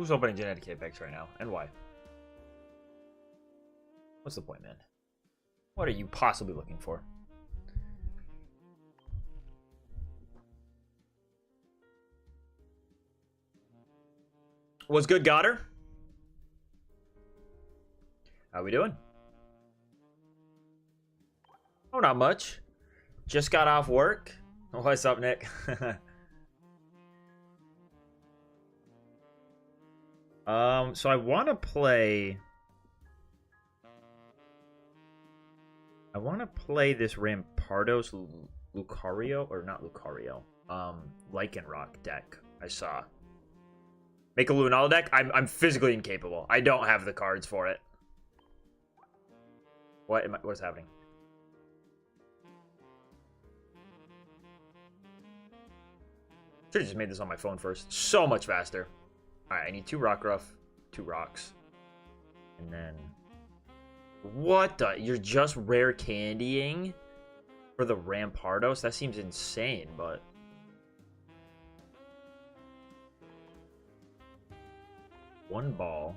Who's opening genetic Apex right now, and why? What's the point, man? What are you possibly looking for? What's good, Goddard? How we doing? Oh, not much. Just got off work. What's up, Nick? So I want to play... this Rampardos Lucario, or not Lucario, Lycanroc deck I saw. Make a Lunala deck? I'm physically incapable. I don't have the cards for it. What's happening? Should've just made this on my phone first. So much faster. Alright, I need 2 Rockruff, 2 rocks. And then... What the? You're just rare candying for the Rampardos? That seems insane, but... One ball.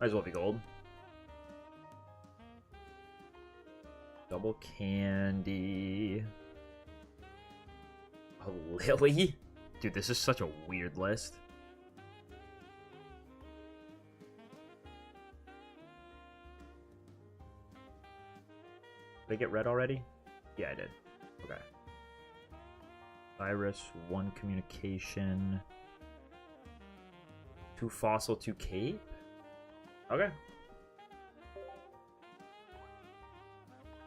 Might as well be gold. Double candy. A Lily? Dude, this is such a weird list. Did I get red already? Yeah, I did. Okay. Iris, 1 communication. 2 fossil, 2 cape? Okay.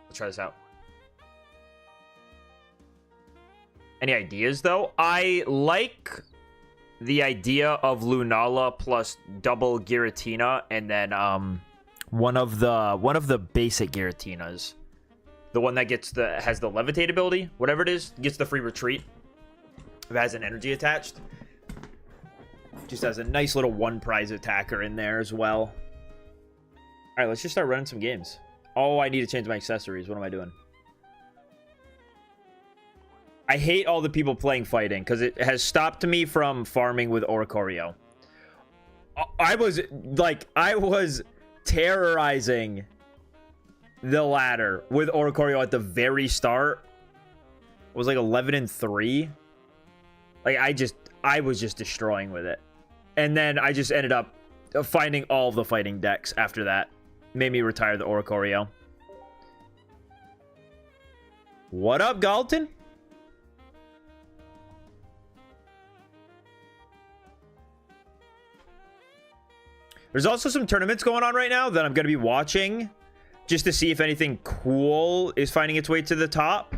Let's try this out. Any ideas, though? I like the idea of Lunala plus double Giratina, and then one of the basic Giratinas. The one that has the levitate ability, whatever it is, gets the free retreat. If it has an energy attached. Just has a nice little 1 prize attacker in there as well. Alright, let's just start running some games. Oh, I need to change my accessories. What am I doing? I hate all the people playing fighting because it has stopped me from farming with Oricorio. I was terrorizing the ladder with Oricorio at the very start. It was like 11-3. Like I was just destroying with it. And then I just ended up finding all the fighting decks after that. Made me retire the Oricorio. What up, Galton? There's also some tournaments going on right now that I'm going to be watching just to see if anything cool is finding its way to the top.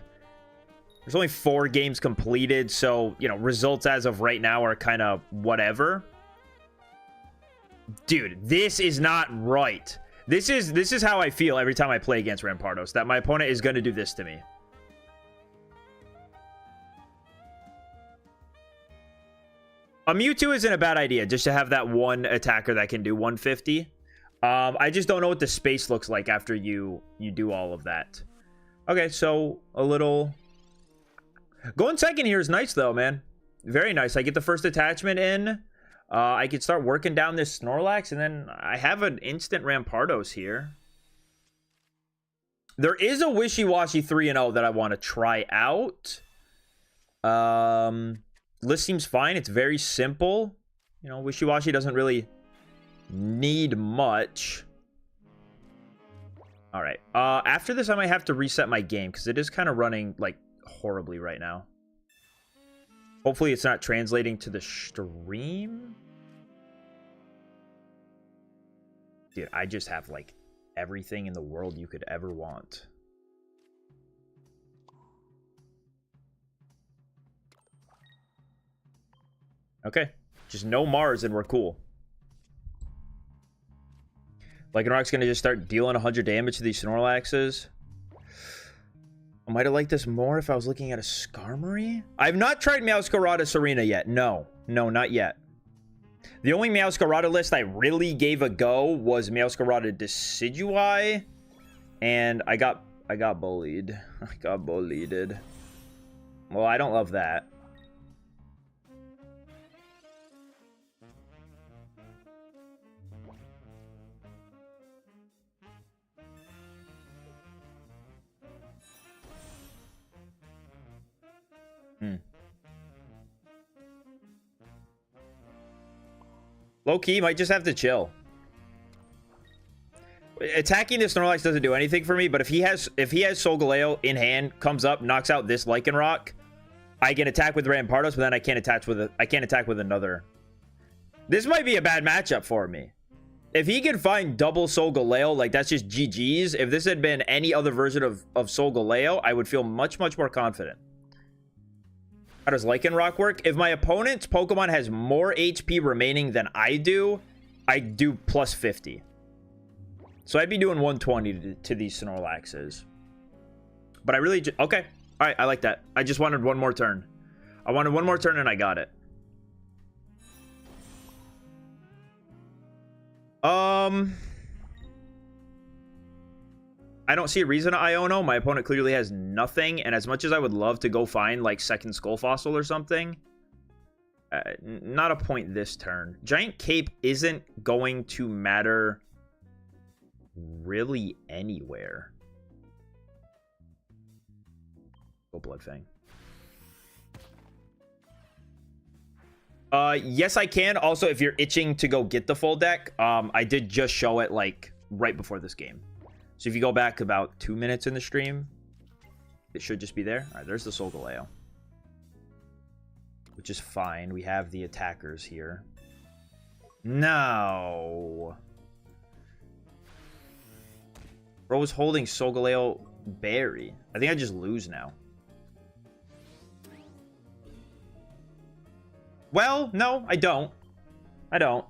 There's only 4 games completed, so, you know, results as of right now are kind of whatever. Dude, this is not right. This is how I feel every time I play against Rampardos, that my opponent is going to do this to me. A Mewtwo isn't a bad idea, just to have that one attacker that can do 150. I just don't know what the space looks like after you do all of that. Okay, so a little... Going second here is nice, though, man. Very nice. I get the first attachment in. I can start working down this Snorlax, and then I have an instant Rampardos here. There is a Wishiwashi 3-0 that I want to try out. List seems fine. It's very simple. You know, Wishiwashi doesn't really need much. All right. After this, I might have to reset my game because it is kind of running, like, horribly right now. Hopefully it's not translating to the stream. Dude, I just have, like, everything in the world you could ever want. Okay. Just no Mars and we're cool. Lycanroc's gonna just start dealing 100 damage to these Snorlaxes. I might have liked this more if I was looking at a Skarmory. I've not tried Meowscarada Serena yet. No, not yet. The only Meowscarada list I really gave a go was Meowscarada Decidueye, and I got bullied. I got bullied. Well, I don't love that. Low-key, might just have to chill. Attacking this Snorlax doesn't do anything for me, but if he has Solgaleo in hand, comes up, knocks out this Lycanroc, I can attack with Rampardos, but then I can't attack with another. This might be a bad matchup for me. If he can find double Solgaleo, like that's just GG's. If this had been any other version of Solgaleo, I would feel much, much more confident. How does Lycanroc work? If my opponent's Pokemon has more HP remaining than I do plus 50. So I'd be doing 120 to these Snorlaxes. But I really... Okay. All right, I like that. I just wanted one more turn. I wanted one more turn and I got it. I don't see a reason to Iono. My opponent clearly has nothing. And as much as I would love to go find like second Skull Fossil or something, not a point this turn. Giant Cape isn't going to matter really anywhere. Go Blood Fang. Yes, I can. Also, if you're itching to go get the full deck, I did just show it like right before this game. So if you go back about 2 minutes in the stream, it should just be there. All right, there's the Solgaleo, which is fine. We have the attackers here. No. Bro was holding Solgaleo Berry. I think I just lose now. Well, no, I don't. I don't.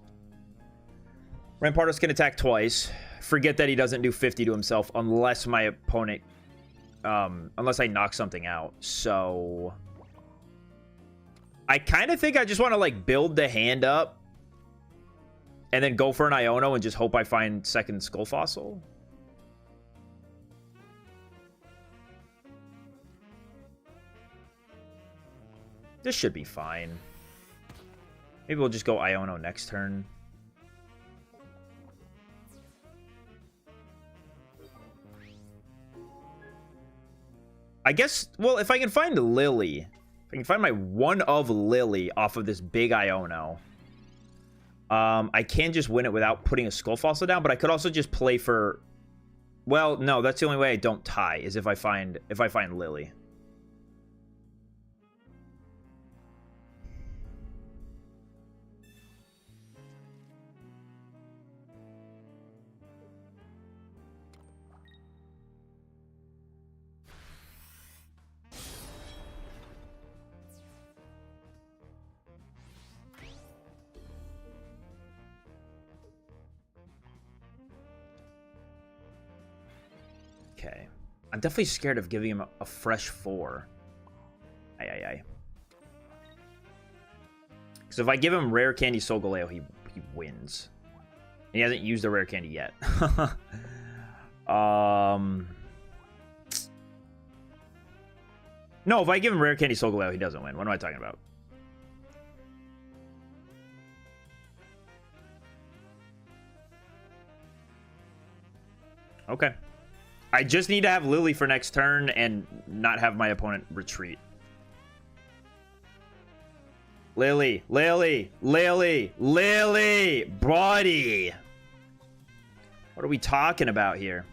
Rampardos can attack twice. Forget that he doesn't do 50 to himself unless my opponent... unless I knock something out. So... I kind of think I just want to, like, build the hand up. And then go for an Iono and just hope I find second Skull Fossil. This should be fine. Maybe we'll just go Iono next turn. I guess, well, if I can find Lily, if I can find my one of Lily off of this big Iono, I can just win it without putting a Skull Fossil down, but I could also just play for... Well, no, that's the only way I don't tie, is if I find Lily. Okay. I'm definitely scared of giving him a fresh 4. Aye. Because if I give him Rare Candy Solgaleo, he wins. And he hasn't used the Rare Candy yet. No, if I give him Rare Candy Solgaleo, he doesn't win. What am I talking about? Okay. I just need to have Lily for next turn and not have my opponent retreat. Lily. Buddy. What are we talking about here?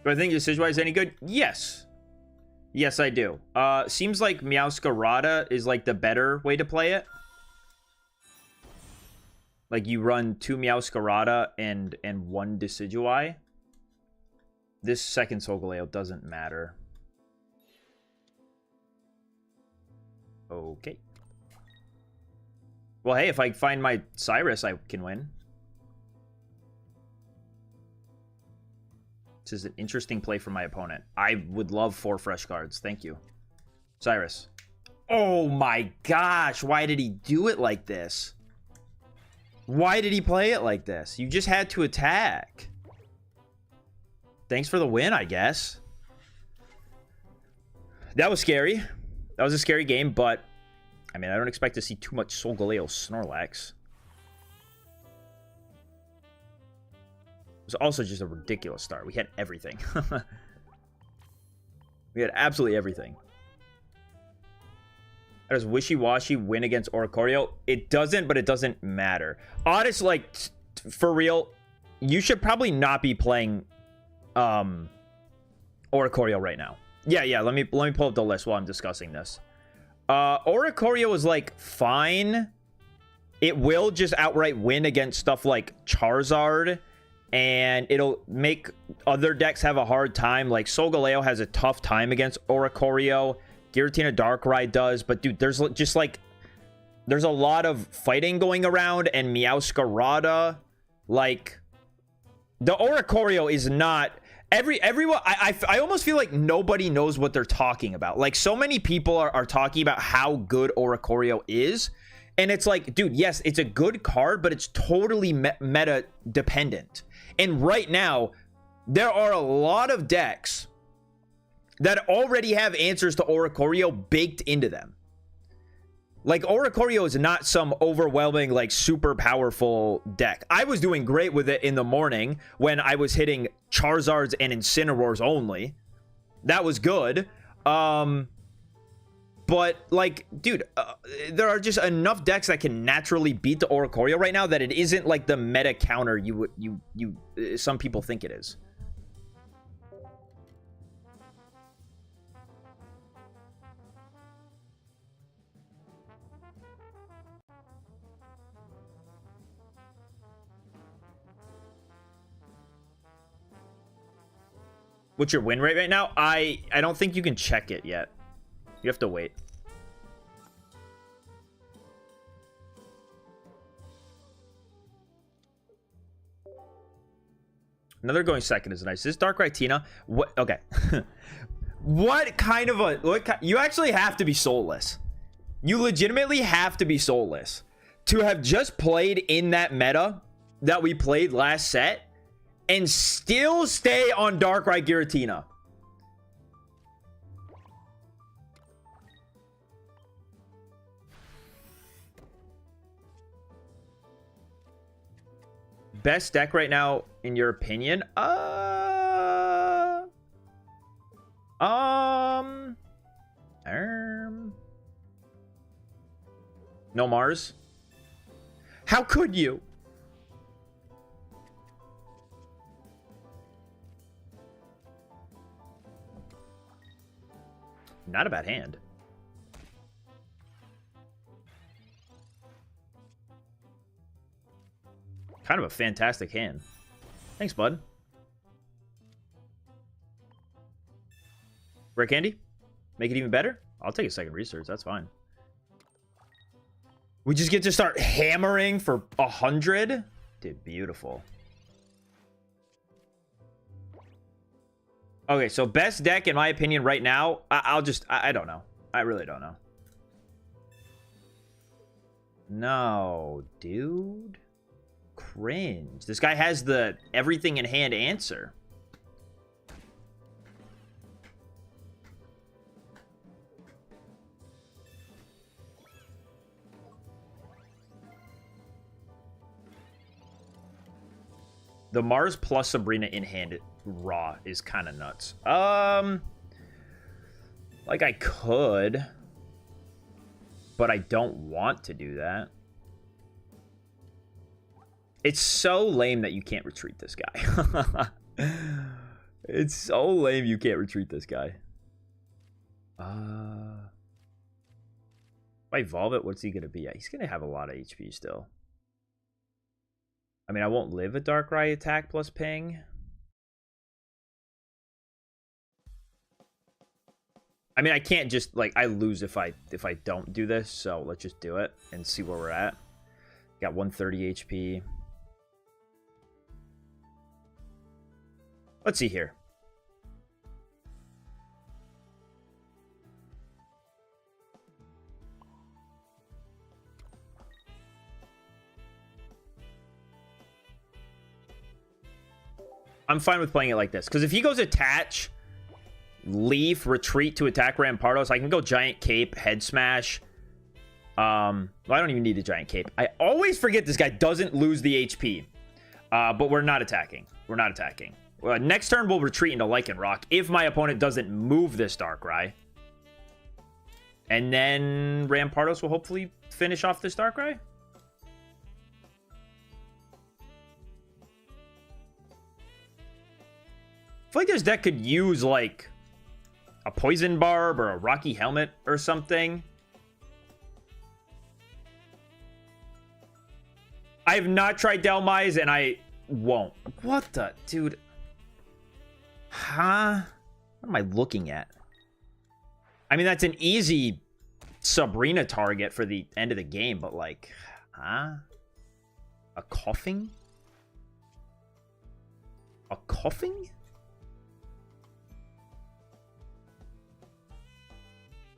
Do I think Decidueye is any good? Yes. Yes, I do. Seems like Meowscarada is like the better way to play it. Like you run 2 Meowscarada and 1 Decidueye. This second Solgaleo doesn't matter. Okay. Well, hey, if I find my Cyrus, I can win. This is an interesting play for my opponent. I would love 4 fresh cards. Thank you. Cyrus. Oh my gosh. Why did he do it like this? Why did he play it like this? You just had to attack. Thanks for the win, I guess. That was scary. That was a scary game, but... I mean, I don't expect to see too much Solgaleo Snorlax. was also just a ridiculous start. We had everything. We had absolutely everything. How does Wishiwashi win against Oricorio? It doesn't, but it doesn't matter. Honestly, like, for real, you should probably not be playing Oricorio right now. Yeah, let me pull up the list while I'm discussing this. Oricorio is, like, fine. It will just outright win against stuff like Charizard, and it'll make other decks have a hard time. Like, Solgaleo has a tough time against Oricorio. Giratina Darkrai does, but dude, there's just like, there's a lot of fighting going around, and Meowscarada, like, the Oricorio is not everyone. I almost feel like nobody knows what they're talking about. Like, so many people are talking about how good Oricorio is, and it's like, dude, yes, it's a good card, but it's totally meta dependent. And right now, there are a lot of decks that already have answers to Oricorio baked into them. Like, Oricorio is not some overwhelming, like, super powerful deck. I was doing great with it in the morning when I was hitting Charizards and Incineroars only. That was good. But, like, dude, there are just enough decks that can naturally beat the Oricorio right now that it isn't, like, the meta counter some people think it is. What's your win rate right now? I don't think you can check it yet. You have to wait. Another going second is nice. This Darkrai Tina. What? Okay. What kind of a... you actually have to be soulless. You legitimately have to be soulless to have just played in that meta that we played last set and still stay on Darkrai Giratina. Best deck right now, in your opinion? No Mars? How could you? Not a bad hand. Kind of a fantastic hand. Thanks, bud. Rare candy? Make it even better? I'll take a second research. That's fine. We just get to start hammering for 100? Dude, beautiful. Okay, so best deck, in my opinion, right now, I don't know. I really don't know. No, dude. Cringe. This guy has the everything in hand answer. The Mars plus Sabrina in hand raw is kind of nuts. Like, I could, but I don't want to do that. It's so lame that you can't retreat this guy. It's so lame you can't retreat this guy. If I evolve it, what's he gonna be at? He's gonna have a lot of HP still. I mean, I won't live a Darkrai attack plus ping. I mean, I can't just, like, I lose if I don't do this, so let's just do it and see where we're at. Got 130 HP. Let's see here. I'm fine with playing it like this, because if he goes attach, leaf, retreat to attack Rampardos, I can go Giant Cape, Head Smash. Well, I don't even need a Giant Cape. I always forget this guy doesn't lose the HP. But we're not attacking. We're not attacking. Next turn, we'll retreat into Lycanroc if my opponent doesn't move this Darkrai. And then Rampardos will hopefully finish off this Darkrai. I feel like this deck could use, like, a Poison Barb or a Rocky Helmet or something. I have not tried Delmise, and I won't. What the... Dude. Huh? What am I looking at? I mean, that's an easy Sabrina target for the end of the game, but, like... Huh? A coughing? A coughing?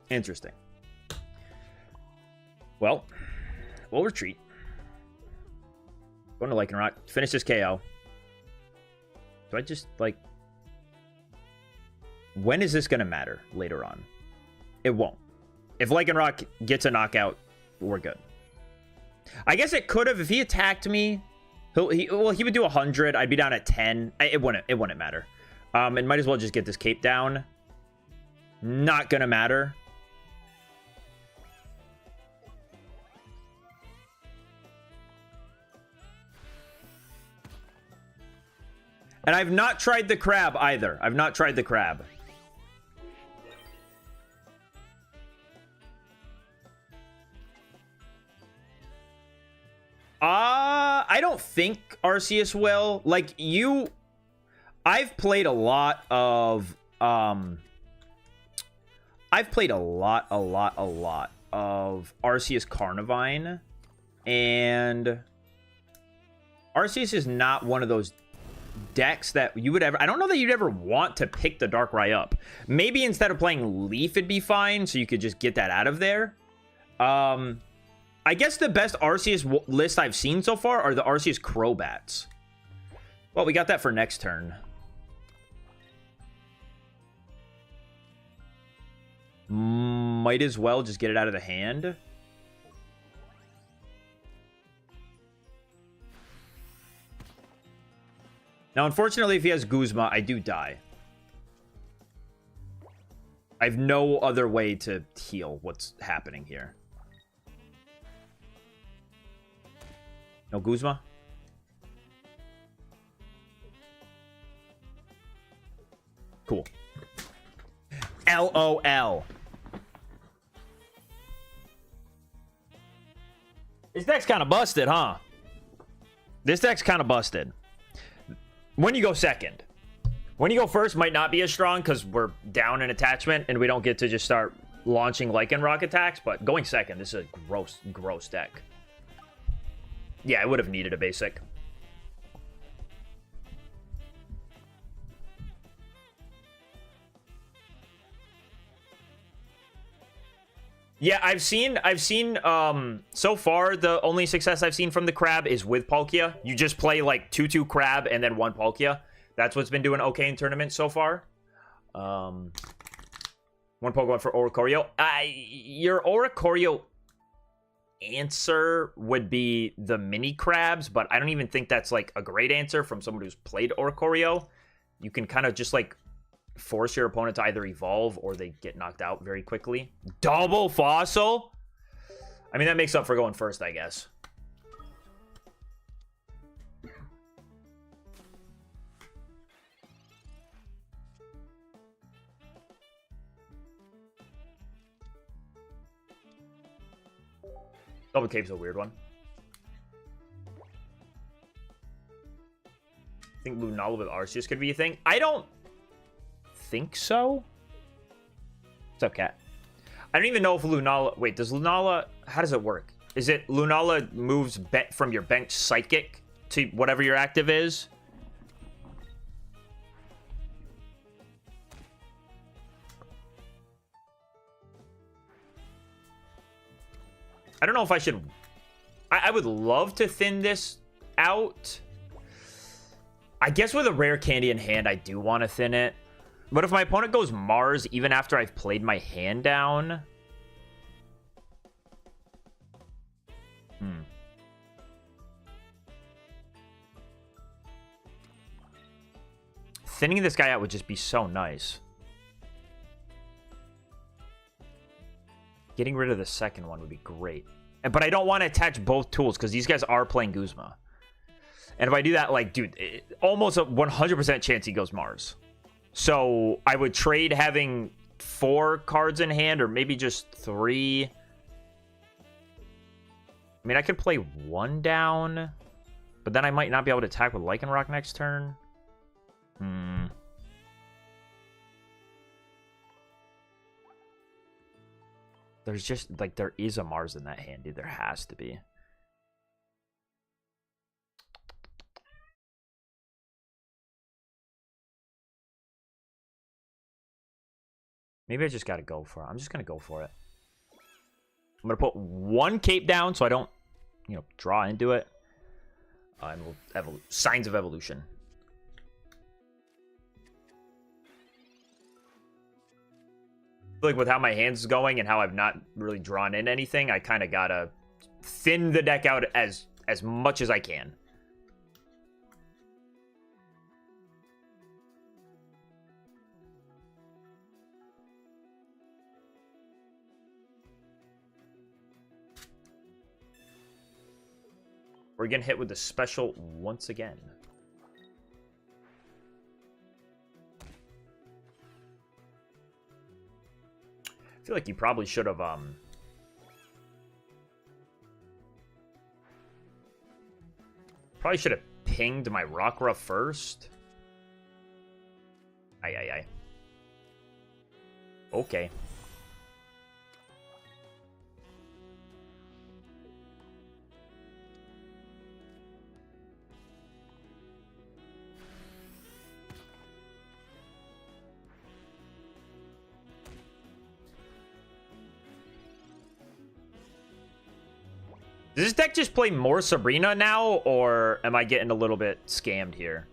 Interesting. Well, we'll retreat. Going to Lycanroc. Finish this KO. Do I just, like... When is this going to matter later on? It won't. If Lycanroc gets a knockout, we're good. I guess it could have. If he attacked me, he would do 100. I'd be down at 10. It wouldn't matter. It might as well just get this cape down. Not going to matter. And I've not tried the crab either. I've not tried the crab. I don't think Arceus will. Like, you... I've played a lot of... I've played a lot of Arceus Carnivine. And... Arceus is not one of those decks that you would ever... I don't know that you'd ever want to pick the Darkrai up. Maybe instead of playing Leaf, it'd be fine, so you could just get that out of there. I guess the best Arceus list I've seen so far are the Arceus Crobats. Well, we got that for next turn. Might as well just get it out of the hand. Now, unfortunately, if he has Guzma, I do die. I have no other way to heal what's happening here. No Guzma? Cool. LOL. This deck's kind of busted, huh? This deck's kind of busted. When you go second. When you go first might not be as strong because we're down in attachment and we don't get to just start launching Lycanroc attacks, but going second, this is a gross deck. Yeah, I would have needed a basic. Yeah, I've seen so far the only success I've seen from the crab is with Palkia. You just play like 2/2 crab and then 1 Palkia. That's what's been doing okay in tournaments so far. 1 Pokemon for Oricorio. Your Oricorio answer would be the mini crabs, but I don't even think that's like a great answer from someone who's played Oricorio. You can kind of just like force your opponent to either evolve or they get knocked out very quickly. Double Fossil? I mean, that makes up for going first, I guess. Double Cape's a weird one. I think Lunala with Arceus could be a thing. I don't think so. What's up, Cat? I don't even know if Lunala... Wait, does Lunala... How does it work? Is it Lunala moves from your bench Psychic to whatever your active is? I don't know if I should... I would love to thin this out. I guess with a rare candy in hand, I do want to thin it. But if my opponent goes Mars, even after I've played my hand down... Thinning this guy out would just be so nice. Getting rid of the second one would be great. But I don't want to attach both tools because these guys are playing Guzma. And if I do that, like, dude, almost a 100% chance he goes Mars. So I would trade having 4 cards in hand or maybe just 3. I mean, I could play 1 down, but then I might not be able to attack with Lycanroc next turn. There's just, like, there is a Mars in that hand, dude. There has to be. Maybe I just got to go for it. I'm just going to go for it. I'm going to put 1 cape down so I don't, you know, draw into it. And we'll signs of evolution. I feel like with how my hands is going and how I've not really drawn in anything, I kind of got to thin the deck out as much as I can. We're getting hit with the special once again. I feel like you probably should have, probably should have pinged my Rockruff first. Aye. Okay. Does this deck just play more Sabrina now, or am I getting a little bit scammed here?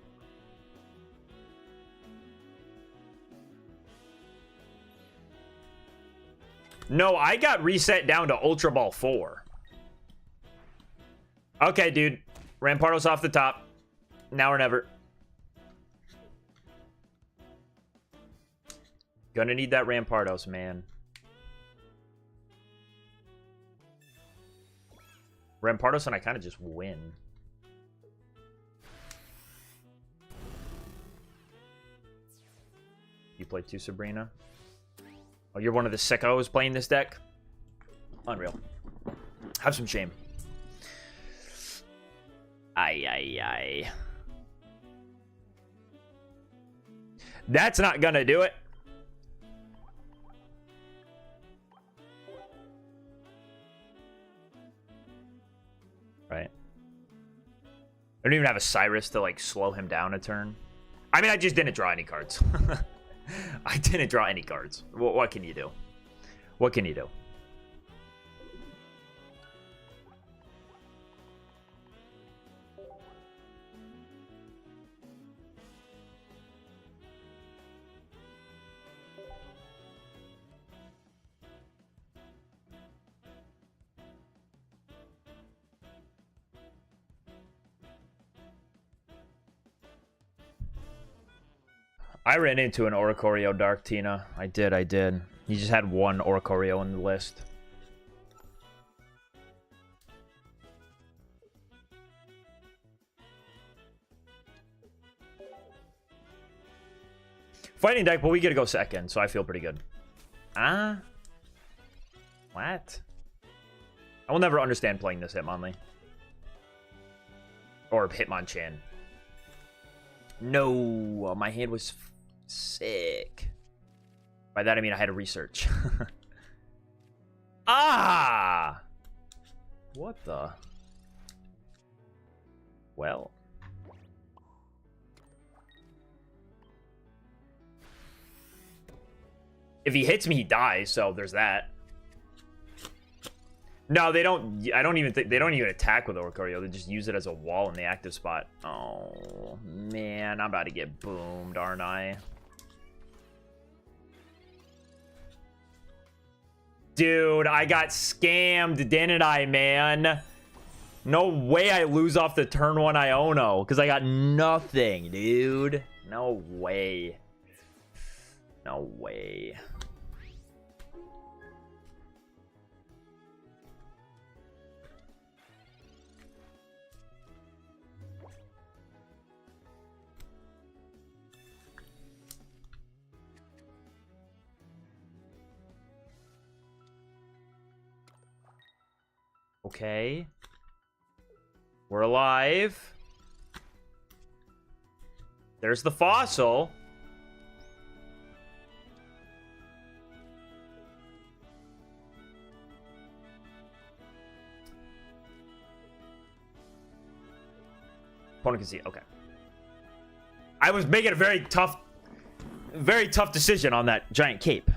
No, I got reset down to Ultra Ball 4. Okay, dude. Rampardos off the top. Now or never. Gonna need that Rampardos, man. Rampardos and I kind of just win. You played 2 Sabrina? Oh, you're one of the sickos playing this deck? Unreal. Have some shame. Aye. That's not gonna do it. Right. I don't even have a Cyrus to, like, slow him down a turn. I mean, I just didn't draw any cards. I didn't draw any cards. What can you do? What can you do? I ran into an Oricorio Dark Tina. I did. He just had 1 Oricorio in the list. Fighting deck, but we get to go second, so I feel pretty good. What? I will never understand playing this Hitmonlee. Or Hitmonchan. No, my hand was sick. By that I mean I had to research. Ah! What the? Well. If he hits me, he dies, so there's that. No, they don't. I don't even think they don't even attack with Oricorio. They just use it as a wall in the active spot. Oh man, I'm about to get boomed, aren't I? Dude, I got scammed, didn't I, man? No way I lose off the turn 1 Iono, because I got nothing, dude. No way. No way. Okay. We're alive. There's the fossil. Opponent can see. Okay. I was making a very tough decision on that giant cape.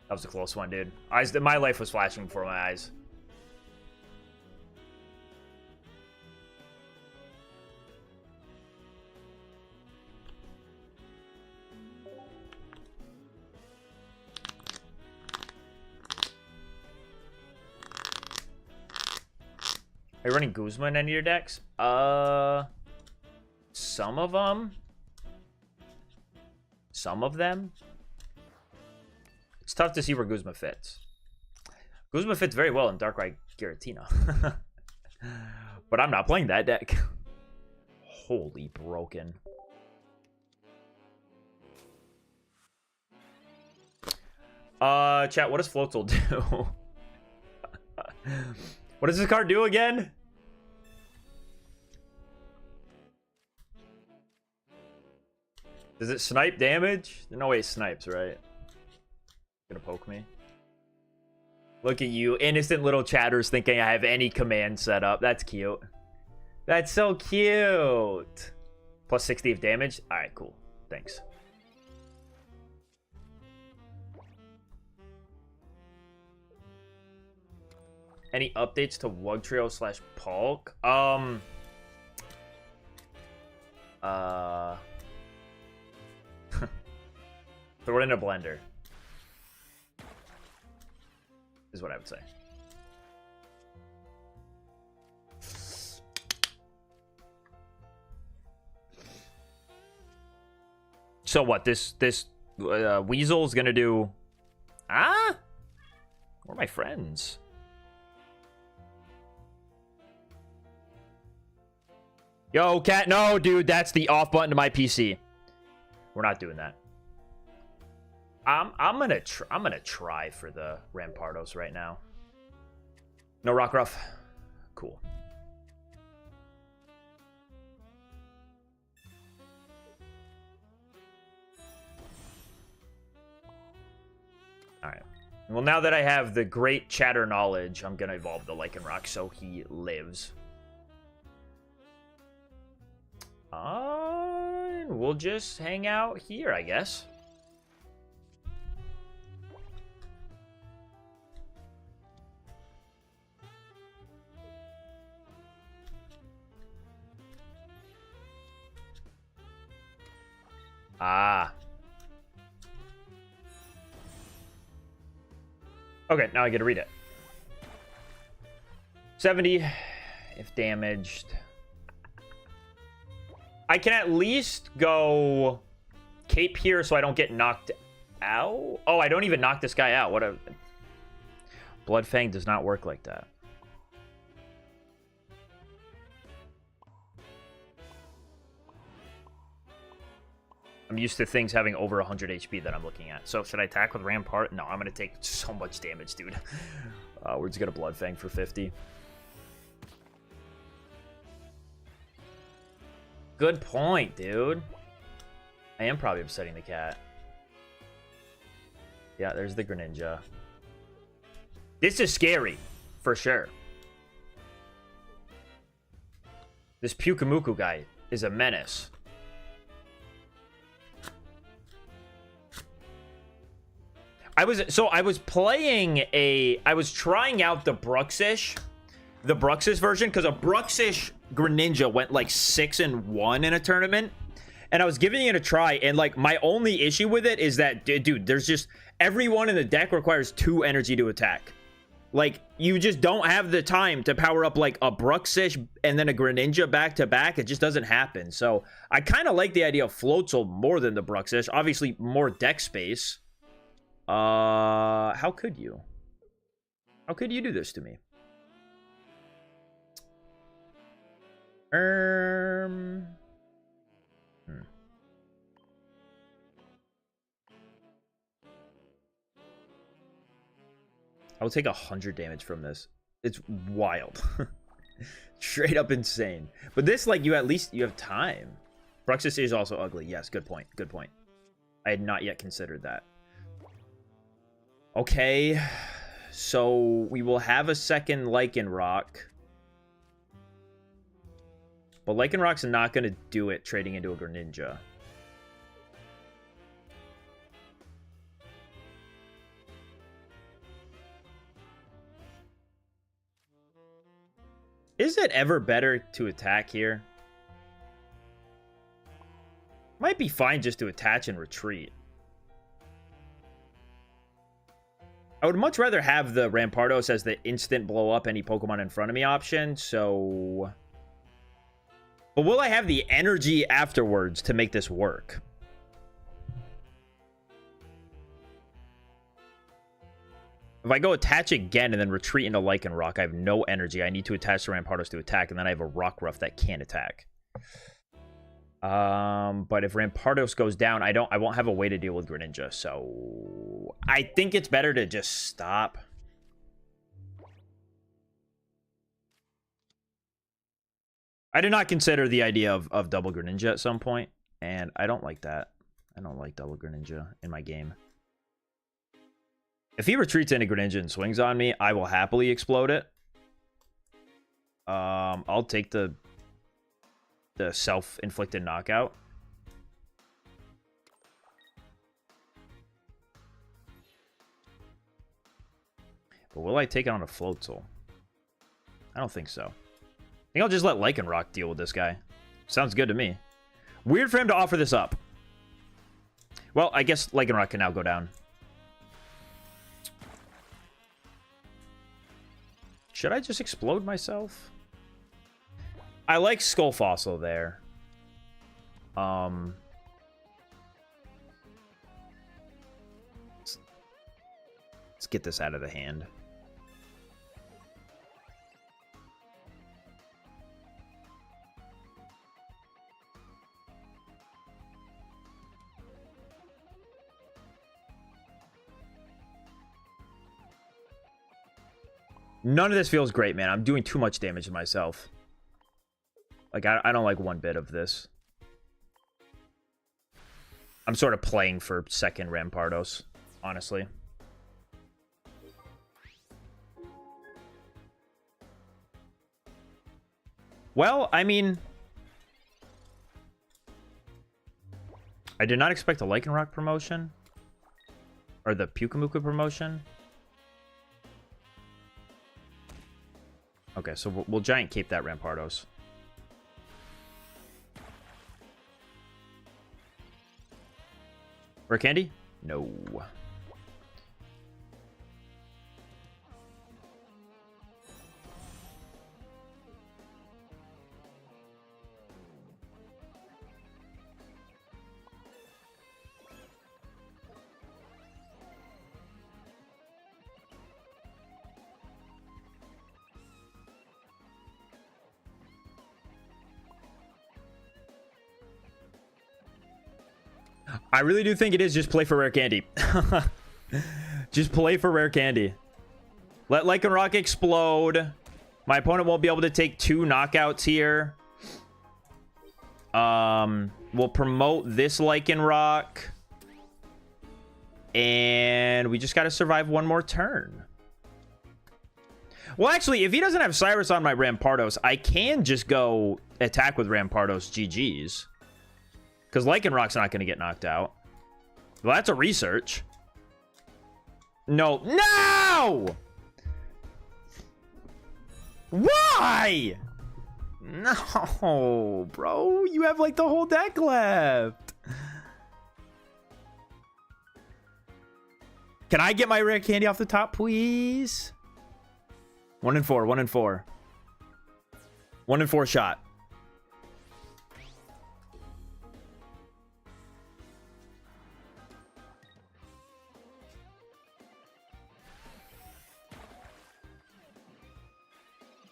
That was a close one, dude. My life was flashing before my eyes. Are you running Guzma in any of your decks? Some of them. Some of them. It's tough to see where Guzma fits. Guzma fits very well in Darkrai Giratina. But I'm not playing that deck. Holy broken. Chat, what does Floatzel do? What does this card do again? Does it snipe damage? No way it snipes, right? Gonna poke me. Look at you, innocent little chatters thinking I have any command set up. That's cute. That's so cute. Plus 60 of damage. All right, cool. Thanks. Any updates to Wugtrio / Palk? Throw it in a blender. Is what I would say. So what? This Weasel is gonna do? Ah, where are my friends? Yo, cat. No, dude, that's the off button to my PC. We're not doing that. I'm gonna try for the Rampardos right now. No Rockruff. Cool. All right. Well, now that I have the great chatter knowledge, I'm gonna evolve the Lycanroc so he lives. And we'll just hang out here, I guess. Ah. Okay, now I get to read it. 70 if damaged. I can at least go cape here so I don't get knocked out. Oh, I don't even knock this guy out. What a... Bloodfang does not work like that. I'm used to things having over 100 HP that I'm looking at. So should I attack with Rampart? No, I'm going to take so much damage, dude. We're just going to Bloodfang for 50. Good point, dude. I am probably upsetting the cat. Yeah, there's the Greninja. This is scary, for sure. This Pyukumuku guy is a menace. I was trying out the Bruxish version, because a Bruxish Greninja went like 6-1 in a tournament, and I was giving it a try, and like my only issue with it is that, dude, there's just everyone in the deck requires 2 energy to attack. Like, you just don't have the time to power up, like, a Bruxish and then a Greninja back-to-back. It just doesn't happen. So, I kind of like the idea of Floatzel more than the Bruxish. Obviously, more deck space. How could you? How could you do this to me? I will take 100 damage from this. It's wild. Straight up insane. But this, like, you have time. Bruxus is also ugly. Yes, good point. Good point. I had not yet considered that. Okay. So, we will have a second Lycanroc. But Lycanroc's not going to do it trading into a Greninja. Is it ever better to attack here? Might be fine just to attach and retreat. I would much rather have the Rampardos as the instant blow up any Pokemon in front of me option, so... But will I have the energy afterwards to make this work? If I go attach again and then retreat into Lycanroc, I have no energy. I need to attach the Rampardos to attack, and then I have a Rockruff that can't attack. But if Rampardos goes down, I won't have a way to deal with Greninja, so I think it's better to just stop. I did not consider the idea of double Greninja at some point, and I don't like that. I don't like double Greninja in my game. If he retreats into Greninja and swings on me, I will happily explode it. I'll take the self-inflicted knockout. But will I take it on a Floatzel? I don't think so. I think I'll just let Lycanroc deal with this guy. Sounds good to me. Weird for him to offer this up. Well, I guess Lycanroc can now go down. Should I just explode myself? I like Skull Fossil there. Let's get this out of the hand. None of this feels great, man. I'm doing too much damage to myself. Like, I don't like one bit of this. I'm sort of playing for second Rampardos, honestly. Well, I mean... I did not expect a Lycanroc promotion. Or the Pyukumuku promotion. Okay, so we'll Giant Cape that Rampardos. Rare Candy? No. I really do think it is just play for Rare Candy. Just play for Rare Candy. Let Lycanroc explode. My opponent won't be able to take 2 knockouts here. We'll promote this Lycanroc. And we just got to survive one more turn. Well, actually, if he doesn't have Cyrus on my Rampardos, I can just go attack with Rampardos GG's. Because Lycanroc's not going to get knocked out. Well, that's a research. No. No! Why? No, bro. You have, like, the whole deck left. Can I get my Rare Candy off the top, please? 1 in 4. 1 in 4. 1 in 4 shot.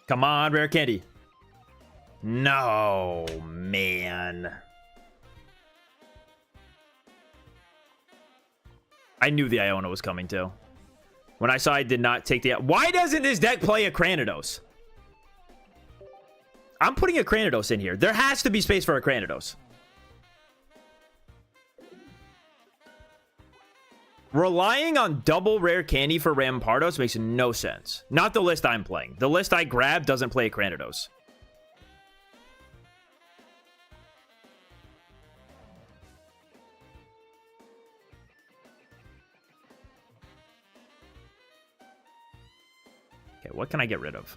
Come on, rare candy. No, man. I knew the Iona was coming too. When I saw I did not take the... Why doesn't this deck play a Cranidos? I'm putting a Cranidos in here. There has to be space for a Cranidos. Relying on double rare candy for Rampardos makes no sense. Not the list I'm playing. The list I grabbed doesn't play Cranidos. Okay, what can I get rid of?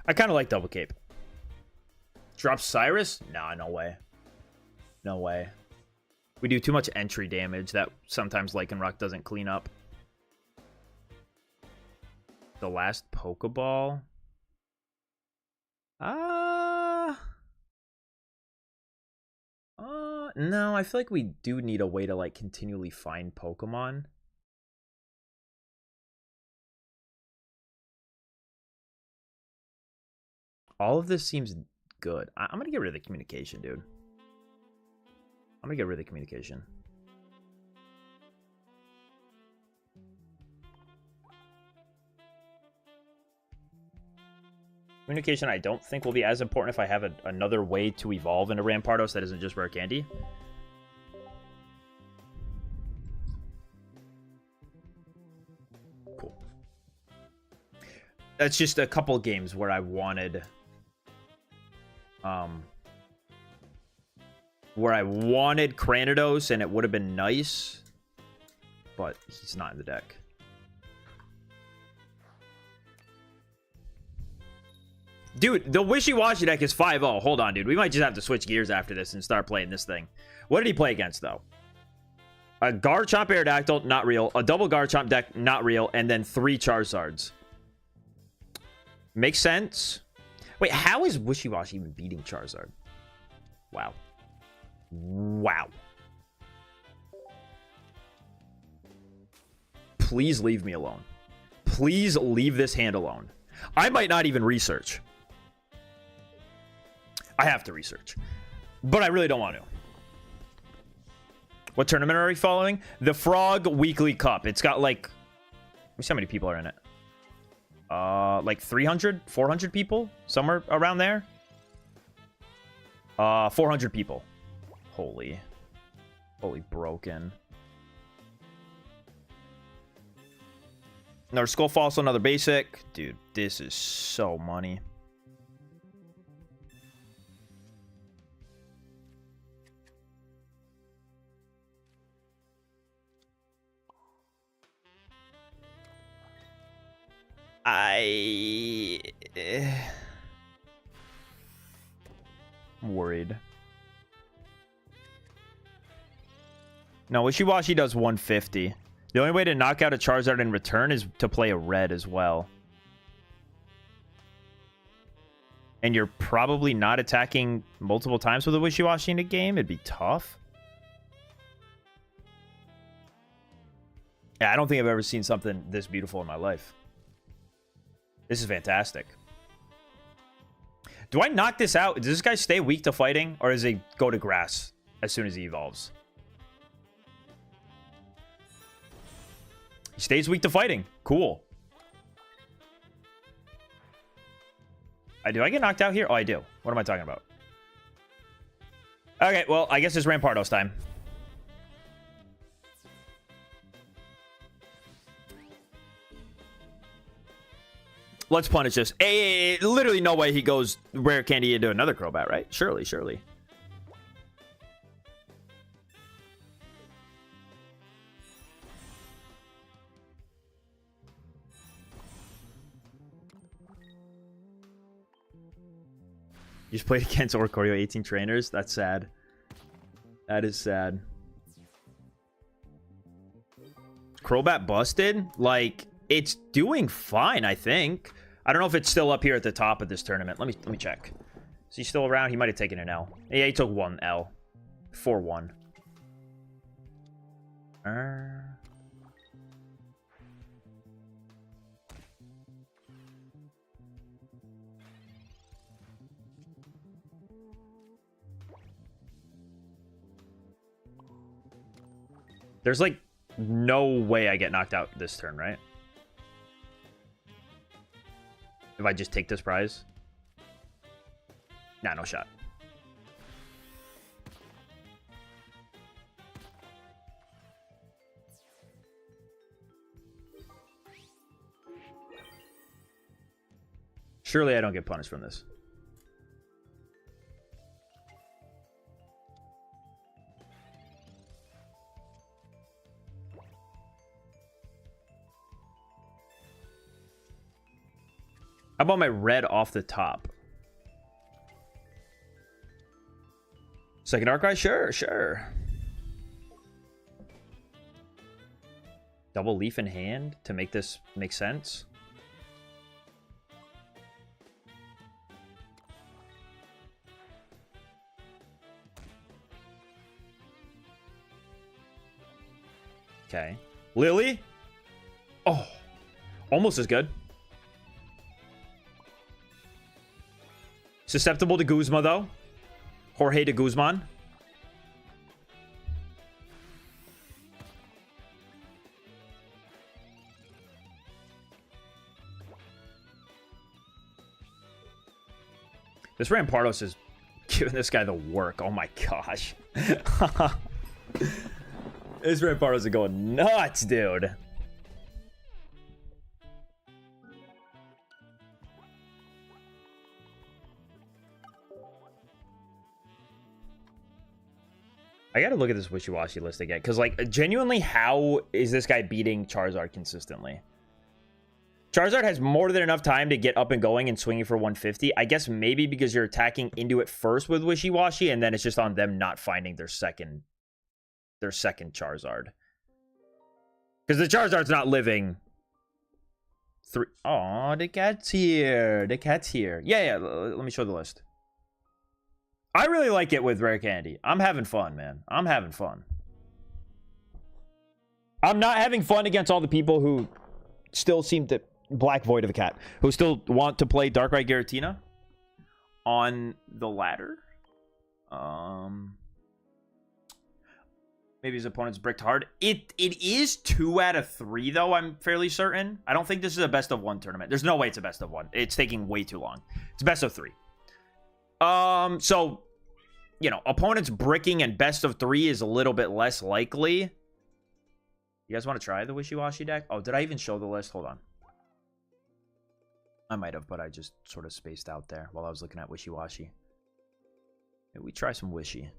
I kind of like double cape. Drop Cyrus? Nah, no way. No way. We do too much entry damage that sometimes Lycanroc doesn't clean up. The last Pokeball? No, I feel like we do need a way to, like, continually find Pokemon. All of this seems good. I'm gonna get rid of the communication, dude. I'm gonna get rid of the communication. Communication, I don't think will be as important if I have another way to evolve into Rampardos that isn't just rare candy. Cool. That's just a couple games where I wanted... where I wanted Cranidos and it would have been nice, but he's not in the deck. Dude, the Wishiwashi deck is 5-0. Hold on, dude. We might just have to switch gears after this and start playing this thing. What did he play against, though? A Garchomp Aerodactyl, not real. A double Garchomp deck, not real. And then 3 Charizards. Makes sense. Wait, how is Wishiwashi even beating Charizard? Wow. Wow. Please leave me alone. Please leave this hand alone. I might not even research. I have to research. But I really don't want to. What tournament are we following? The Frog Weekly Cup. It's got like... Let me see how many people are in it. Like 300? 400 people? Somewhere around there? 400 people. Holy broken. Another Skull Fossil, another basic. Dude, this is so money. I'm worried. No, Wishiwashi does 150. The only way to knock out a Charizard in return is to play a red as well. And you're probably not attacking multiple times with a Wishiwashi in a game. It'd be tough. Yeah, I don't think I've ever seen something this beautiful in my life. This is fantastic. Do I knock this out? Does this guy stay weak to fighting? Or does he go to grass as soon as he evolves? He stays weak to fighting. Cool. Do I get knocked out here? Oh, I do. What am I talking about? Okay, well, I guess it's Rampardos time. Let's punish this. Hey, literally no way he goes rare candy into another Crobat, right? Surely, surely. You just played against Oricorio 18 trainers? That's sad. That is sad. Crobat busted? Like, it's doing fine, I think. I don't know if it's still up here at the top of this tournament. Let me check. Is he still around? He might have taken an L. Yeah, he took 1 L. 4-1. There's like no way I get knocked out this turn, right? If I just take this prize? Nah, no shot. Surely I don't get punished from this. How about my red off the top? Second Arcry? Sure, sure. Double leaf in hand to make this make sense. Okay. Lily? Oh, almost as good. Susceptible to Guzma, though. Jorge de Guzman. This Rampardos is giving this guy the work. Oh my gosh. This Rampardos is going nuts, dude. I gotta look at this Wishiwashi list again, because, like, genuinely, how is this guy beating Charizard consistently? Charizard has more than enough time to get up and going and swinging for 150. I guess maybe because you're attacking into it first with Wishiwashi, and then it's just on them not finding their second Charizard. Because the Charizard's not living three. Oh, the cat's here. The cat's here. Yeah, let me show the list. I really like it with Rare Candy. I'm having fun, man. I'm having fun. I'm not having fun against all the people who still seem to... Black Void of the Cat. Who still want to play Darkrai Giratina on the ladder. Maybe his opponent's bricked hard. It is 2 out of 3, though, I'm fairly certain. I don't think this is a best of 1 tournament. There's no way it's a best of 1. It's taking way too long. It's best of 3. So, you know, opponents bricking and best of 3 is a little bit less likely. You guys want to try the Wishiwashi deck? Oh, did I even show the list? Hold on. I might have, but I just sort of spaced out there while I was looking at Wishiwashi. Maybe we try some Wishy.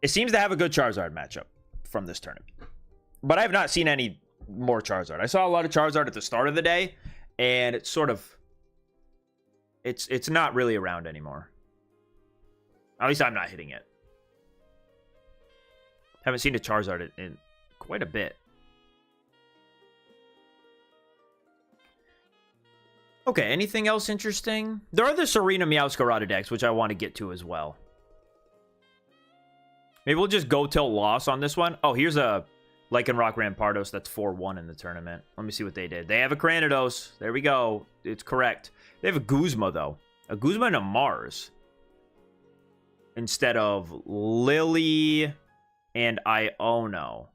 It seems to have a good Charizard matchup from this tournament. But I have not seen any more Charizard. I saw a lot of Charizard at the start of the day, and it's sort of... It's not really around anymore. At least I'm not hitting it. Haven't seen a Charizard in quite a bit. Okay, anything else interesting? There are the Serena Meowscarada decks, which I want to get to as well. Maybe we'll just go till loss on this one. Oh, here's a Lycanroc Rampardos that's 4-1 in the tournament. Let me see what they did. They have a Cranidos. There we go. It's correct. They have a Guzma, though. A Guzma and a Mars. Instead of Lily and Iono.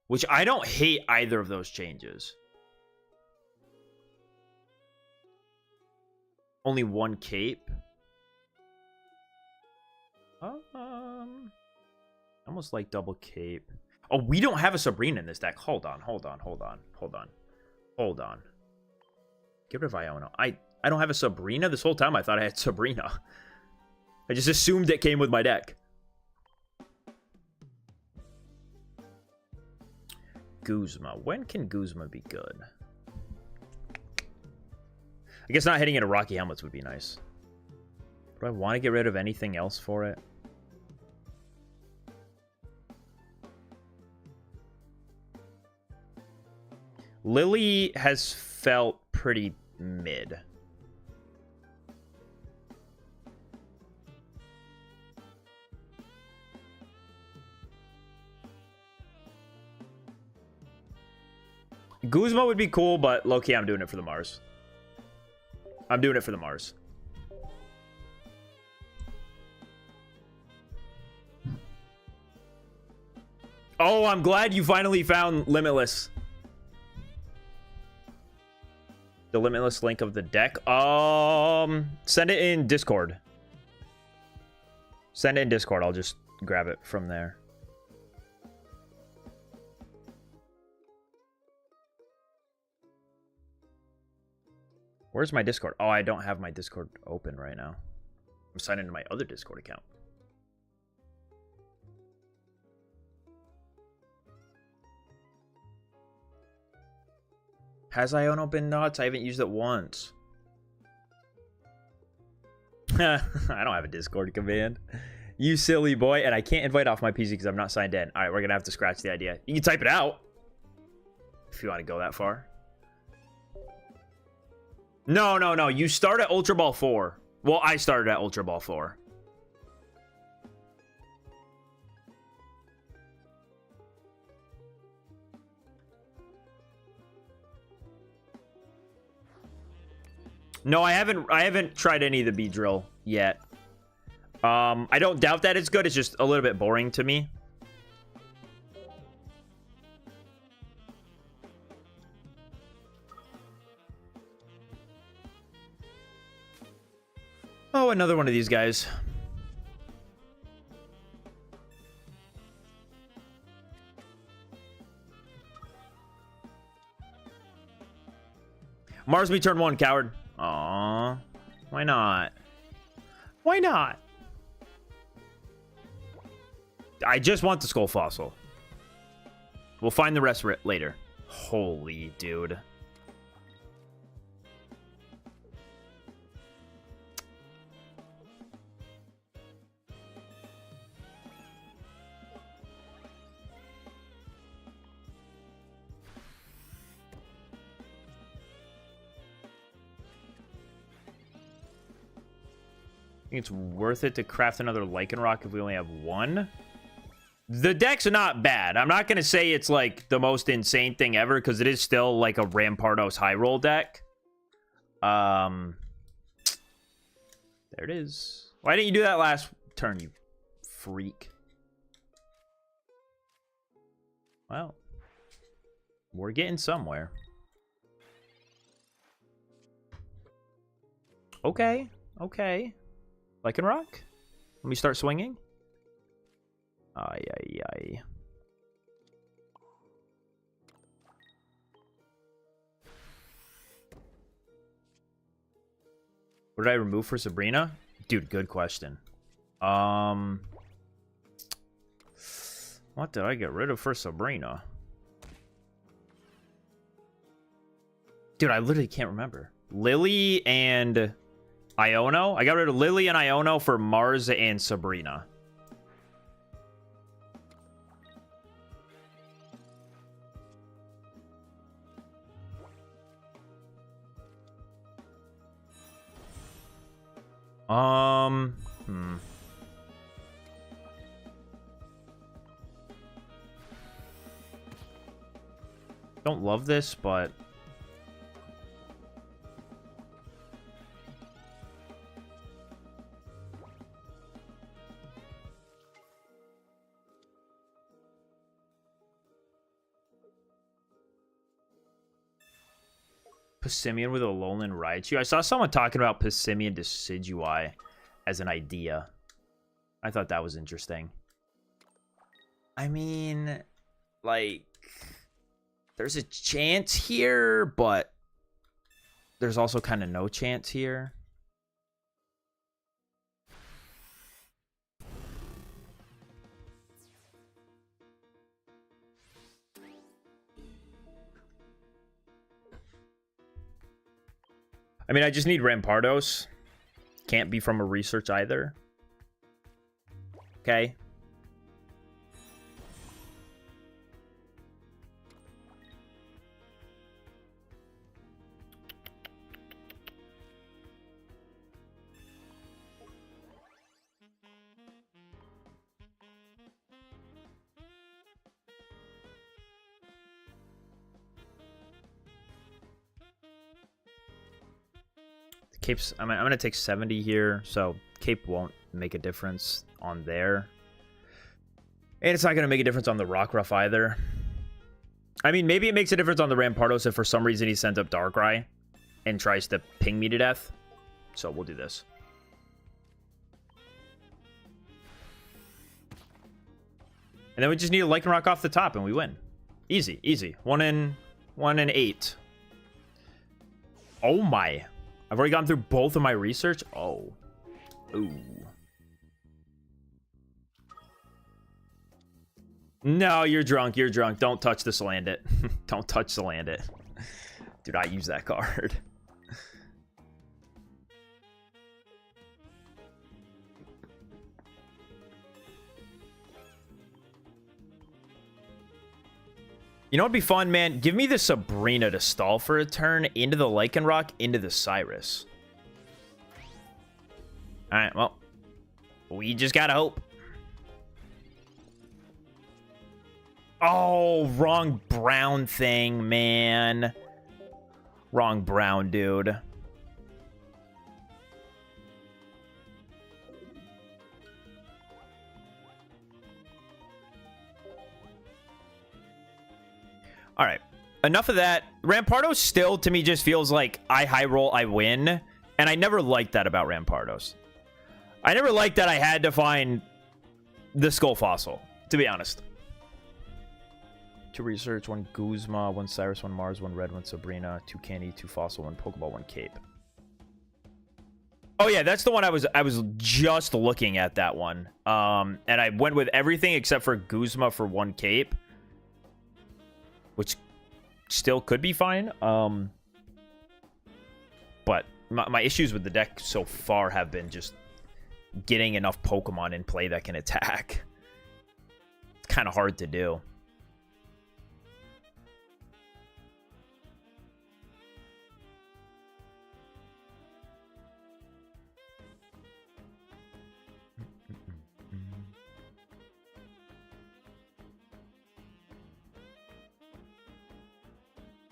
Which I don't hate either of those changes. Only 1 cape. Almost like double cape. Oh, we don't have a Sabrina in this deck. Hold on. Get rid of Iono. I don't have a Sabrina? This whole time I thought I had Sabrina. I just assumed it came with my deck. Guzma. When can Guzma be good? I guess not hitting into Rocky Helmets would be nice. Do I want to get rid of anything else for it? Lily has felt pretty mid. Guzma would be cool, but low-key, I'm doing it for the Mars. I'm doing it for the Mars. Oh, I'm glad you finally found Limitless. The Limitless link of the deck. Send it in Discord. Send it in Discord. I'll just grab it from there. Where's my Discord? Oh, I don't have my Discord open right now. I'm signed into my other Discord account. Has Iono been nuts? I haven't used it once. I don't have a Discord command. You silly boy. And I can't invite off my PC because I'm not signed in. All right, we're going to have to scratch the idea. You can type it out if you want to go that far. No, no, no. You start at Ultra Ball 4. Well, I started at Ultra Ball 4. No, I haven't tried any of the bead drill yet. I don't doubt that it's good. It's just a little bit boring to me. Oh, another one of these guys. Mars me turn 1, coward. Aww. Why not? Why not? I just want the skull fossil. We'll find the rest later. Holy dude. It's worth it to craft another Lycanroc if we only have one. The decks are not bad. I'm not going to say it's like the most insane thing ever because it is still like a Rampardos high roll deck. There it is. Why didn't you do that last turn, you freak? Well, we're getting somewhere. Okay, okay. Lycanroc? Let me start swinging. Ay, ay, ay. What did I remove for Sabrina? Dude, good question. What did I get rid of for Sabrina? Dude, I literally can't remember. Lily and Iono? I got rid of Lily and Iono for Mars and Sabrina. Don't love this, but Passimian with a Alolan Raichu. I saw someone talking about Passimian Decidueye as an idea. I thought that was interesting. I mean, like, there's a chance here, but there's also kind of no chance here. I mean, I just need Rampardos. Can't be from a research either. Okay. Cape's, I'm gonna take 70 here, so Cape won't make a difference on there. And it's not gonna make a difference on the Rockruff either. I mean, maybe it makes a difference on the Rampardos if for some reason he sends up Darkrai and tries to ping me to death. So we'll do this. And then we just need a Lycanroc off the top and we win. Easy, easy. 1 in 8. Oh my. I've already gone through both of my research. Oh. Ooh. No, you're drunk. You're drunk. Don't touch the Salandit. Don't touch Salandit. Do not use that card. You know what'd be fun, man? Give me the Sabrina to stall for a turn into the Lycanroc, into the Cyrus. Alright, well. We just gotta hope. Oh, wrong brown thing, man. Wrong brown, dude. All right, enough of that. Rampardos still, to me, just feels like I high roll, I win. And I never liked that about Rampardos. I never liked that I had to find the Skull Fossil, to be honest. 2 research, 1 Guzma, 1 Cyrus, 1 Mars, 1 Red, 1 Sabrina, 2 Candy, 2 Fossil, 1 Pokeball, 1 Cape. Oh yeah, that's the one I was just looking at, that one. And I went with everything except for Guzma for 1 Cape. Which still could be fine. But my issues with the deck so far have been just getting enough Pokemon in play that can attack. It's kind of hard to do.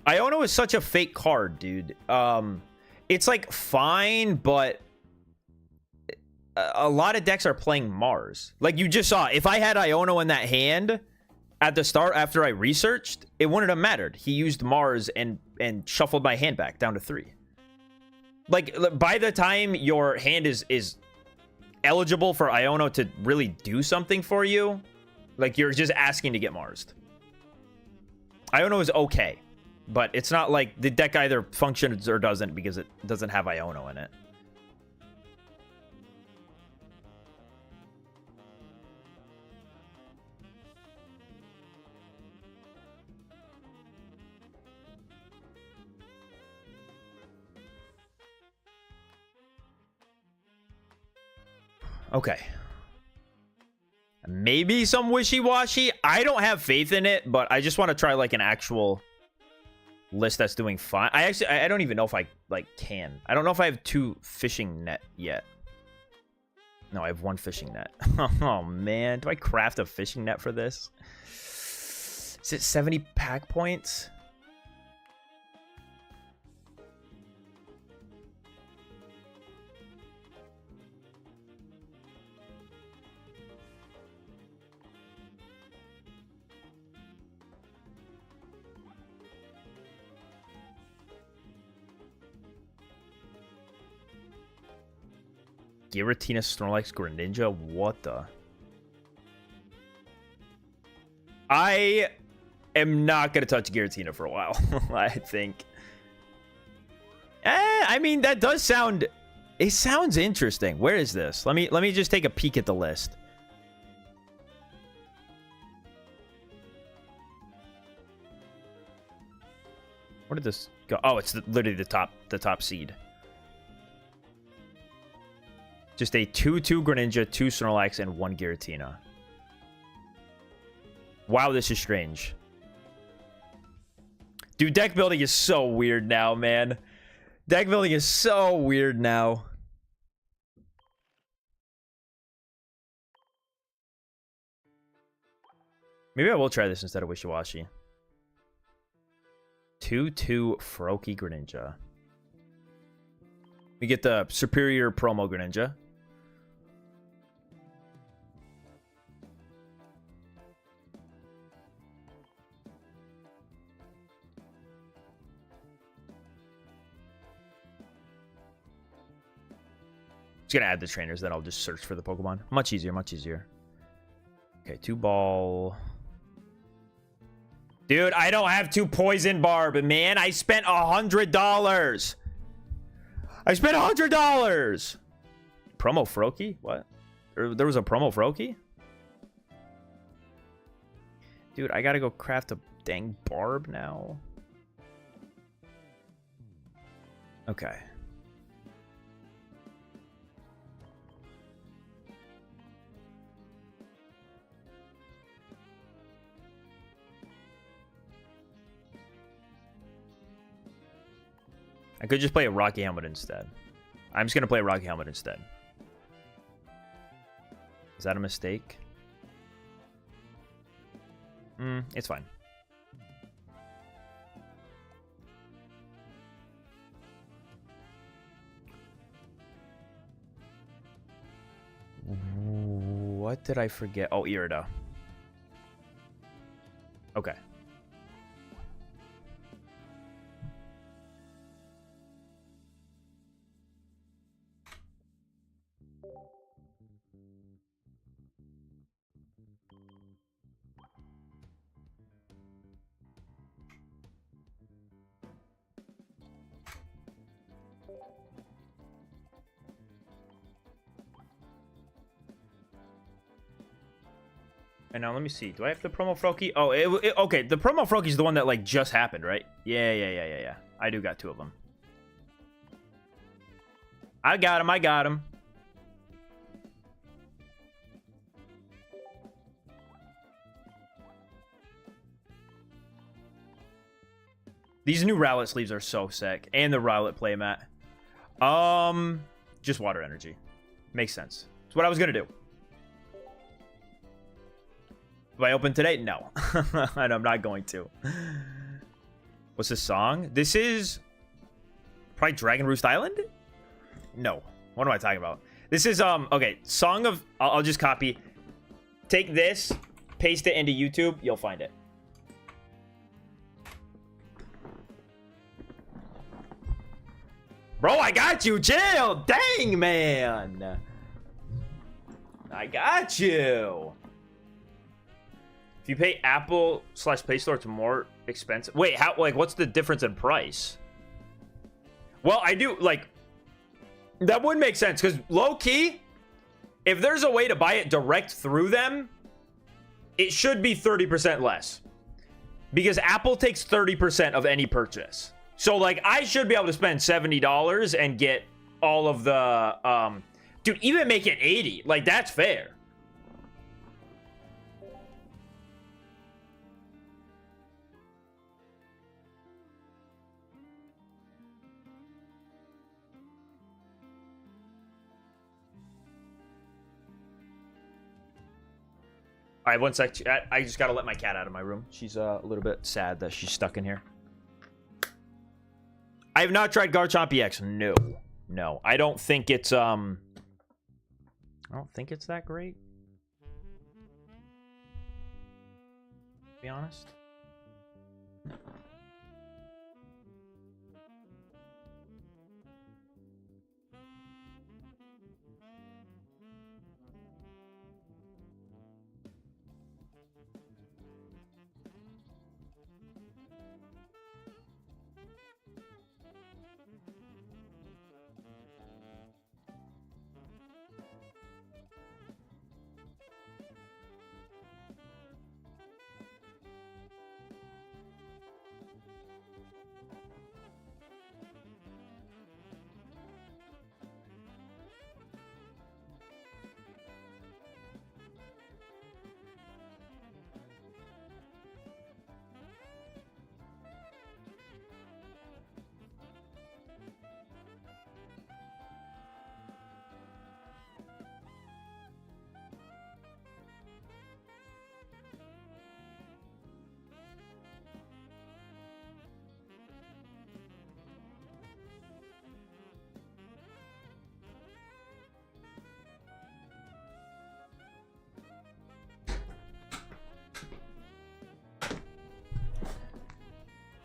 Iono is such a fake card, dude. It's like fine, but a lot of decks are playing Mars. Like you just saw, if I had Iono in that hand at the start after I researched, it wouldn't have mattered. He used Mars and shuffled my hand back down to 3. Like by the time your hand is eligible for Iono to really do something for you, like you're just asking to get Marsed. Iono is okay. But it's not like the deck either functions or doesn't because it doesn't have Iono in it. Okay. Maybe some Wishiwashi. I don't have faith in it, but I just want to try like an actual list that's doing fine. I don't even know if I like can. I don't know if I have 2 fishing net yet. No, I have 1 fishing net. Oh man, do I craft a fishing net for this? Is it 70 pack points? Giratina, Snorlax, Greninja? What the? I am not going to touch Giratina for a while, I think. I mean, that does sound... It sounds interesting. Where is this? Let me just take a peek at the list. Where did this go? Oh, it's literally the top seed. Just a 2/2 Greninja, 2 Snorlax, and 1 Giratina. Wow, this is strange. Dude, deck building is so weird now, man. Deck building is so weird now. Maybe I will try this instead of Wishiwashi. 2/2 Froakie Greninja. We get the superior promo Greninja. Just gonna add the trainers, then I'll just search for the Pokemon. Much easier, much easier. Okay, 2 ball. Dude, I don't have 2 poison barb, man. I spent $100. I spent $100. Promo Froakie? What? There was a promo Froakie? Dude, I gotta go craft a dang barb now. Okay. I could just play a Rocky Helmet instead. I'm just going to play a Rocky Helmet instead. Is that a mistake? It's fine. What did I forget? Oh, Irida. Okay. And now let me see. Do I have the promo Froakie? Oh, okay. The promo Froakie is the one that like just happened, right? Yeah. I do got 2 of them. I got him. I got him. These new Rowlet sleeves are so sick, and the Rowlet playmat. Just water energy. Makes sense. It's what I was gonna do. Do I open today? No. And I'm not going to. What's this song? This is probably Dragon Roost Island? No. What am I talking about? This is, okay. Song of... I'll just copy. Take this, paste it into YouTube. You'll find it. Bro, I got you. Chill. Dang, man. I got you. If you pay Apple/Play Store, it's more expensive. Wait, how? Like, what's the difference in price? Well, I do like that would make sense because low key, if there's a way to buy it direct through them, it should be 30% less because Apple takes 30% of any purchase. So, like, I should be able to spend $70 and get all of the dude. Even make it 80. Like, that's fair. All right, 1 sec. I just got to let my cat out of my room. She's a little bit sad that she's stuck in here. I have not tried Garchomp EX. No. No. I don't think it's that great. To be honest.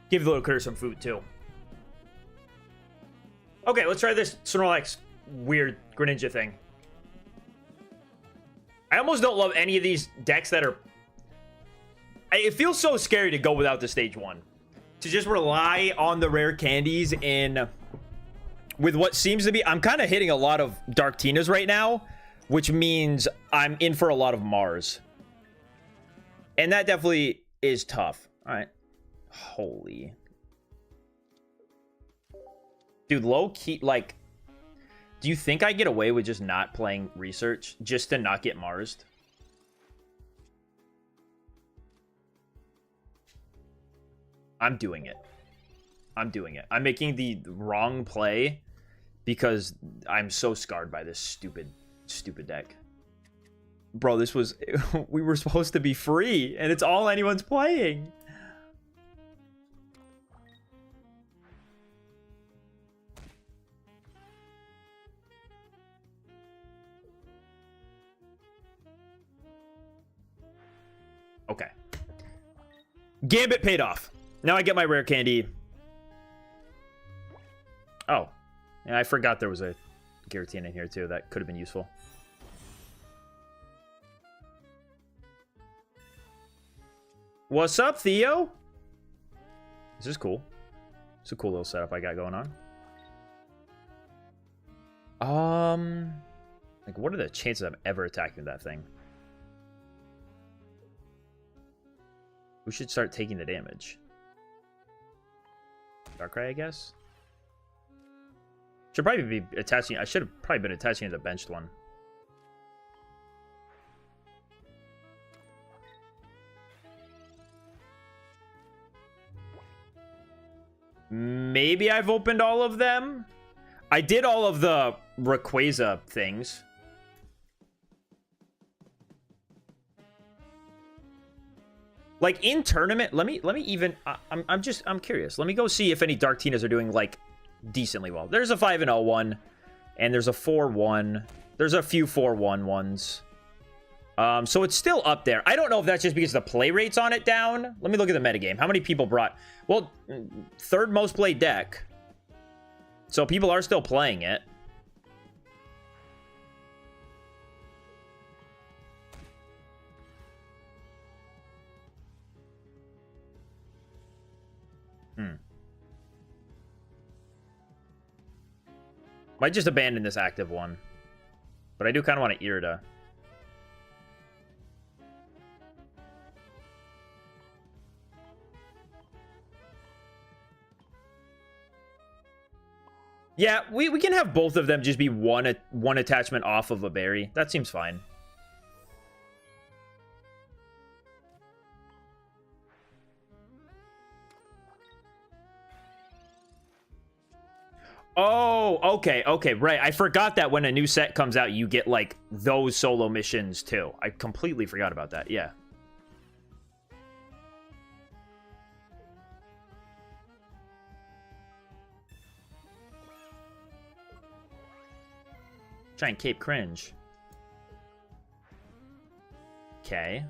Give the little critter some food, too. Okay, let's try this Snorlax weird Greninja thing. I almost don't love any of these decks that are... It feels so scary to go without the stage 1. To just rely on the rare candies in... With what seems to be... I'm kind of hitting a lot of Dark Tinas right now, which means I'm in for a lot of Mars. And that definitely is tough. All right. Holy... Dude, low-key, like... Do you think I get away with just not playing Research? Just to not get Marsed? I'm doing it. I'm doing it. I'm making the wrong play because I'm so scarred by this stupid deck. Bro, this was... We were supposed to be free, and it's all anyone's playing. Okay. Gambit paid off. Now I get my rare candy. Oh. And I forgot there was a Giratina in here too. That could have been useful. What's up, Theo? This is cool. It's a cool little setup I got going on. Like, what are the chances of ever attacking that thing? Who should start taking the damage? Darkrai, I guess? Should probably be attaching... I should have probably been attaching to the benched one. Maybe I've opened all of them? I did all of the Rayquaza things. Like, in tournament, let me even... I'm curious. Let me go see if any Dark Tinas are doing, like, decently well. There's a 5-0 one, and there's a 4-1. There's a few 4-1 ones. So it's still up there. I don't know if that's just because the play rate's on it down. Let me look at the metagame. How many people brought... Well, third most played deck. So people are still playing it. Might just abandon this active one. But I do kind of want to Irida. Yeah, we can have both of them just be one attachment off of a berry. That seems fine. Oh, okay, right. I forgot that when a new set comes out, you get, like, those solo missions, too. I completely forgot about that, yeah. Try and Cape Cringe. Okay.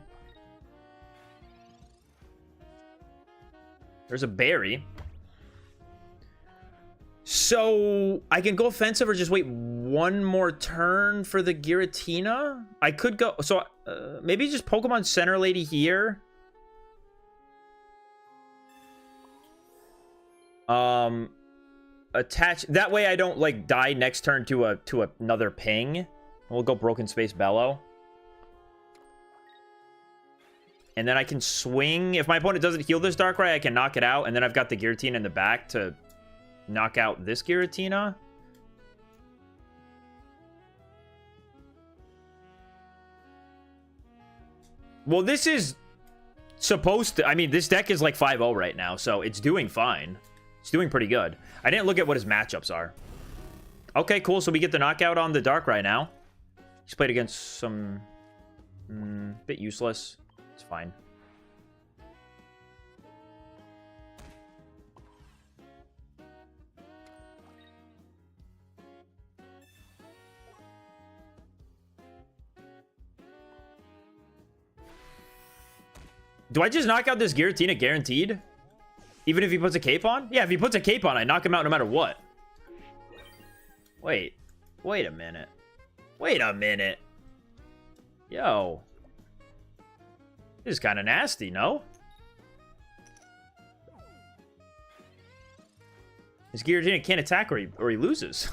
There's a berry. So, I can go offensive or just wait one more turn for the Giratina? I could go... So, maybe just Pokemon Center Lady here. Attach... That way I don't, like, die next turn to another ping. We'll go Broken Space Bellow. And then I can swing. If my opponent doesn't heal this Darkrai, I can knock it out. And then I've got the Giratina in the back to... knock out this Giratina. Well, this is supposed to... I mean, this deck is like 5-0 right now, so it's doing fine. It's doing pretty good. I didn't look at what his matchups are. Okay, cool. So we get the knockout on the Darkrai now. He's played against some... bit useless. It's fine. Do I just knock out this Giratina guaranteed? Even if he puts a cape on? Yeah, if he puts a cape on, I knock him out no matter what. Wait. Wait a minute. Wait a minute. Yo. This is kind of nasty, no? His Giratina can't attack or he loses.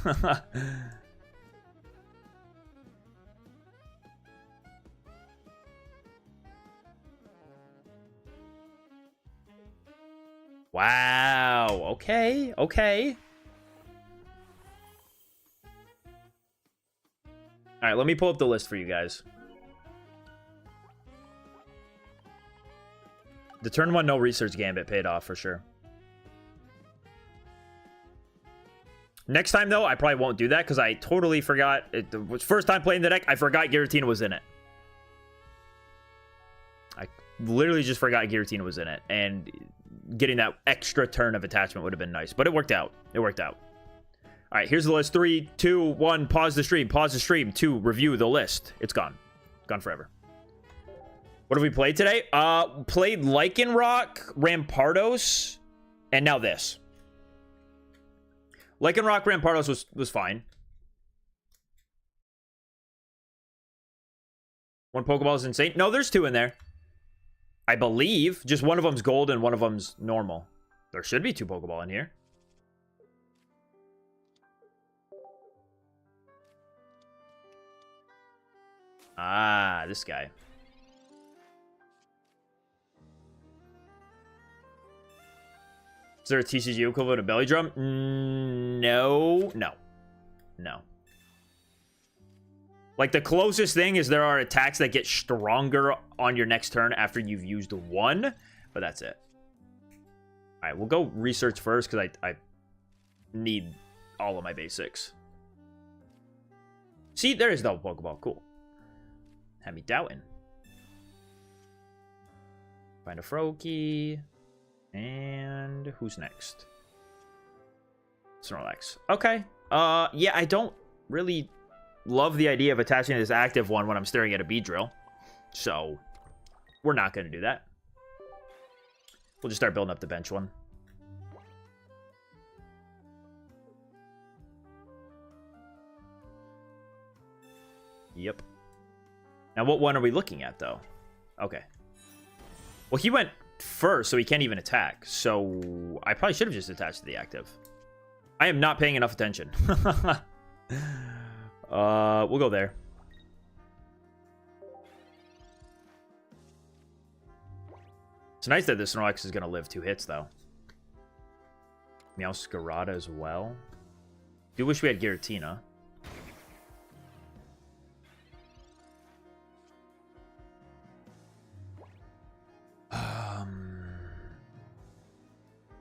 Wow. Okay. Okay. All right, let me pull up the list for you guys. The turn 1 no research gambit paid off for sure. Next time, though, I probably won't do that because I totally forgot. It was first time playing the deck, I forgot Giratina was in it. I literally just forgot Giratina was in it. And getting that extra turn of attachment would have been nice. But it worked out. It worked out. All right, here's the list. 3, 2, 1, pause the stream. Pause the stream. 2, review the list. It's gone. Gone forever. What have we played today? Played Lycanroc, Rampardos, and now this. Lycanroc, Rampardos was fine. One Pokeball is insane. No, there's 2 in there. I believe. Just one of them's gold and one of them's normal. There should be 2 Pokeball in here. Ah, this guy. Is there a TCG equivalent of Belly Drum? No. No. No. Like, the closest thing is there are attacks that get stronger on your next turn after you've used 1, but that's it. All right, we'll go research first because I need all of my basics. See, there is no Pokeball. Cool. Had me doubting. Find a Froakie. And who's next? Snorlax. Okay. Yeah, I don't really love the idea of attaching this active one when I'm staring at a Beedrill. So, we're not going to do that. We'll just start building up the bench one. Yep. Now, what one are we looking at, though? Okay. Well, he went first, so he can't even attack. So, I probably should have just attached to the active. I am not paying enough attention. We'll go there. It's nice that this Snorlax is going to live 2 hits, though. Meowscarada as well. Do wish we had Giratina.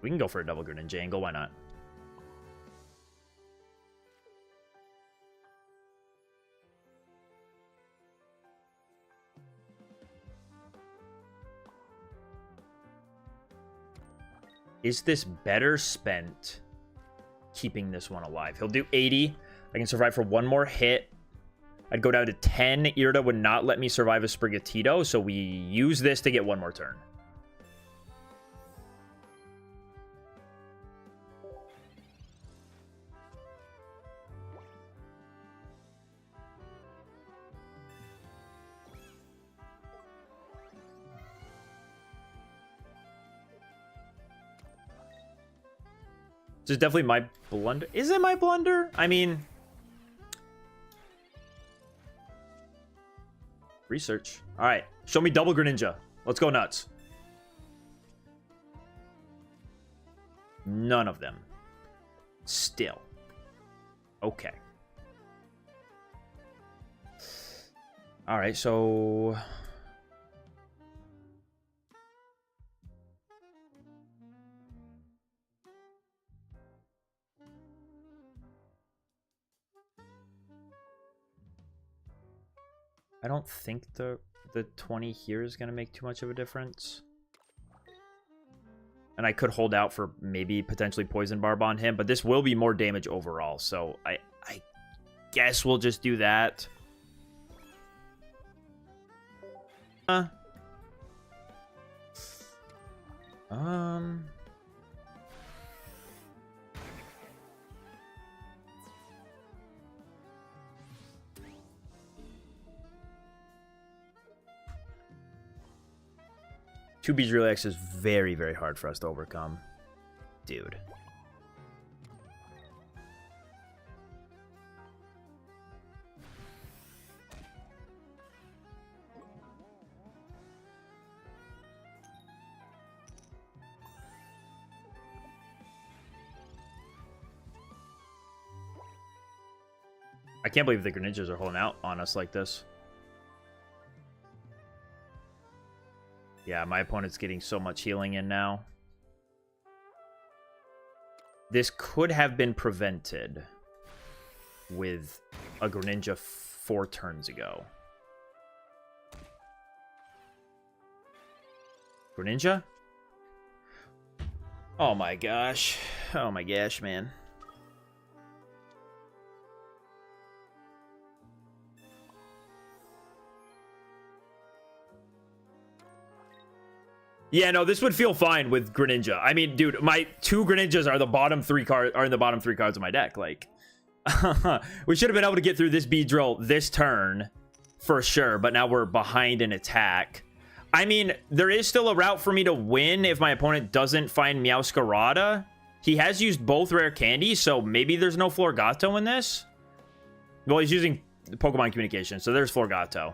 We can go for a double Greninja angle. Why not? Is this better spent keeping this one alive? He'll do 80. I can survive for 1 more hit. I'd go down to 10. Irida would not let me survive a Sprigatito, so we use this to get 1 more turn. This is definitely my blunder. Is it my blunder? I mean... Research. Alright. Show me double Greninja. Let's go nuts. None of them. Still. Okay. Alright, so... I don't think the 20 here is going to make too much of a difference. And I could hold out for maybe potentially Poison Barb on him, but this will be more damage overall. So I guess we'll just do that. 2 Beedrill is very, very hard for us to overcome. Dude. I can't believe the Greninjas are holding out on us like this. Yeah, my opponent's getting so much healing in now. This could have been prevented with a Greninja 4 turns ago. Greninja? Oh my gosh. Oh my gosh, man. Yeah, no, this would feel fine with Greninja. I mean, dude, my 2 Greninjas are the bottom 3 cards are in the bottom 3 cards of my deck. Like, we should have been able to get through this Beedrill this turn for sure, but now we're behind in attack. I mean, there is still a route for me to win if my opponent doesn't find Meowscarada. He has used both rare candies, so maybe there's no Florgato in this. Well, he's using Pokemon Communication, so there's Florgato.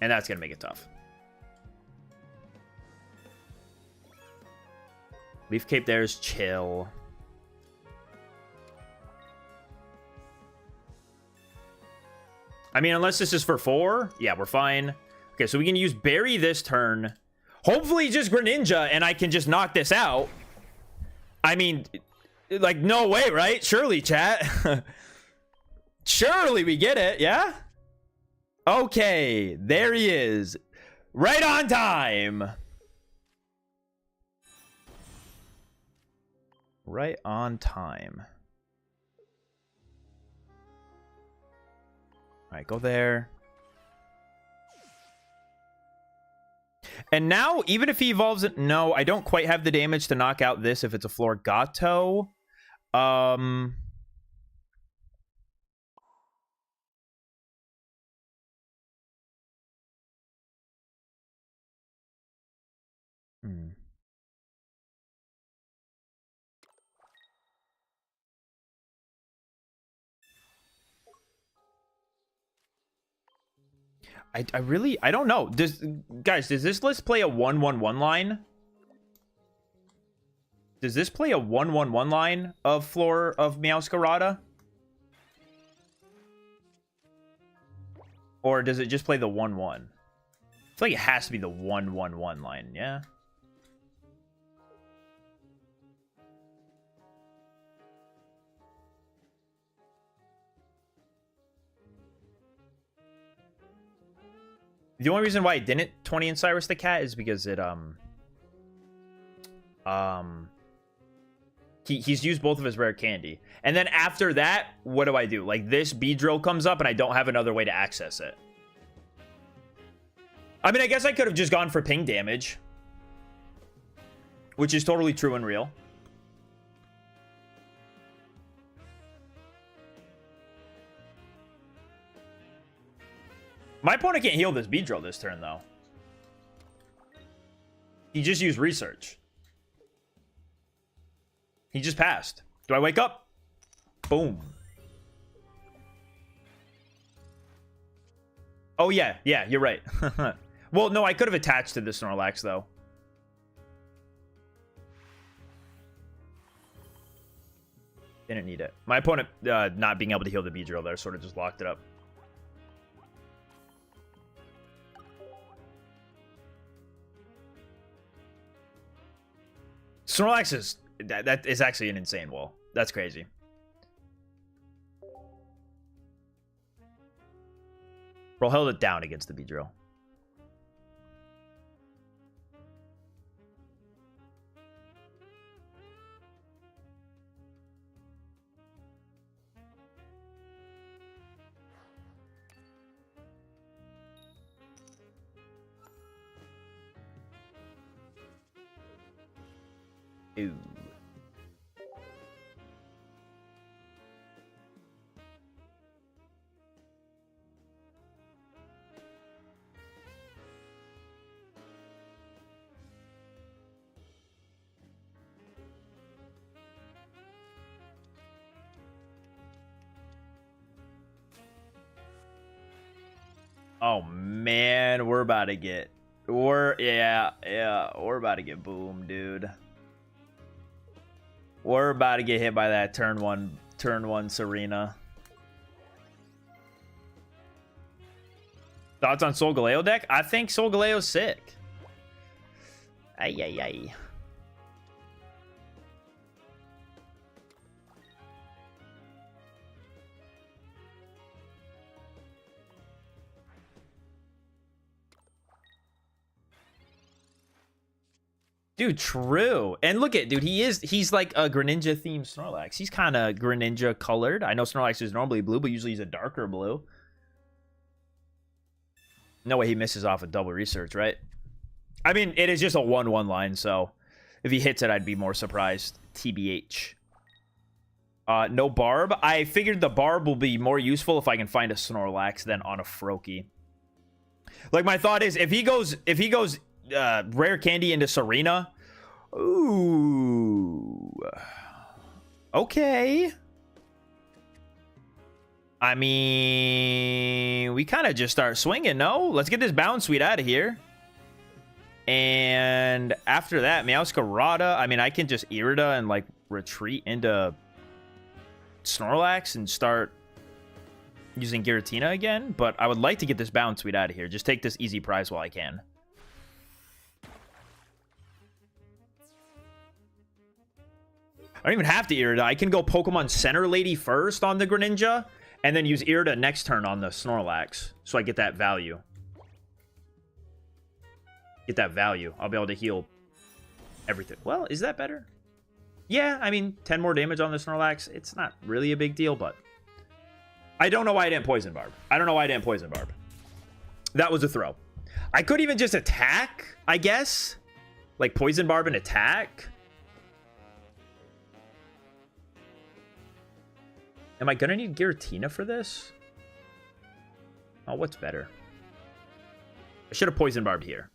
And that's going to make it tough. Leaf Cape there is chill. I mean, unless this is for 4. Yeah, we're fine. Okay, so we can use Berry this turn. Hopefully just Greninja, and I can just knock this out. I mean, like, no way, right? Surely, chat. Surely we get it, yeah? Okay, there he is. Right on time. Right on time. All right, go there. And now, even if he evolves it, no, I don't quite have the damage to knock out this if it's a Florgato. Hmm. I don't know. Guys, does this list play a 1-1-1 line? Does this play a 1-1-1 line of Meowscarada? Or does it just play the 1-1? I feel like it has to be the 1-1-1 line, yeah? The only reason why I didn't 20 in Cyrus the Cat is because it he's used both of his rare candy. And then after that, what do I do? Like, this Beedrill comes up and I don't have another way to access it. I mean, I guess I could have just gone for ping damage, which is totally true and real. My opponent can't heal this Beedrill this turn, though. He just used Research. He just passed. Do I wake up? Boom. Oh, yeah. Yeah, you're right. Well, no, I could have attached to this Snorlax, though. Didn't need it. My opponent not being able to heal the Beedrill there sort of just locked it up. Snorlax is... That is actually an insane wall. That's crazy. Bro held it down against the Beedrill. Ooh. Oh man, we're about to get we're about to get boomed, dude. We're about to get hit by that turn one Serena. Thoughts on Solgaleo deck? I think Solgaleo's sick. Ay ay ay. Dude, true. And look at, dude, he's like a Greninja themed Snorlax. He's kind of Greninja colored. I know Snorlax is normally blue, but usually he's a darker blue. No way he misses off a double research, right? I mean, it is just a 1/1 line, so if he hits it, I'd be more surprised. TBH. No Barb. I figured the Barb will be more useful if I can find a Snorlax than on a Froakie. Like, my thought is, if he goes rare candy into Serena. Ooh. Okay. I mean, we kind of just start swinging, no? Let's get this Bound Suite out of here. And after that, Meowscarada. I mean, I can just Irida and, like, retreat into Snorlax and start using Giratina again. But I would like to get this Bound Suite out of here. Just take this easy prize while I can. I don't even have to Irida. I can go Pokemon Center Lady first on the Greninja, and then use Irida next turn on the Snorlax, so I get that value. Get that value. I'll be able to heal everything. Well, is that better? Yeah, I mean, 10 more damage on the Snorlax. It's not really a big deal, but I don't know why I didn't Poison Barb. I don't know why I didn't Poison Barb. That was a throw. I could even just attack, I guess. Like, Poison Barb and attack. Am I gonna need Giratina for this? Oh, what's better? I should have Poison Barbed here.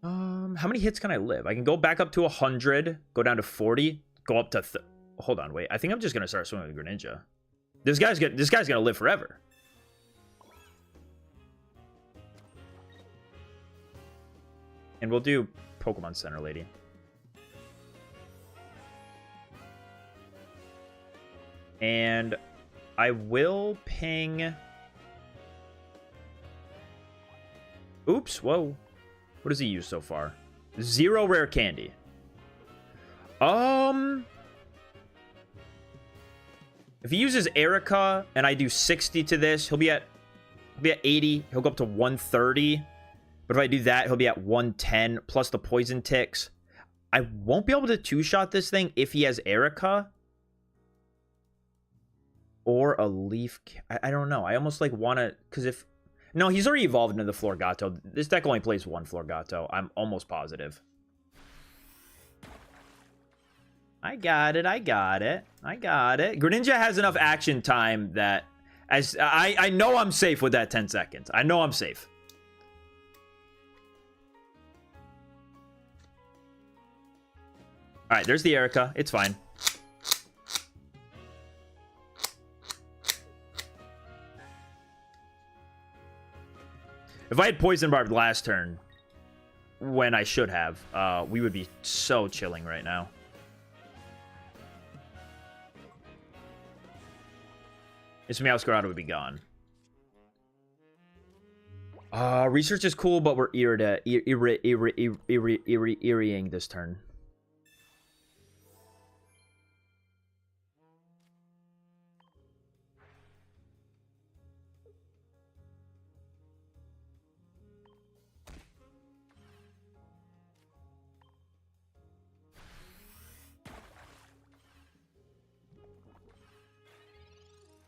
How many hits can I live? I can go back up to 100, go down to 40, go up to... Hold on, wait. I think I'm just gonna start swinging with Greninja. This guy's gonna live forever. And we'll do Pokemon Center Lady. And I will ping... Oops, whoa. What does he use so far? 0 rare candy. If he uses Erica and I do 60 to this, he'll be at 80. He'll go up to 130. But if I do that, he'll be at 110 plus the poison ticks. I won't be able to two-shot this thing if he has Erica. Or a leaf... I don't know. I almost, like, want to... Because if... No, he's already evolved into the Florgato. This deck only plays one Florgato. I'm almost positive. I got it. Greninja has enough action time that... as I know I'm safe with that 10 seconds. I know I'm safe. Alright, there's the Erica. It's fine. If I had Poison Barbed last turn, when I should have, we would be so chilling right now. This Meowscarada would be gone. Research is cool, but we're eerieing this turn.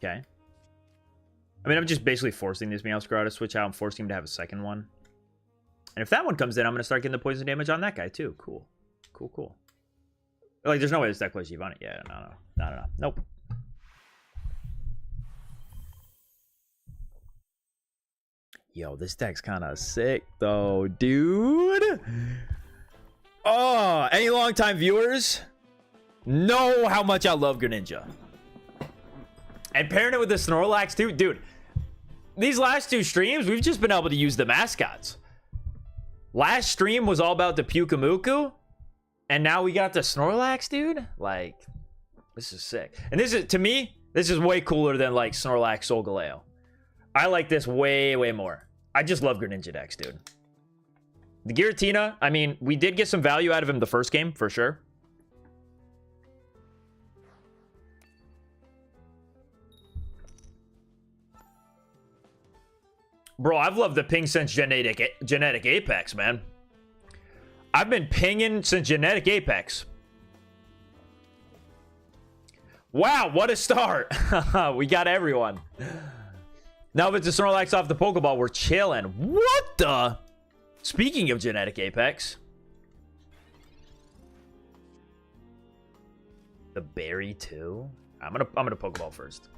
Okay. I mean, I'm just basically forcing this Meowscarada to switch out. I'm forcing him to have a second one. And if that one comes in, I'm going to start getting the poison damage on that guy, too. Cool. Cool. Like, there's no way this deck plays Giovanni. Yeah, no. Nope. Yo, this deck's kind of sick, though, dude. Oh, any longtime viewers know how much I love Greninja. And pairing it with the Snorlax, too. Dude, these last two streams, we've just been able to use the mascots. Last stream was all about the Pyukumuku, and now we got the Snorlax, dude. Like, this is sick. And this is, to me, this is way cooler than, like, Snorlax Solgaleo. I like this way, way more. I just love Greninja decks, dude. The Giratina, I mean, we did get some value out of him the first game, for sure. Bro, I've loved the ping since Genetic Apex, man. I've been pinging since Genetic Apex. Wow, what a start. We got everyone. Now that the Snorlax off the Pokeball, we're chilling. What the? Speaking of Genetic Apex. The berry too? I'm gonna Pokeball first.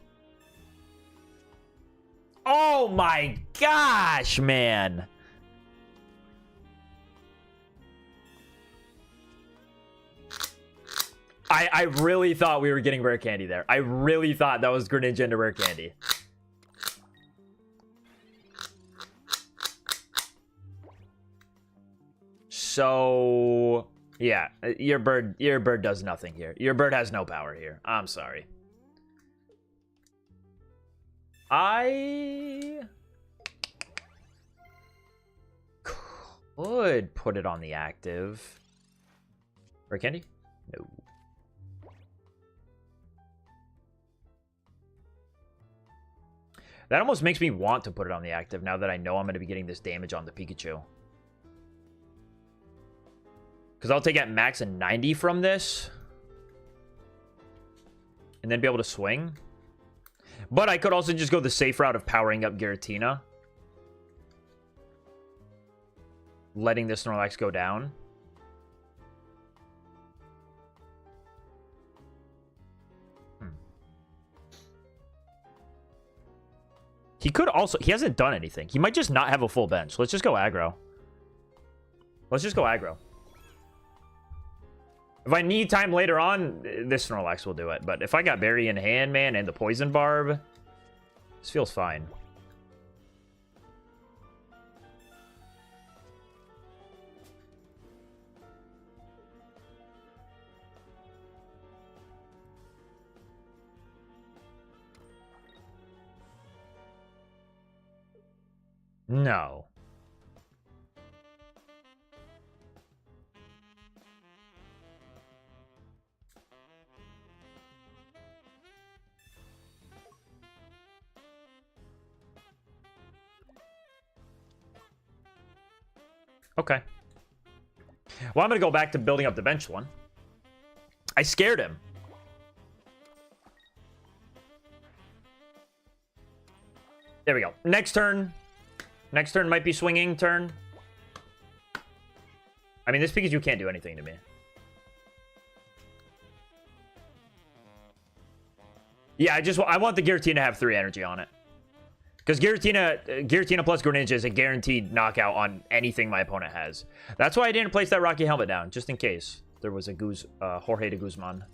Oh my gosh, man. I really thought we were getting rare candy there. I really thought that was Greninja into rare candy. So, yeah, your bird does nothing here. Your bird has no power here. I'm sorry. I could put it on the active. Rare candy? No. That almost makes me want to put it on the active now that I know I'm going to be getting this damage on the Pikachu. Because I'll take at max a 90 from this. And then be able to swing. But I could also just go the safe route of powering up Giratina. Letting this Snorlax go down. He could also... He hasn't done anything. He might just not have a full bench. Let's just go aggro. Let's just go aggro. If I need time later on, this Snorlax will do it. But if I got Berry in hand, man, and the Poison Barb, this feels fine. No. Okay. Well, I'm going to go back to building up the bench one. I scared him. There we go. Next turn. Next turn might be swinging turn. I mean, this Pikachu can't do anything to me. Yeah, I want the Giratina to have 3 energy on it. Because Giratina plus Greninja is a guaranteed knockout on anything my opponent has. That's why I didn't place that Rocky Helmet down, just in case there was a Jorge de Guzman.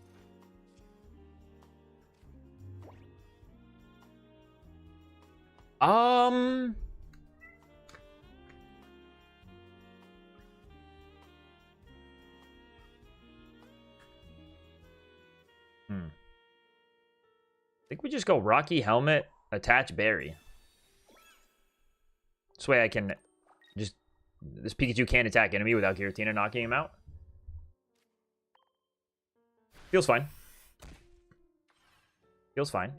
I think we just go Rocky Helmet, attach Berry. This way I can just... This Pikachu can't attack enemy without Giratina knocking him out. Feels fine. Feels fine.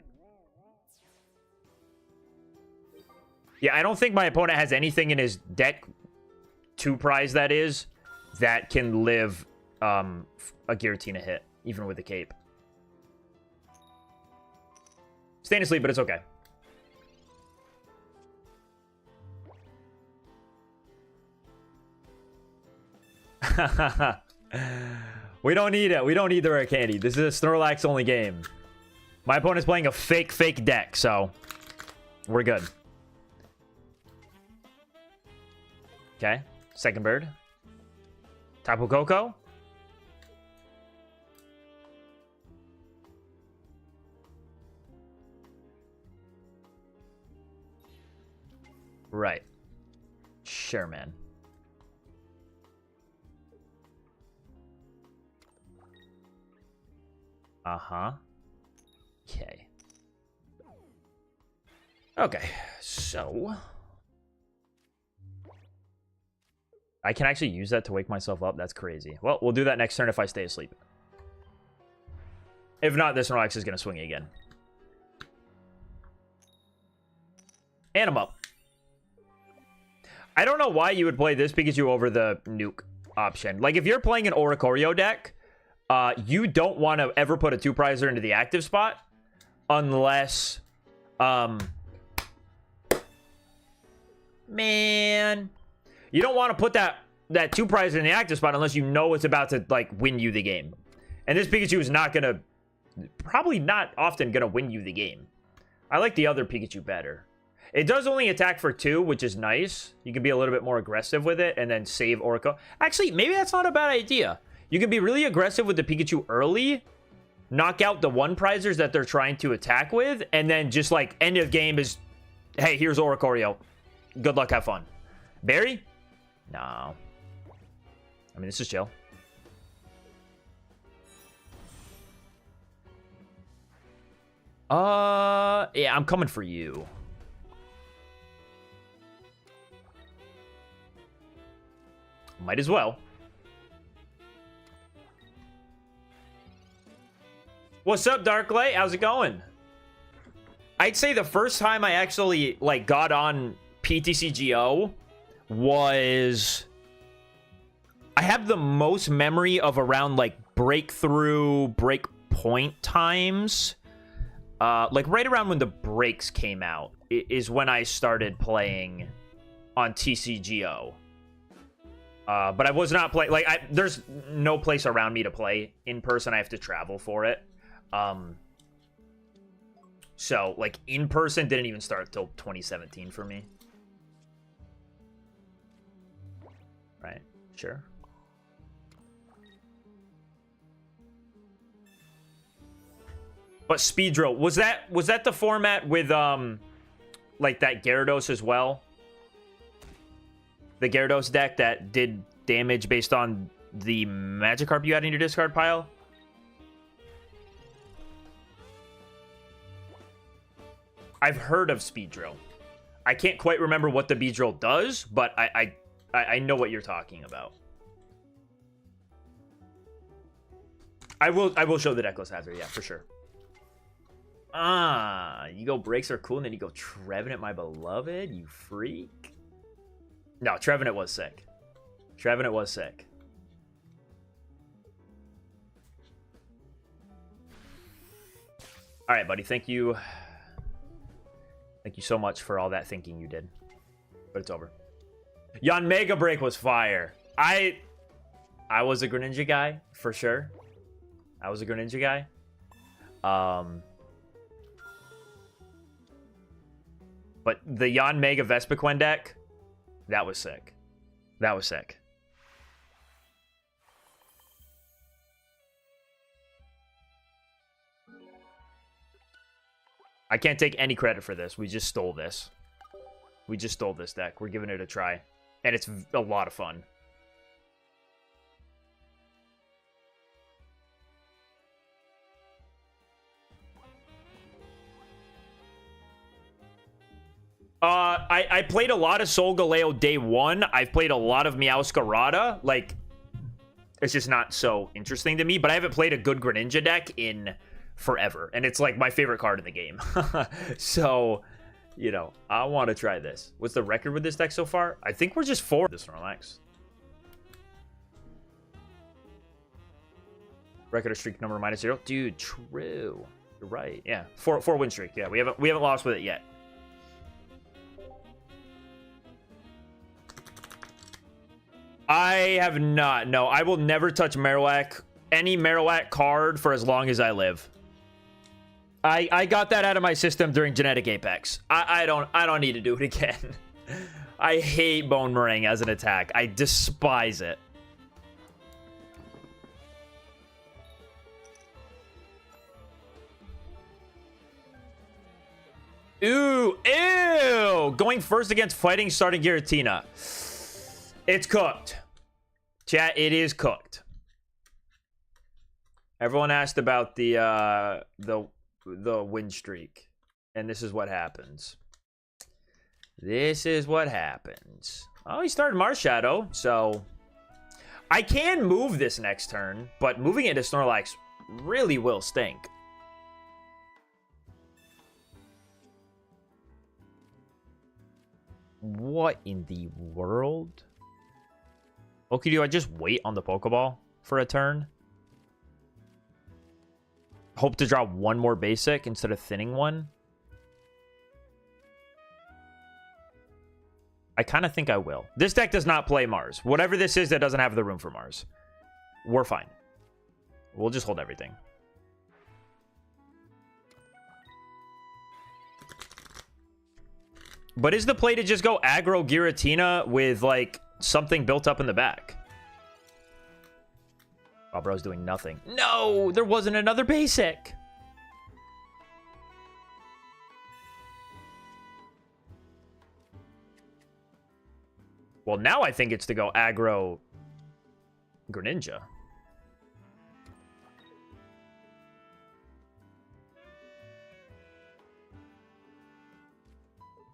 Yeah, I don't think my opponent has anything in his deck, 2 prize that is, that can live a Giratina hit, even with a cape. Staying asleep, but it's okay. We don't need it. We don't need the rare candy. This is a Snorlax only game. My opponent's playing a fake deck, so we're good. Okay, second bird. Tapu Koko. Right. Sure, man. Uh-huh. Okay. Okay, so... I can actually use that to wake myself up. That's crazy. Well, we'll do that next turn if I stay asleep. If not, this Snorlax is going to swing again. And I'm up. I don't know why you would play this Pikachu over the nuke option. Like, if you're playing an Oricorio deck, you don't want to ever put a 2-prizer into the active spot unless... Man... You don't want to put that 2-prizer in the active spot unless you know it's about to, like, win you the game. And this Pikachu is not going to... Probably not often going to win you the game. I like the other Pikachu better. It does only attack for 2, which is nice. You can be a little bit more aggressive with it and then save Orico. Actually, maybe that's not a bad idea. You can be really aggressive with the Pikachu early, knock out the 1-prizers that they're trying to attack with, and then just, like, end of game is, hey, here's Oricorio. Good luck, have fun. Barry? No. I mean, this is chill. Yeah, I'm coming for you. Might as well. What's up, Darklay? How's it going? I'd say the first time I actually, like, got on PTCGO was... I have the most memory of around, like, breakpoint times. Like, right around when the breaks came out is when I started playing on TCGO. But I was not playing... Like, there's no place around me to play in person. I have to travel for it. So, like, in person didn't even start till 2017 for me. Right. Sure. But Speedrill, was that the format with like that Gyarados as well? The Gyarados deck that did damage based on the Magikarp you had in your discard pile? I've heard of Speedrill. I can't quite remember what the Beedrill does, but I know what you're talking about. I will show the deck list after, yeah, for sure. You go breaks are cool, and then you go Trevenant, my beloved, you freak. No, Trevenant was sick. Trevenant was sick. All right, buddy, thank you. Thank you so much for all that thinking you did. But it's over. Yon Mega Break was fire. I was a Greninja guy, for sure. I was a Greninja guy. But the Yon Mega Vespiquen deck, that was sick. That was sick. I can't take any credit for this. We just stole this. We just stole this deck. We're giving it a try. And it's a lot of fun. I played a lot of Solgaleo day one. I've played a lot of Meowscarada. Like, it's just not so interesting to me. But I haven't played a good Greninja deck in forever. And it's, like, my favorite card in the game. So, you know, I want to try this. What's the record with this deck so far? I think we're just 4. This Snorlax. Record of streak number -0. Dude, true. You're right. Yeah, 4 win streak. Yeah, we haven't lost with it yet. I have not. No, I will never touch Marowak, any Marowak card for as long as I live. I got that out of my system during Genetic Apex. I don't need to do it again. I hate Bone Meringue as an attack. I despise it. Ooh, ew! going first against fighting starting Giratina. It's cooked. Chat, it is cooked. Everyone asked about the win streak. And this is what happens. This is what happens. Oh, he started Marshadow, so I can move this next turn, but moving it to Snorlax really will stink. What in the world? Okay, do I just wait on the Pokeball for a turn? Hope to draw one more basic instead of thinning one? I kind of think I will. This deck does not play Mars. Whatever this is that doesn't have the room for Mars. We're fine. We'll just hold everything. But is the play to just go aggro Giratina with, like, something built up in the back? Oh, bro's doing nothing. No! There wasn't another basic! Well, now I think it's to go aggro Greninja.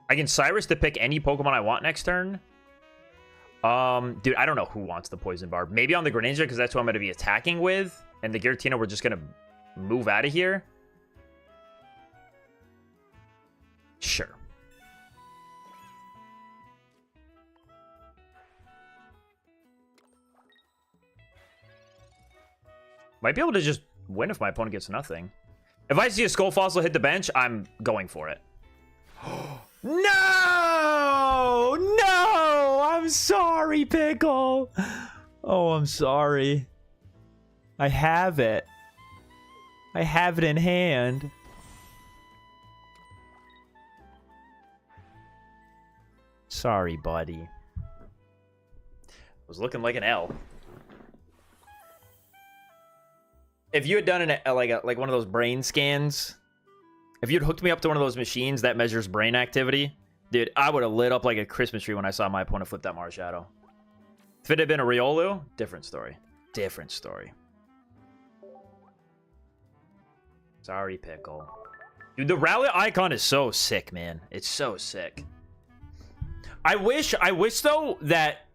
I can Cyrus to pick any Pokemon I want next turn. Dude, I don't know who wants the Poison Barb. Maybe on the Greninja, because that's what I'm going to be attacking with. And the Giratina, we're just going to move out of here. Sure. Might be able to just win if my opponent gets nothing. If I see a Skull Fossil hit the bench, I'm going for it. No! No! I'm sorry, Pickle. Oh, I'm sorry. I have it. I have it in hand. Sorry, buddy. Was looking like an L. If you had done like one of those brain scans, if you'd hooked me up to one of those machines that measures brain activity, dude, I would have lit up like a Christmas tree when I saw my opponent flip that Marshadow. If it had been a Riolu, different story. Different story. Sorry, Pickle. Dude, the rally icon is so sick, man. It's so sick. I wish though that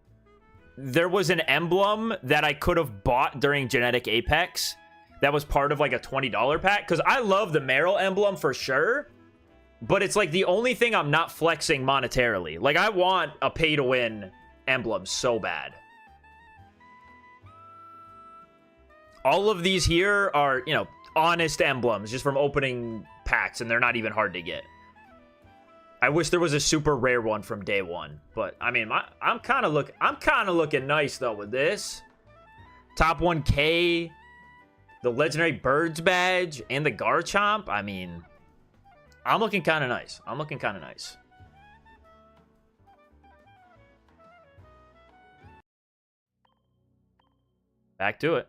there was an emblem that I could have bought during Genetic Apex that was part of like a $20 pack, because I love the Meryl emblem for sure, but it's like the only thing I'm not flexing monetarily. Like, I want a pay-to-win emblem so bad. All of these here are, you know, honest emblems just from opening packs, and they're not even hard to get. I wish there was a super rare one from day one, but I mean, I'm kind of looking nice though with this. Top 1K, the legendary Birds badge, and the Garchomp. I mean, I'm looking kind of nice. I'm looking kind of nice. Back to it.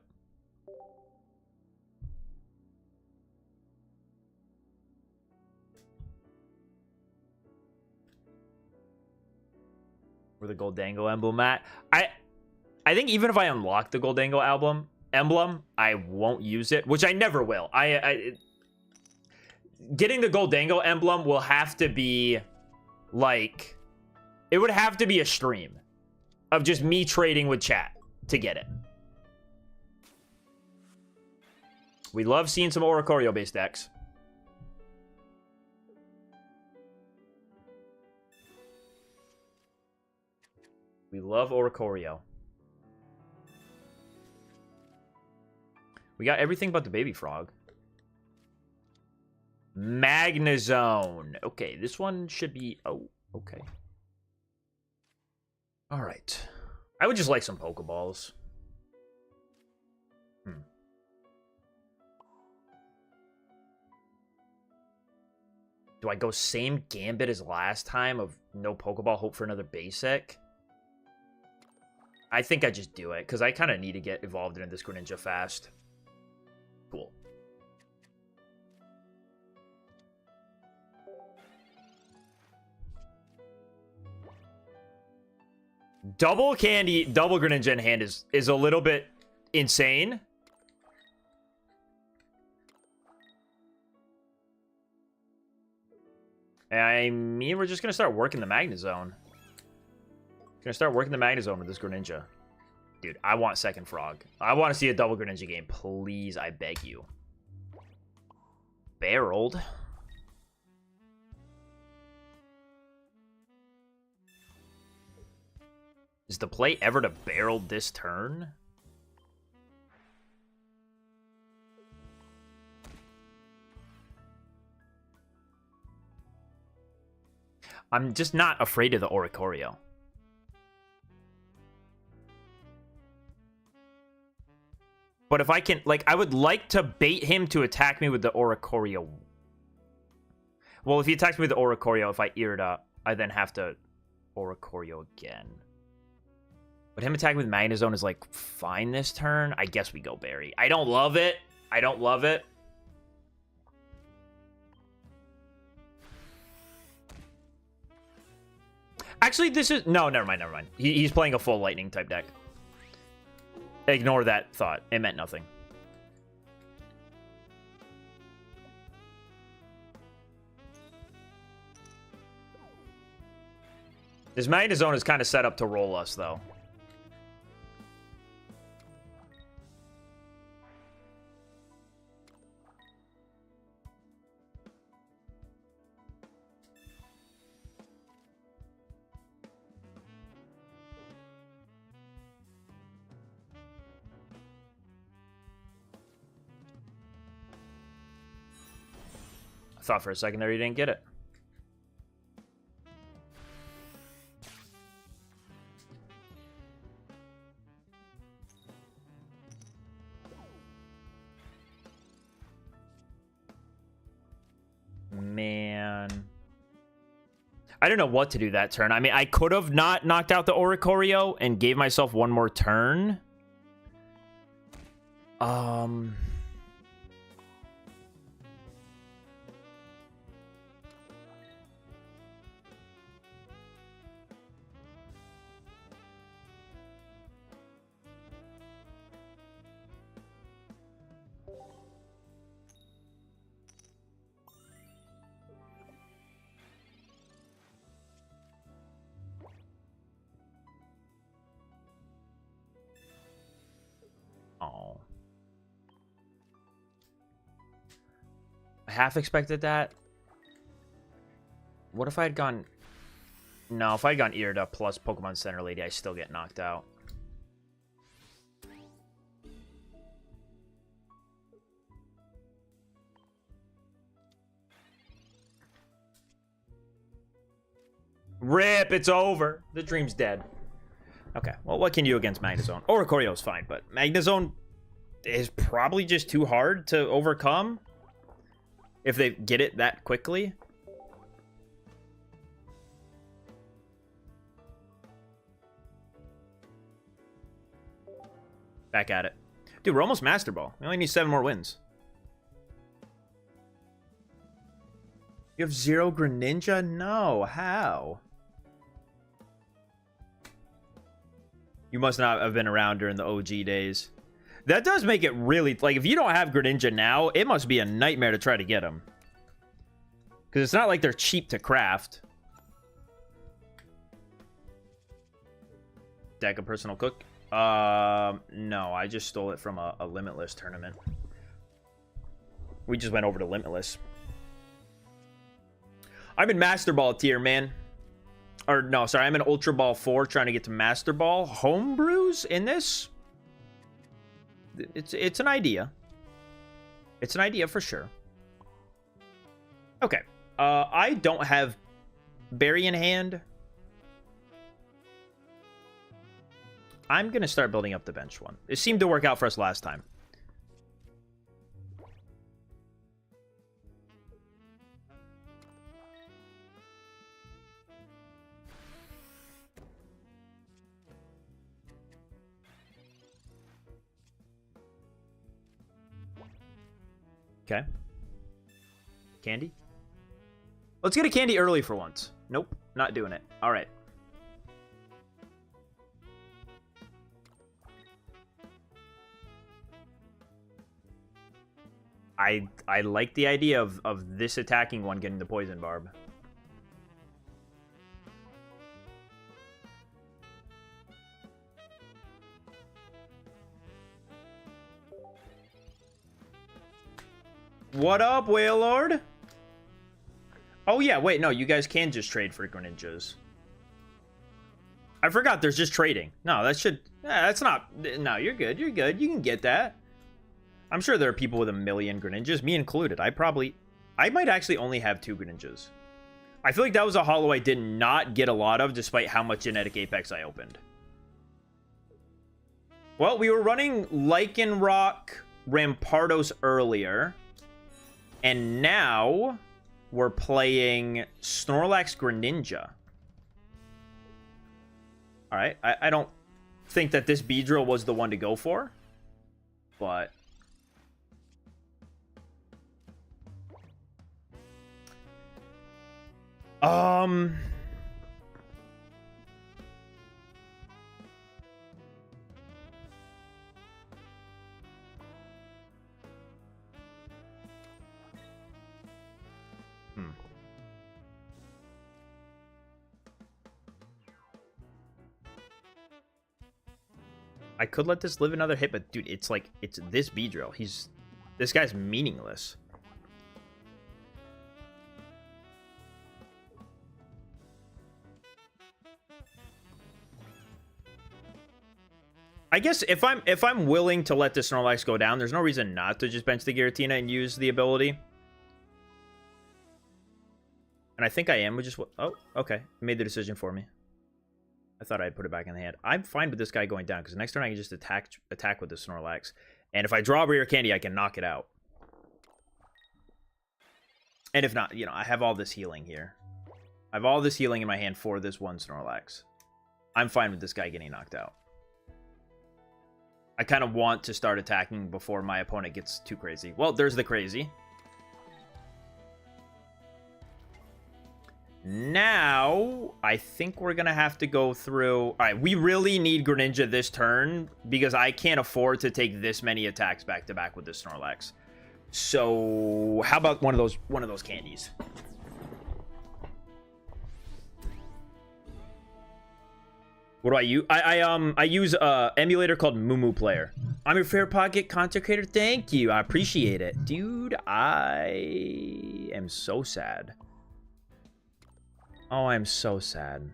Where the Goldango emblem at? I think even if I unlock the Goldango emblem, I won't use it, which I never will. Getting the Goldango emblem will have to be like, it would have to be a stream of just me trading with chat to get it. We love seeing some Oricorio based decks. We love Oricorio. We got everything but the baby frog. Magnazone. Okay, this one should be... Oh, okay. All right. I would just like some Pokeballs. Do I go same gambit as last time of no Pokeball, hope for another basic? I think I just do it, because I kind of need to get evolved into this Greninja fast. Cool. Double candy, double Greninja in hand is a little bit insane. I mean, we're just gonna start working the Magnazone. Gonna start working the Magnazone with this Greninja. Dude, I want second frog. I want to see a double Greninja game. Please, I beg you. Barreled. Is the play ever to barrel this turn? I'm just not afraid of the Oricorio. But if I can, like, I would like to bait him to attack me with the Oricorio. Well, if he attacks me with the Oricorio, if I ear it up, I then have to Oricorio again. But him attacking with Magnazone is, like, fine this turn. I guess we go Berry. I don't love it. I don't love it. Actually, this is... No, never mind, never mind. He's playing a full Lightning type deck. Ignore that thought. It meant nothing. This Magnazone is kind of set up to roll us, though. I thought for a second there you didn't get it. Man. I don't know what to do that turn. I mean, I could have not knocked out the Oricorio and gave myself one more turn. Oh. I half expected that. What if I had gone... No, if I had gone eared up plus Pokemon Center Lady, I still get knocked out. Rip, it's over. The dream's dead. Okay, well, what can you do against Magnazone? Oricorio is fine, but Magnazone is probably just too hard to overcome if they get it that quickly. Back at it. Dude, we're almost Master Ball. We only need 7 more wins. You have 0 Greninja? No, how? You must not have been around during the OG days. That does make it really... Like, if you don't have Greninja now, it must be a nightmare to try to get them. Because it's not like they're cheap to craft. Deck of Personal Cook? No, I just stole it from a Limitless tournament. We just went over to Limitless. I'm in Master Ball tier, man. Or, no, sorry, I'm in Ultra Ball 4 trying to get to Master Ball. Homebrews in this? It's an idea. It's an idea for sure. Okay. I don't have Berry in hand. I'm going to start building up the bench one. It seemed to work out for us last time. Okay. Candy? Let's get a candy early for once. Nope, not doing it. All right. I like the idea of this attacking one getting the poison barb. What up, Whale Lord? Oh yeah, wait, no, you guys can just trade for Greninjas. I forgot there's just trading. No, that should... that's not... No, you're good, you're good. You can get that. I'm sure there are people with a million Greninjas, me included. I might actually only have 2 Greninjas. I feel like that was a holo I did not get a lot of, despite how much Genetic Apex I opened. Well, we were running Lycanroc Rampardos earlier. And now we're playing Snorlax Greninja. Alright, I don't think that this Beedrill was the one to go for. But... I could let this live another hit, but dude, it's like, it's this Beedrill. This guy's meaningless. I guess if I'm willing to let the Snorlax go down, there's no reason not to just bench the Giratina and use the ability. And I think I am. We just... Oh, okay. Made the decision for me. I thought I'd put it back in the hand. I'm fine with this guy going down, because next turn I can just attack with the Snorlax. And if I draw a rare candy, I can knock it out. And if not, you know, I have all this healing here. I have all this healing in my hand for this one Snorlax. I'm fine with this guy getting knocked out. I kind of want to start attacking before my opponent gets too crazy. Well, there's the crazy. Now, I think we're going to have to go through... All right, we really need Greninja this turn because I can't afford to take this many attacks back-to-back with this Snorlax. So, how about one of those candies? What do I use? I use a emulator called Moo Player. I'm your fair pocket content creator. Thank you. I appreciate it. Dude, I am so sad. Oh, I'm so sad.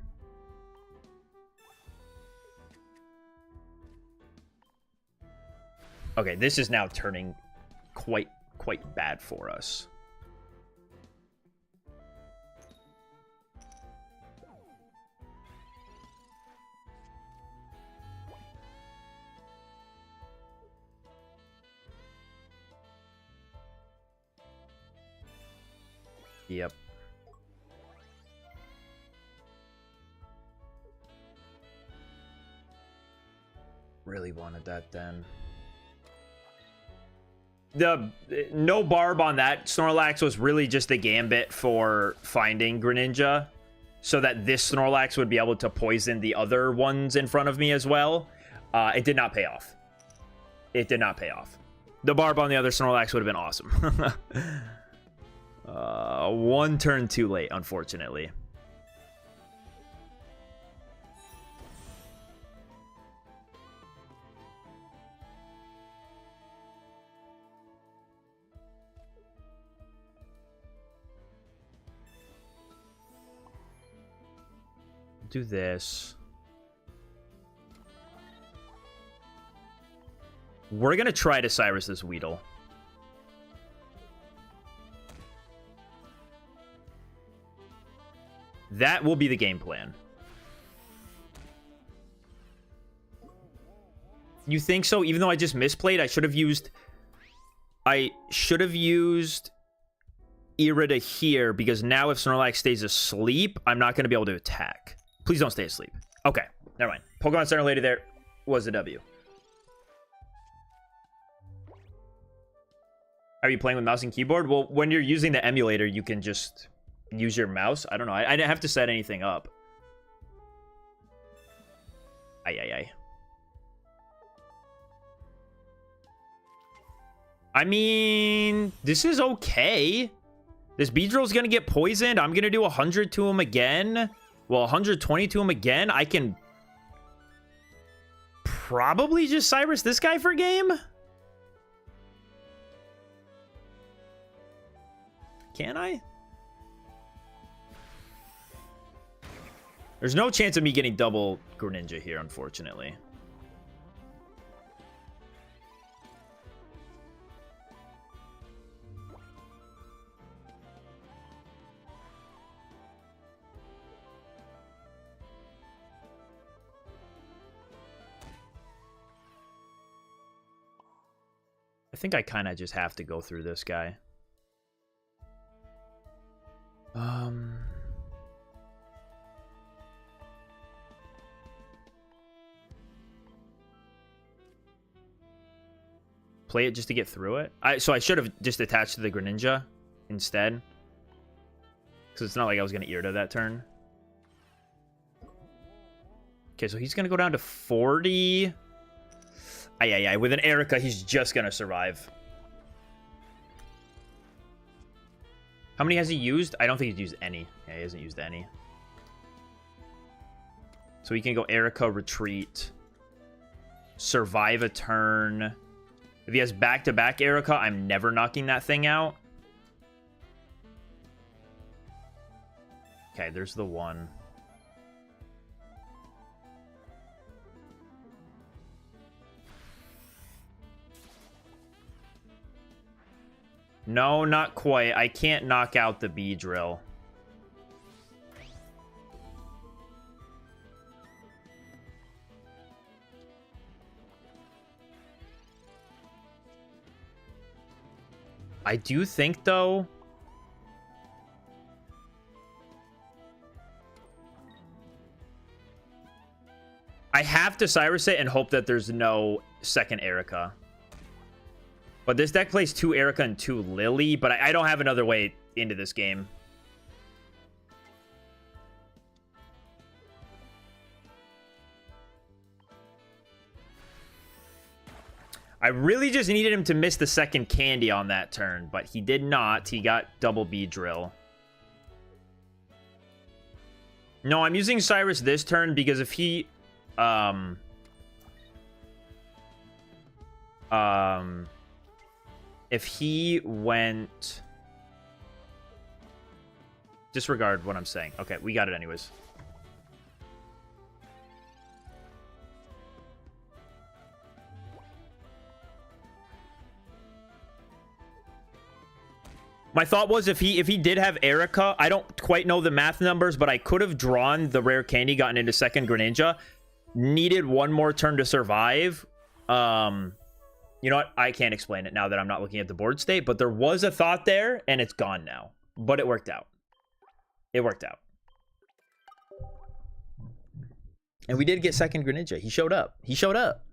Okay, this is now turning quite bad for us. Yep. Really wanted that then. No barb on that Snorlax was really just a gambit for finding Greninja, so that this Snorlax would be able to poison the other ones in front of me as well. It did not pay off. It did not pay off. The barb on the other Snorlax would have been awesome. One turn too late, unfortunately. Do this. We're gonna try to Cyrus this Weedle. That will be the game plan. You think so? Even though I just misplayed, I should have used Irida here, because now if Snorlax stays asleep, I'm not going to be able to attack. Please don't stay asleep. Okay, never mind. Pokemon Center Lady there was a W. Are you playing with mouse and keyboard? Well, when you're using the emulator, you can just use your mouse. I don't know. I didn't have to set anything up. Ay. I mean, this is okay. This Beedrill's gonna get poisoned. I'm gonna do 100 to him again. Well, 120 to him again. I can probably just Cyrus this guy for game. Can I? There's no chance of me getting double Greninja here, unfortunately. I think I kind of just have to go through this guy. Play it just to get through it. So I should have just attached to the Greninja instead. Because it's not like I was going to Irida that turn. Okay, so he's going to go down to 40. Ay. With an Erica, he's just going to survive. How many has he used? I don't think he's used any. Yeah, he hasn't used any. So he can go Erica, retreat, survive a turn. If he has back-to-back Erica, I'm never knocking that thing out. Okay, there's the one. No, not quite. I can't knock out the Beedrill. I do think, though... I have to Cyrus it and hope that there's no second Erica. But this deck plays 2 Erica and 2 Lily, but I don't have another way into this game. I really just needed him to miss the second candy on that turn, but he did not. He got double Beedrill. No, I'm using Cyrus this turn because if he... if he went... Disregard what I'm saying. Okay, we got it anyways. My thought was if he did have Erica, I don't quite know the math numbers, but I could have drawn the rare candy, gotten into second Greninja, needed one more turn to survive. You know what? I can't explain it now that I'm not looking at the board state, but there was a thought there, and it's gone now. But it worked out. It worked out. And we did get second Greninja. He showed up. He showed up.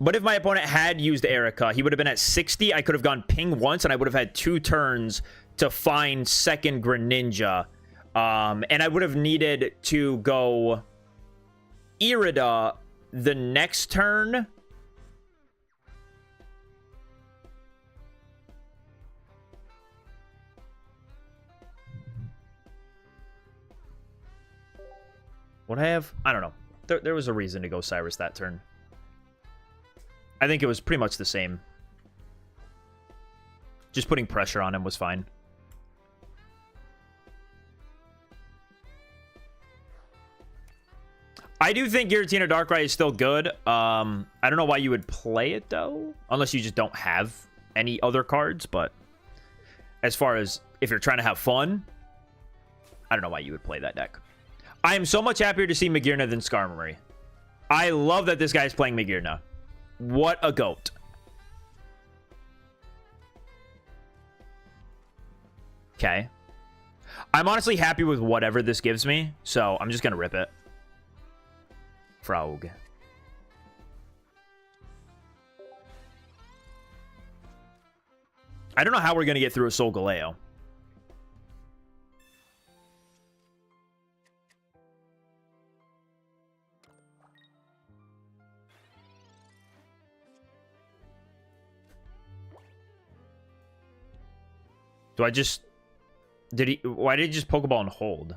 But if my opponent had used Erica, he would have been at 60. I could have gone ping once, and I would have had 2 turns to find second Greninja. And I would have needed to go Irida the next turn. Would I have? I don't know. There was a reason to go Cyrus that turn. I think it was pretty much the same. Just putting pressure on him was fine. I do think Giratina Darkrai is still good. I don't know why you would play it, though. Unless you just don't have any other cards. But as far as if you're trying to have fun, I don't know why you would play that deck. I am so much happier to see Magearna than Skarmory. I love that this guy's playing Magearna. What a goat. Okay. I'm honestly happy with whatever this gives me, so I'm just going to rip it. Frog. I don't know how we're going to get through a Solgaleo. Do I just... Why did he just Pokeball and hold?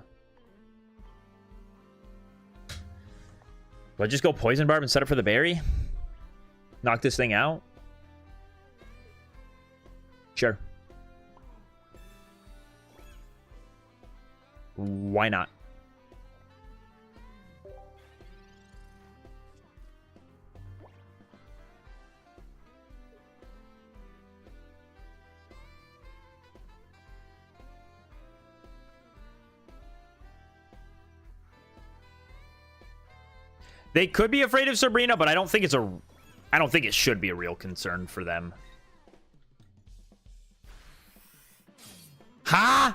Do I just go Poison Barb and set up for the berry? Knock this thing out? Sure. Why not? They could be afraid of Sabrina, but I don't think it's a... I don't think it should be a real concern for them. Huh?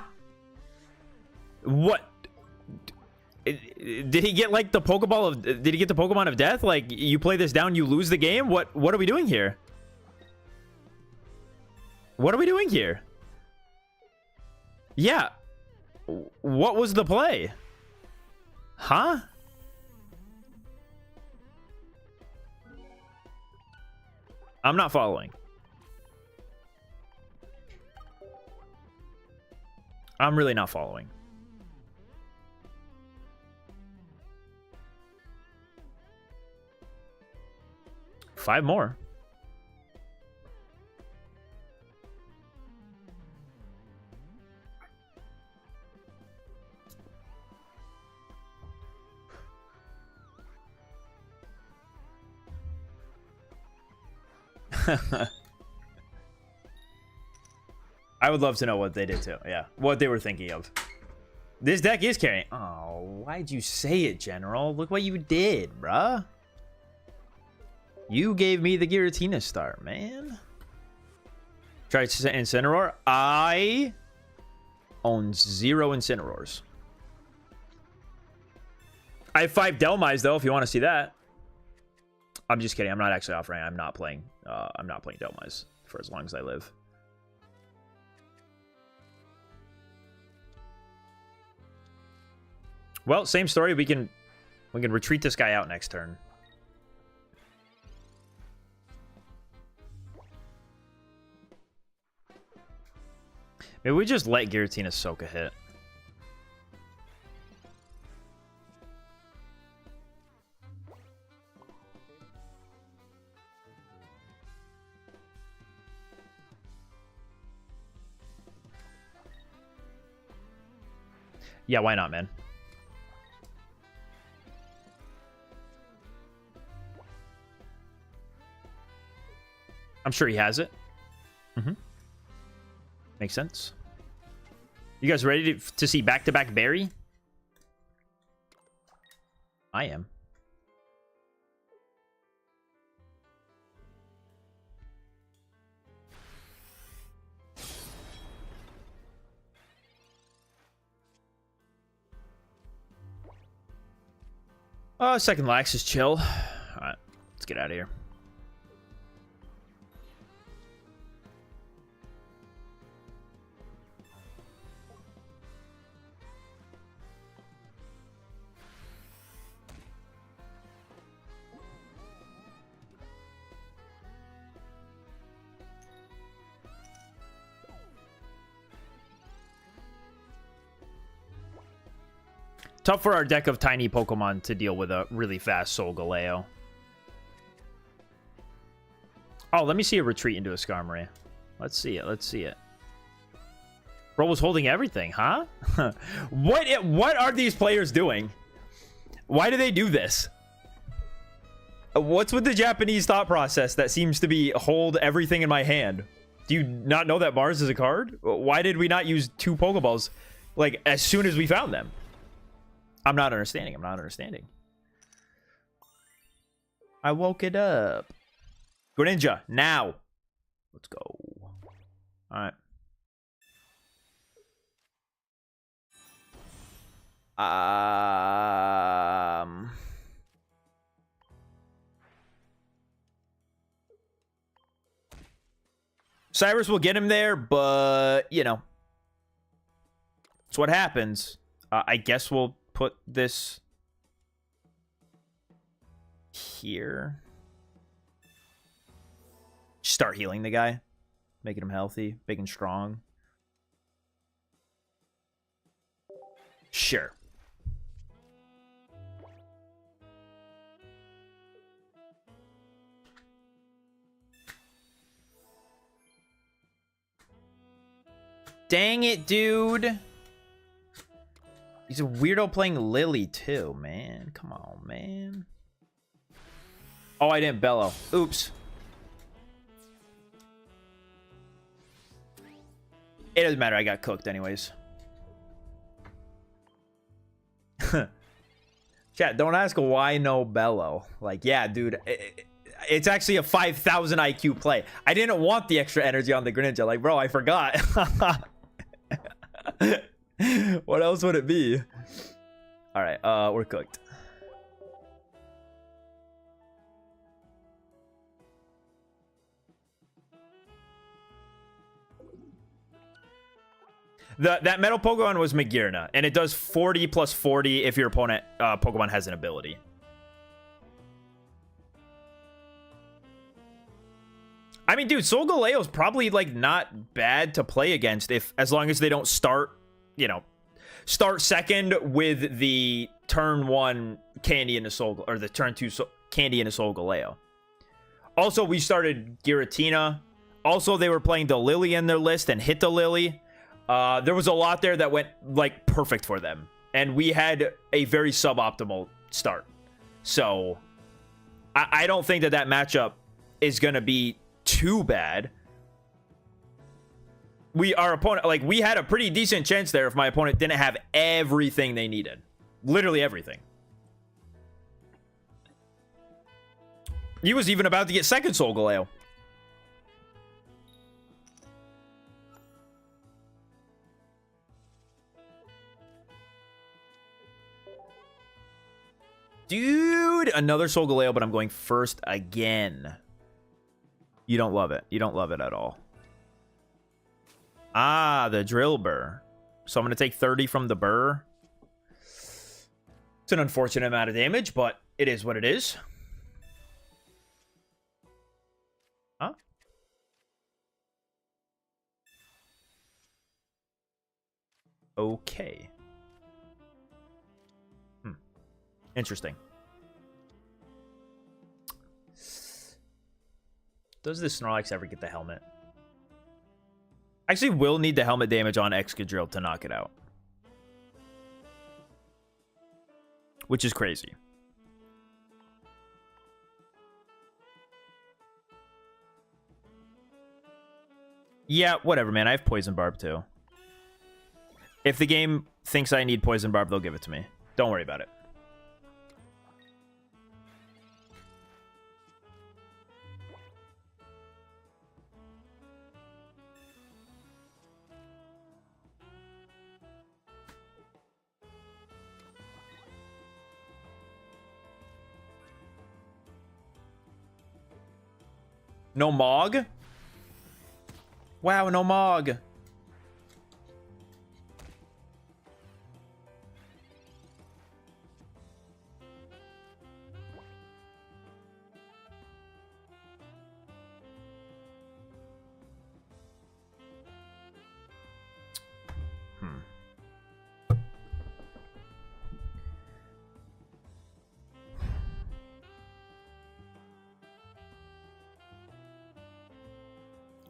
What? Did he get like the Pokeball of... Did he get the Pokemon of Death? Like, you play this down, you lose the game? What are we doing here? What are we doing here? Yeah. What was the play? Huh? I'm not following. I'm really not following. Five more. I would love to know what they did too. Yeah, what they were thinking of. This deck is carrying. Oh, why'd you say it, General? Look what you did, bruh. You gave me the Giratina start, man. Try Incineroar. I own 0 Incineroars. I have 5 Delmise though, if you want to see that. I'm just kidding. I'm not actually offering. I'm not playing Delmise for as long as I live. Well, same story. We can retreat this guy out next turn. Maybe we just let Giratina soak a hit. Yeah, why not, man? I'm sure he has it. Makes sense. You guys ready to see back-to-back Berry? I am. Second Lax is chill. Alright, let's get out of here. Tough for our deck of tiny Pokemon to deal with a really fast Solgaleo. Oh, let me see a retreat into a Skarmory. Let's see it. Let's see it. Bro was holding everything, huh? What are these players doing? Why do they do this? What's with the Japanese thought process that seems to be hold everything in my hand? Do you not know that Mars is a card? Why did we not use 2 Pokeballs like as soon as we found them? I'm not understanding. I'm not understanding. I woke it up. Greninja, now. Let's go. All right. Cyrus will get him there, but, you know. It's what happens. I guess we'll put this here. Start healing the guy. Making him healthy. Big and strong. Sure. Dang it, dude. He's a weirdo playing Lily, too, man. Come on, man. Oh, I didn't bellow. Oops. It doesn't matter. I got cooked anyways. Chat, don't ask why no bellow. Like, yeah, dude. It's actually a 5,000 IQ play. I didn't want the extra energy on the Greninja. Like, bro, I forgot. What else would it be? All right, we're cooked. That metal Pokemon was Magearna, and it does 40 plus 40 if your opponent Pokemon has an ability. I mean, dude, Solgaleo is probably like not bad to play against as long as they don't start, you know, start second with the turn 1 Candy into Sol, or the turn 2 Candy into Solgaleo. Also, we started Giratina. Also, they were playing the Lily in their list and hit the Lily. There was a lot there that went like perfect for them, and we had a very suboptimal start. So I don't think that matchup is gonna be too bad. Our opponent, like, we had a pretty decent chance there if my opponent didn't have everything they needed, literally everything. He was even about to get second Solgaleo. Dude, another Solgaleo, but I'm going first again. You don't love it. You don't love it at all. Ah, the drill burr. So I'm going to take 30 from the burr. It's an unfortunate amount of damage, but it is what it is. Huh? Okay. Interesting. Does this Snorlax ever get the helmet? Actually, will need the helmet damage on Excadrill to knock it out. Which is crazy. Yeah, whatever, man. I have Poison Barb, too. If the game thinks I need Poison Barb, they'll give it to me. Don't worry about it. No Mog? Wow, no Mog.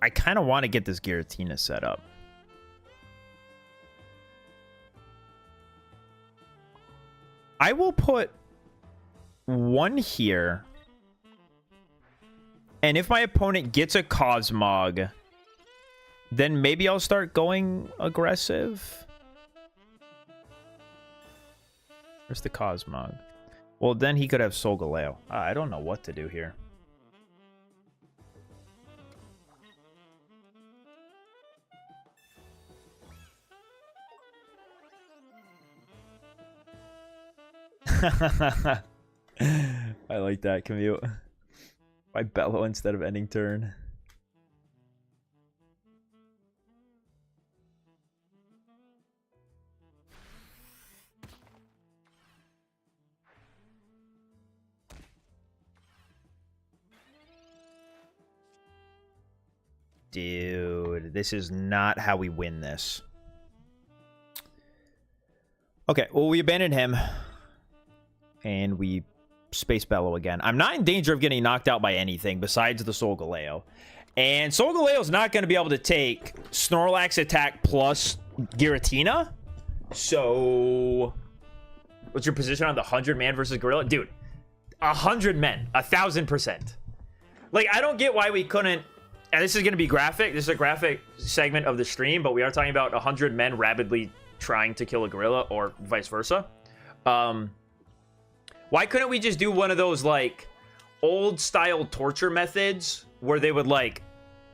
I kind of want to get this Giratina set up. I will put one here. And if my opponent gets a Cosmog, then maybe I'll start going aggressive. Where's the Cosmog? Well, then he could have Solgaleo. I don't know what to do here. I like that commute. Why bellow instead of ending turn? Dude, this is not how we win this. Okay, well, we abandoned him. And we Space Bellow again. I'm not in danger of getting knocked out by anything besides the Solgaleo. And Solgaleo's not going to be able to take Snorlax attack plus Giratina. So, what's your position on the 100-man versus Gorilla? Dude, 100 men. 1,000%. Like, I don't get why we couldn't... And this is going to be graphic. This is a graphic segment of the stream, but we are talking about 100 men rapidly trying to kill a gorilla or vice versa. Why couldn't we just do one of those, like, old-style torture methods where they would, like,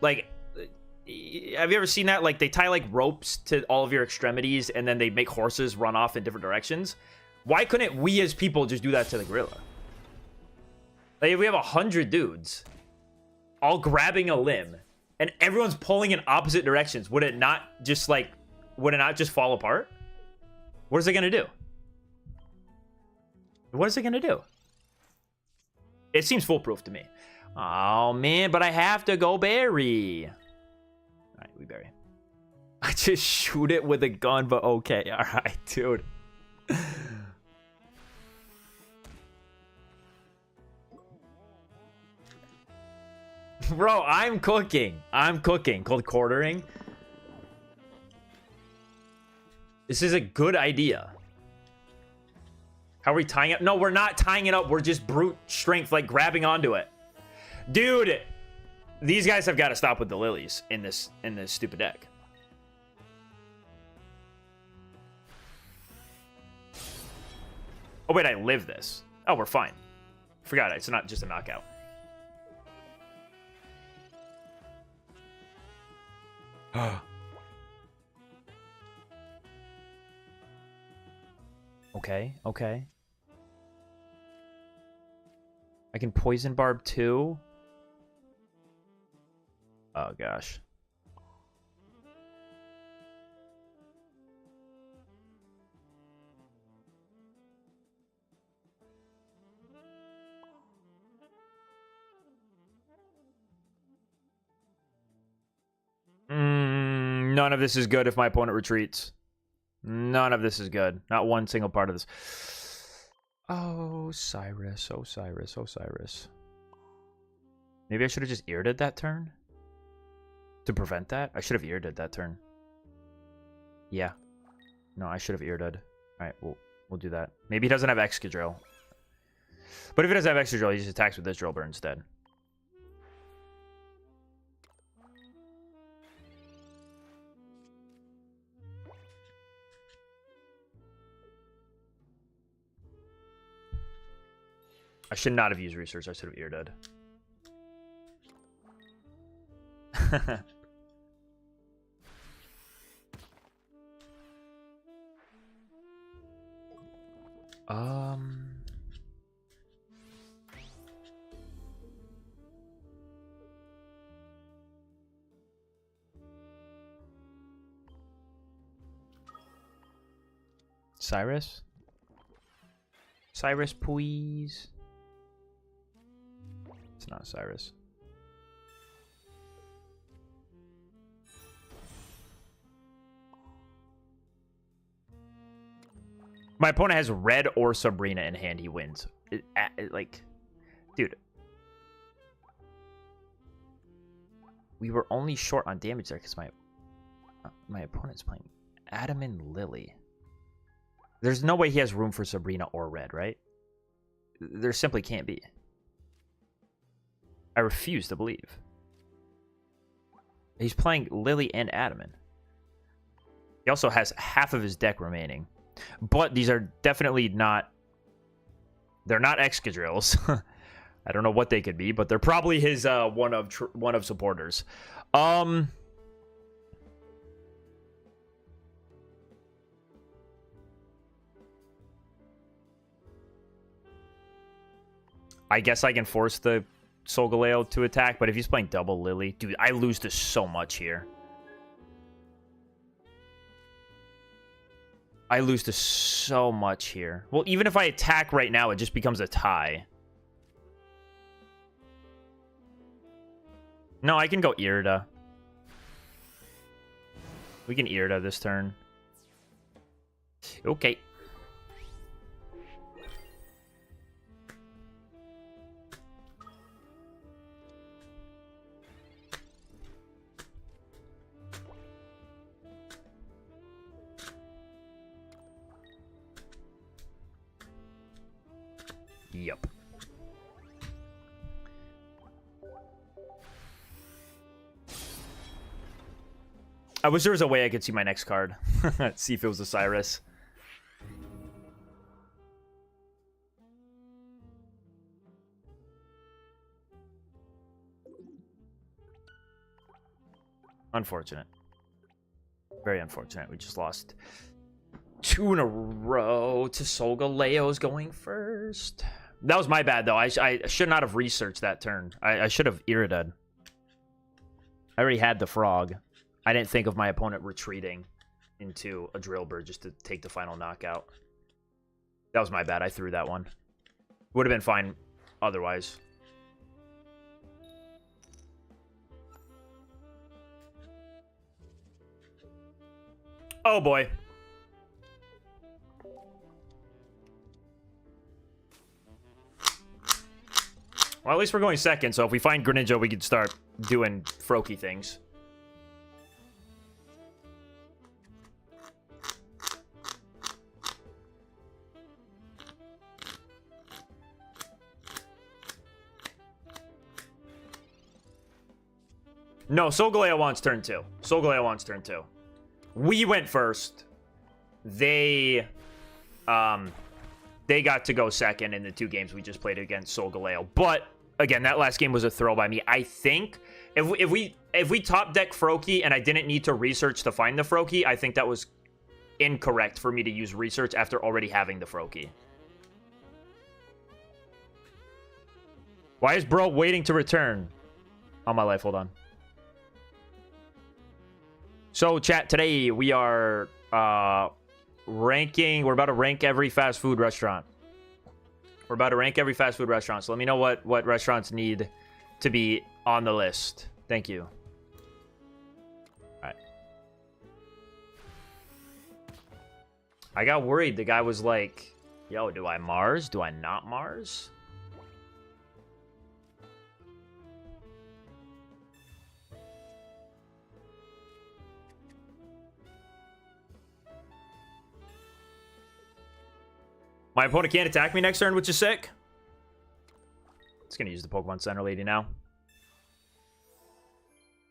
have you ever seen that? Like, they tie, like, ropes to all of your extremities, and then they make horses run off in different directions. Why couldn't we as people just do that to the gorilla? Like, if we have 100 dudes all grabbing a limb, and everyone's pulling in opposite directions, would it not just, like, fall apart? What is it gonna do? What is it gonna do? It seems foolproof to me. Oh, man, but I have to go berry. All right, we berry. I just shoot it with a gun, but okay. All right, dude. Bro, I'm cooking. I'm cooking. Called quartering. This is a good idea. How are we tying it? No, we're not tying it up. We're just brute strength, like grabbing onto it. Dude, these guys have got to stop with the lilies in this stupid deck. Oh, wait, I live this. Oh, we're fine. Forgot it. It's not just a knockout. Okay, okay. I can poison barb too. Oh gosh. None of this is good if my opponent retreats. None of this is good. Not one single part of this. Oh, Cyrus. Oh, Cyrus. Oh, Cyrus. Maybe I should have just earded that turn? To prevent that? I should have earded that turn. Yeah. No, I should have earded. Alright, we'll do that. Maybe he doesn't have Excadrill. But if he doesn't have Excadrill, he just attacks with this Drillbur instead. I should not have used research. I should have earded. Cyrus? Cyrus, please. It's not Cyrus. My opponent has red or Sabrina in hand. He wins. Like, dude. We were only short on damage there because my opponent's playing Adam and Lily. There's no way he has room for Sabrina or red, right? There simply can't be. I refuse to believe. He's playing Lily and Adamant. He also has half of his deck remaining. But these are definitely not... They're not Excadrills. I don't know what they could be, but they're probably his one of supporters. I guess I can force the Solgaleo to attack, but if he's playing double Lily... Dude, I lose to so much here. I lose to so much here. Well, even if I attack right now, it just becomes a tie. No, I can go Irida. We can Irida this turn. Okay. Yep. I wish there was a way I could see my next card. See if it was a Cyrus. Unfortunate. Very unfortunate. We just lost 2 in a row to Solgaleo's going first. That was my bad, though. I should not have researched that turn. I should have Irided. I already had the Frog. I didn't think of my opponent retreating into a Drillbur just to take the final knockout. That was my bad. I threw that one. Would have been fine otherwise. Oh, boy. Well, at least we're going second, so if we find Greninja, we can start doing Froakie things. No, Solgaleo wants turn 2. Solgaleo wants turn 2. We went first. They got to go second in the 2 games we just played against Solgaleo. But again, that last game was a throw by me. I think if we top deck Froakie and I didn't need to research to find the Froakie, I think that was incorrect for me to use research after already having the Froakie. Why is bro waiting to return? On my life, hold on. So, chat, today we are ranking. We're about to rank every fast food restaurant. We're about to rank every fast food restaurant. So let me know what restaurants need to be on the list. Thank you. All right. I got worried. The guy was like, yo, do I Mars? Do I not Mars? My opponent can't attack me next turn, which is sick. It's going to use the Pokemon Center Lady now.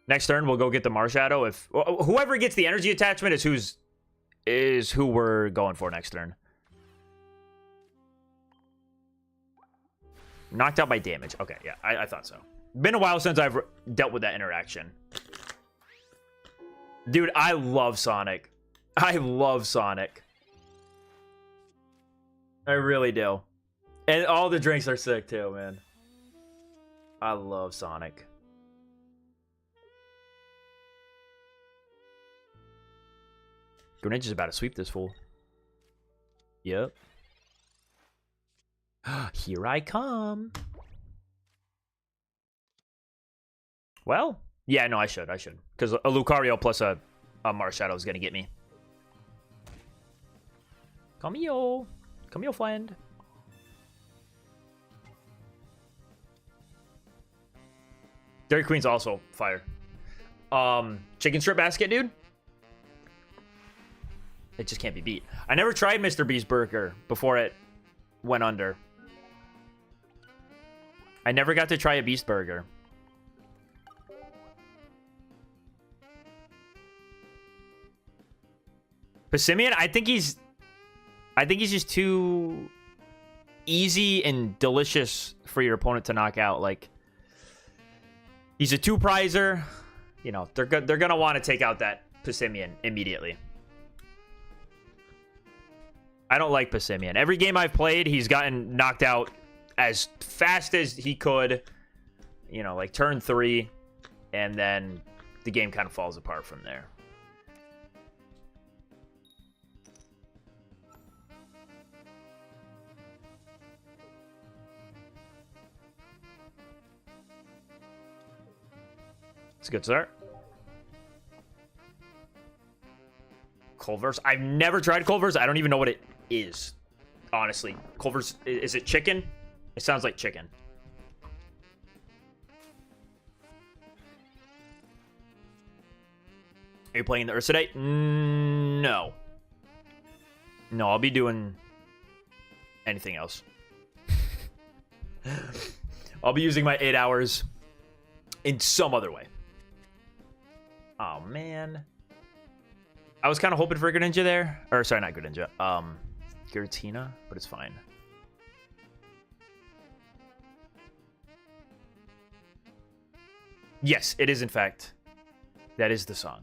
Next turn, we'll go get the Marshadow. If whoever gets the energy attachment is who we're going for next turn. Knocked out by damage. Okay, yeah, I thought so. Been a while since I've dealt with that interaction. Dude, I love Sonic. I love Sonic. I really do. And all the drinks are sick too, man. I love Sonic. Greninja's about to sweep this fool. Yep. Here I come. Well, yeah, no, I should. Because a Lucario plus a Marshadow is going to get me. Come here. Come here, friend. Dairy Queen's also fire. Chicken strip basket, dude. It just can't be beat. I never tried Mr. Beast Burger before it went under. I never got to try a Beast Burger. Passimian, I think he's just too easy and delicious for your opponent to knock out. Like, he's a 2-prizer. You know, they're gonna want to take out that Passimian immediately. I don't like Passimian. Every game I've played, he's gotten knocked out as fast as he could. You know, like turn 3, and then the game kind of falls apart from there. It's a good start. Culver's. I've never tried Culver's. I don't even know what it is. Honestly. Culver's. Is it chicken? It sounds like chicken. Are you playing the Ursidite? No. No, I'll be doing anything else. I'll be using my 8 hours in some other way. Oh, man. I was kind of hoping for Greninja there. Or, sorry, not Greninja. Giratina, but it's fine. Yes, it is, in fact. That is the song.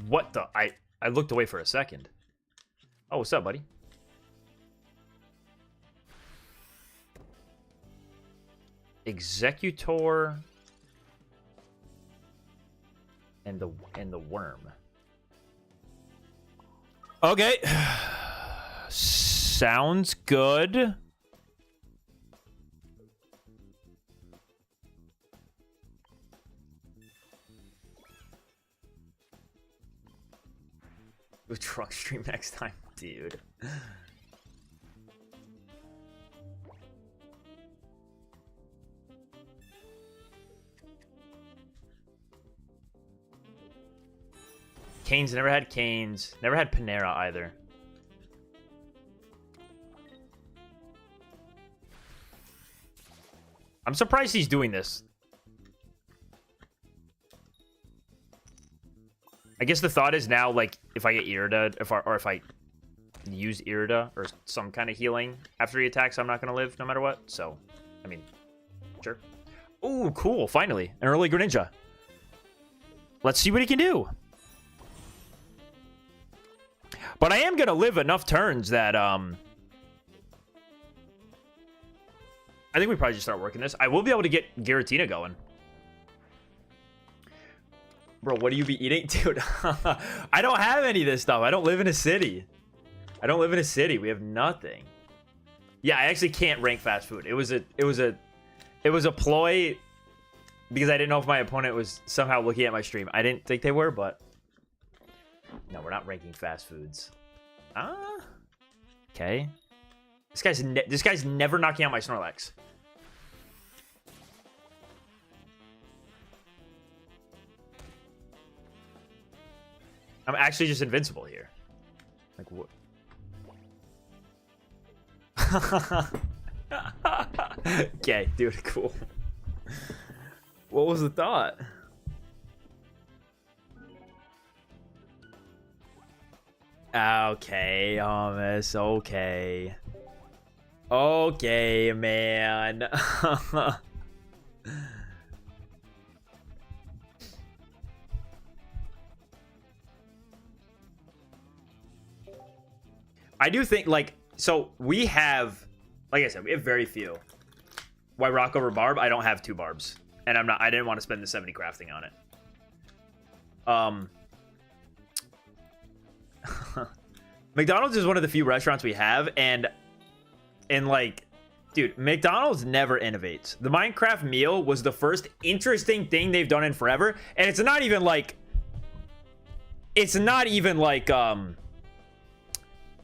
What the? I looked away for a second. Oh, what's up, buddy? Executor and the worm. Okay. Sounds good. With truck stream next time, dude. Canes, never had Canes. Never had Panera either. I'm surprised he's doing this. I guess the thought is now, like, if I get Irida, if I use Irida or some kind of healing after he attacks, I'm not going to live no matter what. So, I mean, sure. Ooh, cool. Finally, an early Greninja. Let's see what he can do. But I am going to live enough turns that, I think we probably just start working this. I will be able to get Giratina going. Bro, what do you be eating? Dude, I don't have any of this stuff. I don't live in a city. I don't live in a city. We have nothing. Yeah, I actually can't rank fast food. It was a ploy because I didn't know if my opponent was somehow looking at my stream. I didn't think they were, but no, we're not ranking fast foods. Okay. This guy's never knocking out my Snorlax. I'm actually just invincible here. Like, what? Okay, dude, cool. What was the thought? Okay, Thomas, okay. Okay, man. I do think, like, so we have, like I said, we have very few. Why rock over barb? I don't have 2 barbs. And I didn't want to spend the 70 crafting on it. McDonald's is one of the few restaurants we have, and like, dude, McDonald's never innovates. The Minecraft meal was the first interesting thing they've done in forever, and it's not even like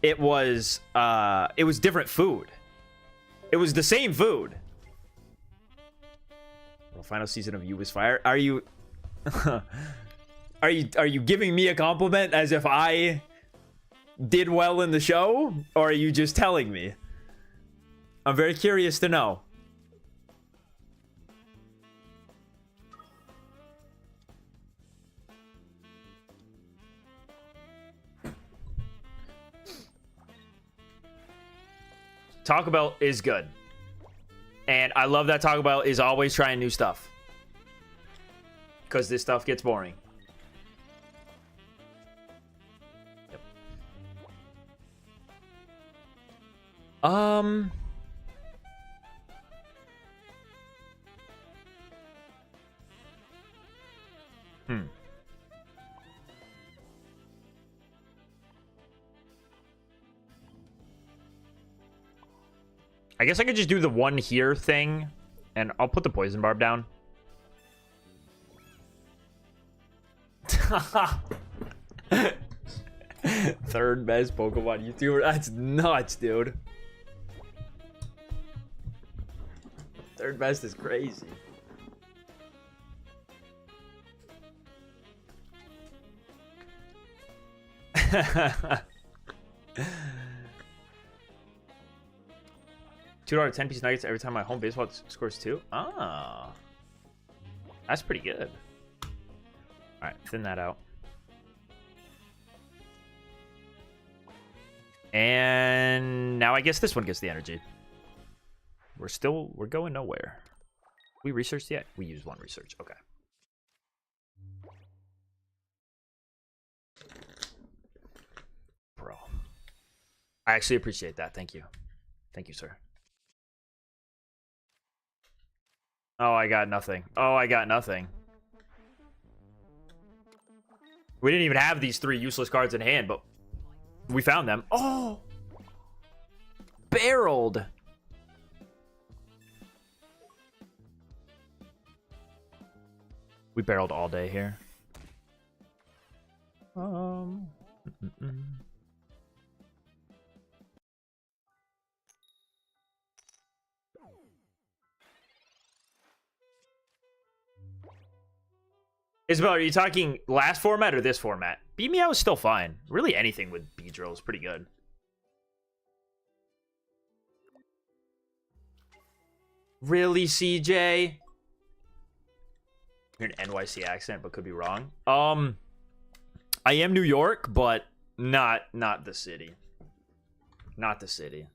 it was different food. It was the same food. Well, final season of You Was Fire. Are you are you giving me a compliment as if I did well in the show, or are you just telling me? I'm very curious to know. Taco Bell is good. And I love that Taco Bell is always trying new stuff. Because this stuff gets boring. Yep. I guess I could just do the one here thing, and I'll put the poison barb down. Third best Pokemon YouTuber. That's nuts, dude. Third best is crazy. $2 10-piece nuggets every time my home baseball scores 2. Ah, that's pretty good. All right, thin that out. And now I guess this one gets the energy. We're going nowhere. We researched yet? We used one research. Okay. Bro. I actually appreciate that. Thank you. Thank you, sir. Oh, I got nothing. Oh, I got nothing. We didn't even have these 3 useless cards in hand, but we found them. Oh! Barreled! We barreled all day here. Isabel, are you talking last format or this format? Beat Me Out was still fine. Really anything with Beedrill is pretty good. Really, CJ? You're an NYC accent, but could be wrong. I am New York, but not the city. Not the city.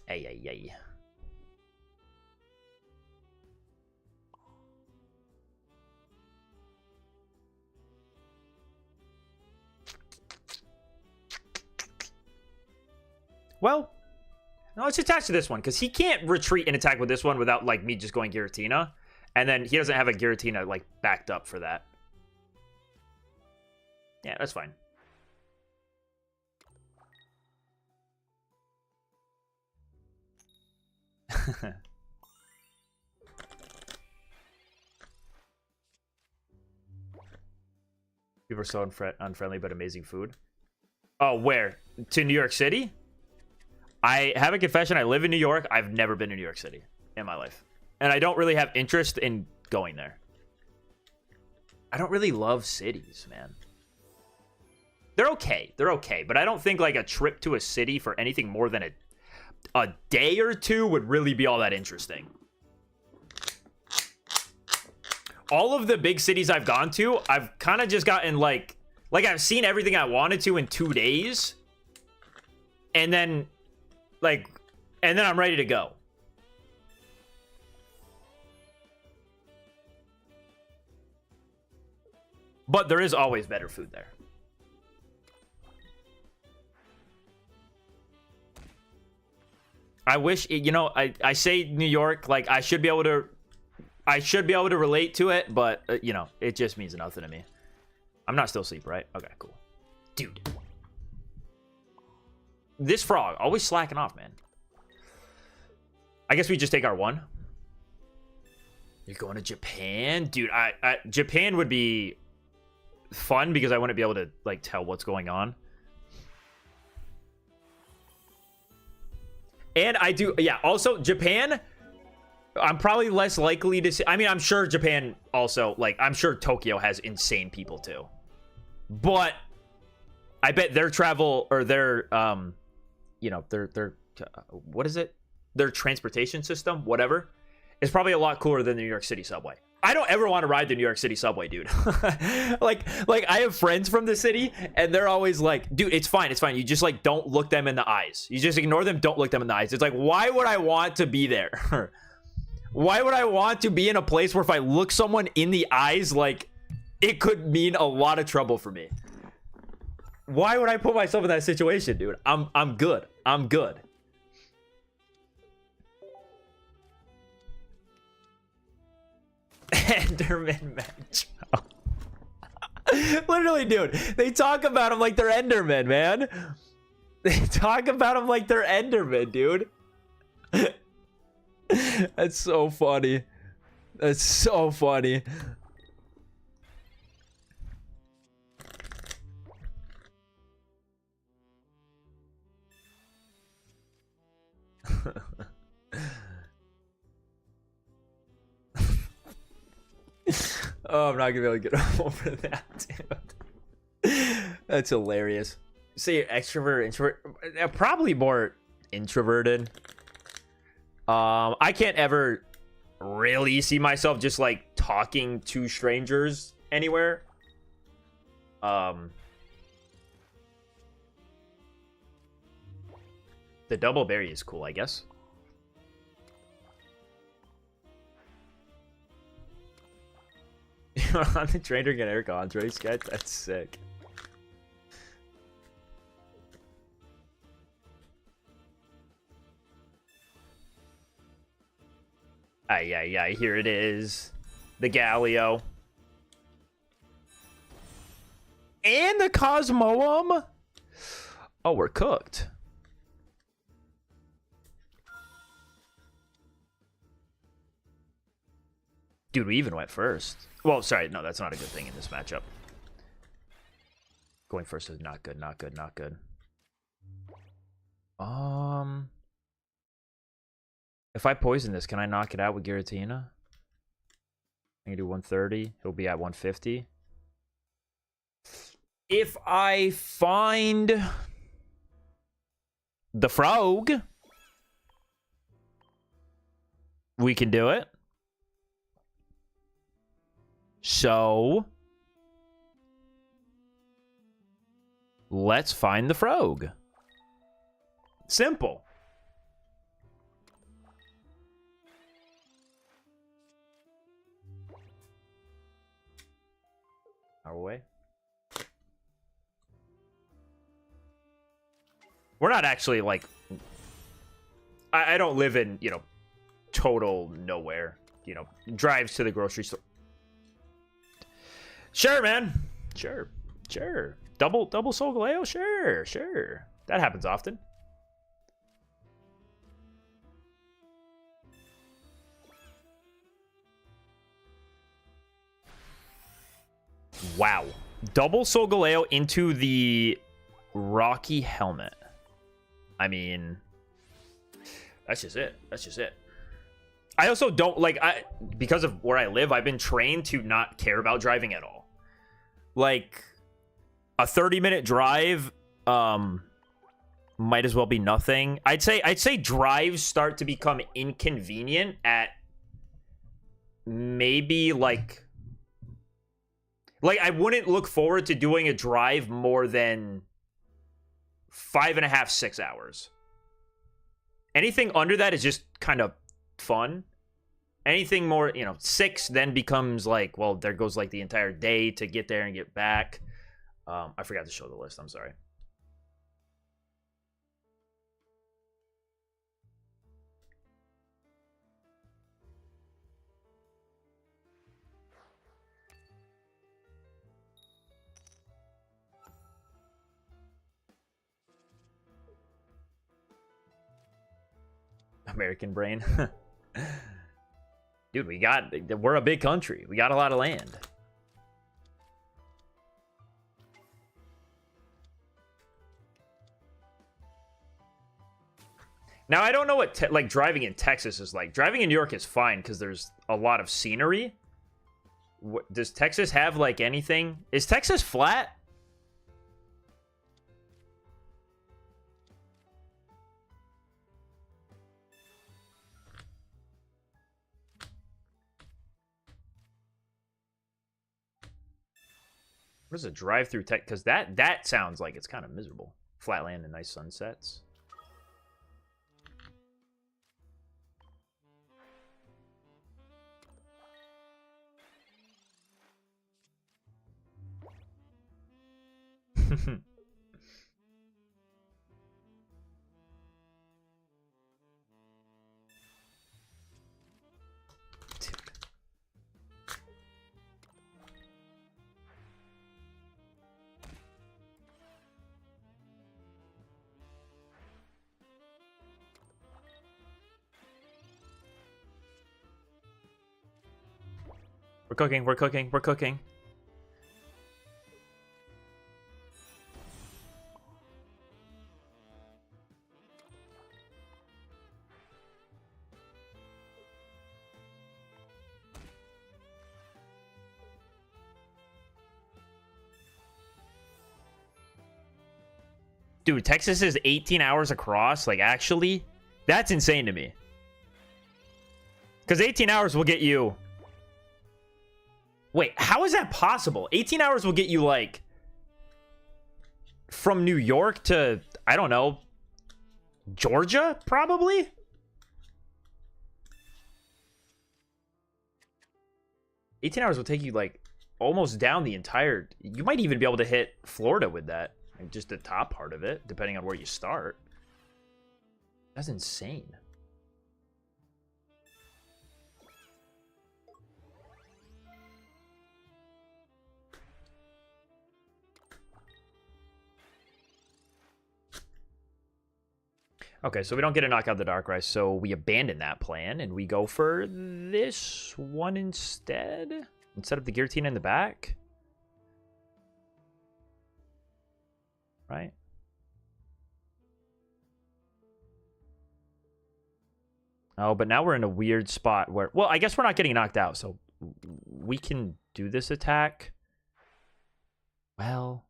Ay. Well, no, let's attach to this one, because he can't retreat and attack with this one without, like, me just going Giratina. And then he doesn't have a Giratina, like, backed up for that. Yeah, that's fine. People are so unfriendly, but amazing food. Oh, where? To New York City? I have a confession. I live in New York. I've never been to New York City in my life. And I don't really have interest in going there. I don't really love cities, man. They're okay. They're okay. But I don't think like a trip to a city for anything more than a day or two would really be all that interesting. All of the big cities I've gone to, I've kind of just gotten like I've seen everything I wanted to in 2 days. And then I'm ready to go. But there is always better food there. I wish, you know, I say New York, like I should be able to relate to it, but you know, it just means nothing to me. I'm not still asleep, right? Okay, cool. Dude. This frog, always slacking off, man. I guess we just take our 1. You're going to Japan? Dude, Japan would be fun because I wouldn't be able to, like, tell what's going on. And I do, yeah, also, Japan, I'm probably less likely to see. I mean, I'm sure Japan also, like, I'm sure Tokyo has insane people, too. But I bet their travel, or their, you know, their what is it? Their transportation system, whatever, is probably a lot cooler than the New York City subway. I don't ever want to ride the New York City subway, dude. like I have friends from the city, and they're always like, dude, it's fine. You just, like, don't look them in the eyes. You just ignore them, don't look them in the eyes. It's like, why would I want to be there? Why would I want to be in a place where if I look someone in the eyes, like, it could mean a lot of trouble for me? Why would I put myself in that situation, dude? I'm good. I'm good. Enderman match. Literally, dude. They talk about them like they're Endermen, man. They talk about them like they're Endermen, dude. That's so funny. That's so funny. Oh, I'm not gonna be able to get over that, dude. That's hilarious. Say extrovert, introvert, probably more introverted. I can't ever really see myself just like talking to strangers anywhere. The double berry is cool, I guess. You're on the trainer get Eric Andre sketch? That's sick. Yeah, here it is. The Galio. And the Cosmoem? Oh, we're cooked. Dude, we even went first. Well, sorry, no, that's not a good thing in this matchup. Going first is not good, not good, not good. If I poison this, can I knock it out with Giratina? I can do 130. He'll be at 150. If I find the frog, we can do it. So let's find the frog. Simple. Our way. We're not actually like I don't live in, you know, total nowhere, you know, drives to the grocery store. Sure, man. Sure. Double Solgaleo? Sure. That happens often. Wow. Double Solgaleo into the Rocky Helmet. I mean, that's just it. I also don't like because of where I live, I've been trained to not care about driving at all. Like a 30-minute drive might as well be nothing. I'd say drives start to become inconvenient at maybe like I wouldn't look forward to doing a drive more than 5.5, 6 hours. Anything under that is just kind of fun. Anything more, you know, 6 then becomes like, well, there goes like the entire day to get there and get back. I forgot to show the list. I'm sorry. American brain. Dude, we're a big country. We got a lot of land. Now, I don't know what like driving in Texas is like. Driving in New York is fine because there's a lot of scenery. Does Texas have like anything? Is Texas flat? What is a drive-through tech? Because that sounds like it's kind of miserable. Flatland and nice sunsets. cooking, we're cooking, we're cooking. Dude, Texas is 18 hours across. Like, actually, that's insane to me. Because 18 hours will get you... Wait, how is that possible? 18 hours will get you, like, from New York to, I don't know, Georgia, probably? $18 hours will take you, like, almost down the entire... You might even be able to hit Florida with that. Like, just the top part of it, depending on where you start. That's insane. Okay, so we don't get to knock out the Darkrai, so we abandon that plan, and we go for this one instead? Instead of the Giratina in the back? Right? Oh, but now we're in a weird spot where... Well, I guess we're not getting knocked out, so we can do this attack. Well...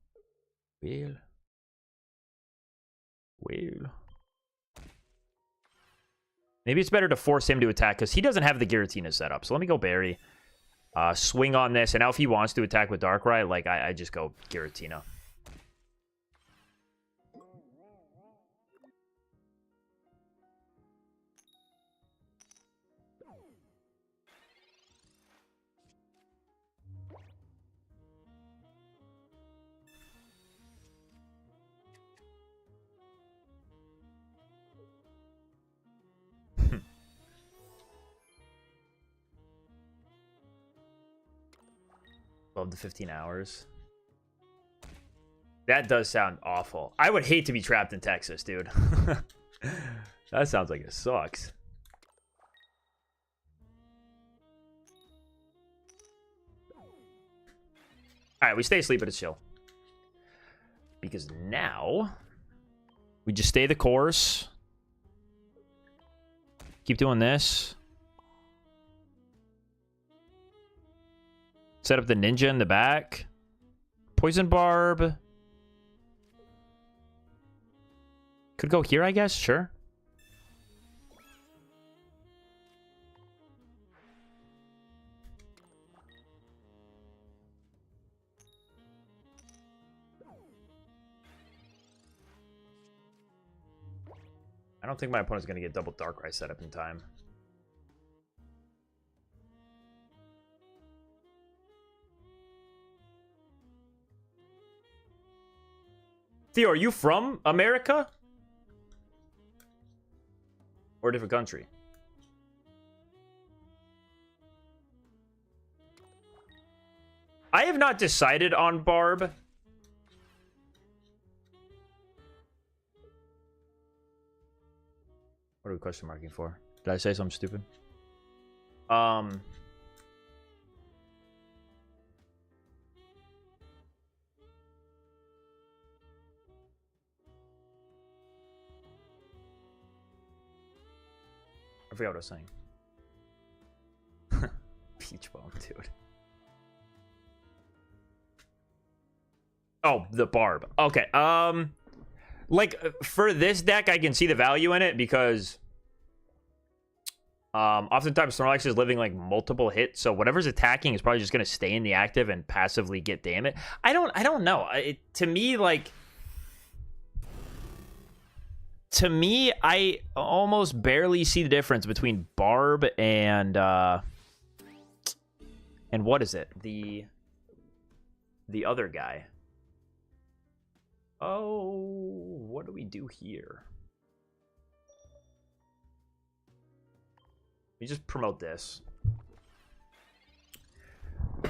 Maybe it's better to force him to attack, because he doesn't have the Giratina set up. So let me go Berry. Swing on this, and now if he wants to attack with Darkrai, like, I just go Giratina. Love the 15 hours. That does sound awful. I would hate to be trapped in Texas, dude. That sounds like it sucks. Alright, we stay asleep, but it's chill. Because now... we just stay the course. Keep doing this. Set up the ninja in the back. Poison Barb. Could go here, I guess. Sure. I don't think my opponent's going to get double Darkrai set up in time. Theo, are you from America? Or a different country? I have not decided on Barb. What are we question marking for? Did I say something stupid? I forgot what I was saying. Peach Bomb, dude. Oh, the Barb. Okay. Like, for this deck, I can see the value in it because oftentimes Snorlax is living like multiple hits, so whatever's attacking is probably just gonna stay in the active and passively get damage. I don't know. To me, I almost barely see the difference between Barb and what is it? The other guy. Oh, what do we do here? We just promote this.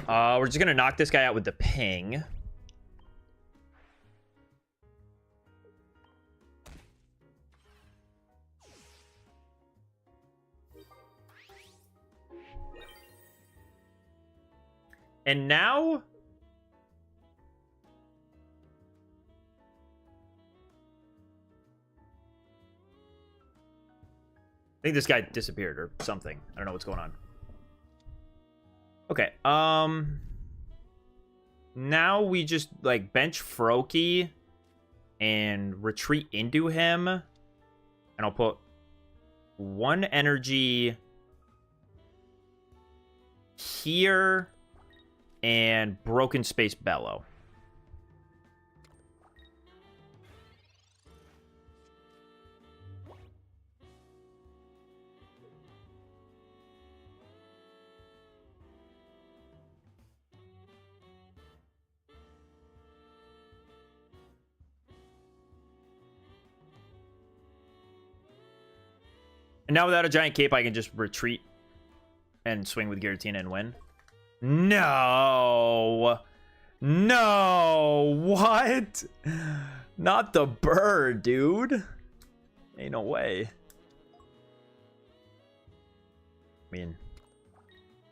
We're just gonna knock this guy out with the ping. And now... I think this guy disappeared or something. I don't know what's going on. Okay, now we just, like, bench Froakie and retreat into him. And I'll put 1 energy here and Broken Space Bellow. And now without a giant cape, I can just retreat and swing with Giratina and win. No. No. What? Not the bird, dude. Ain't no way. I mean,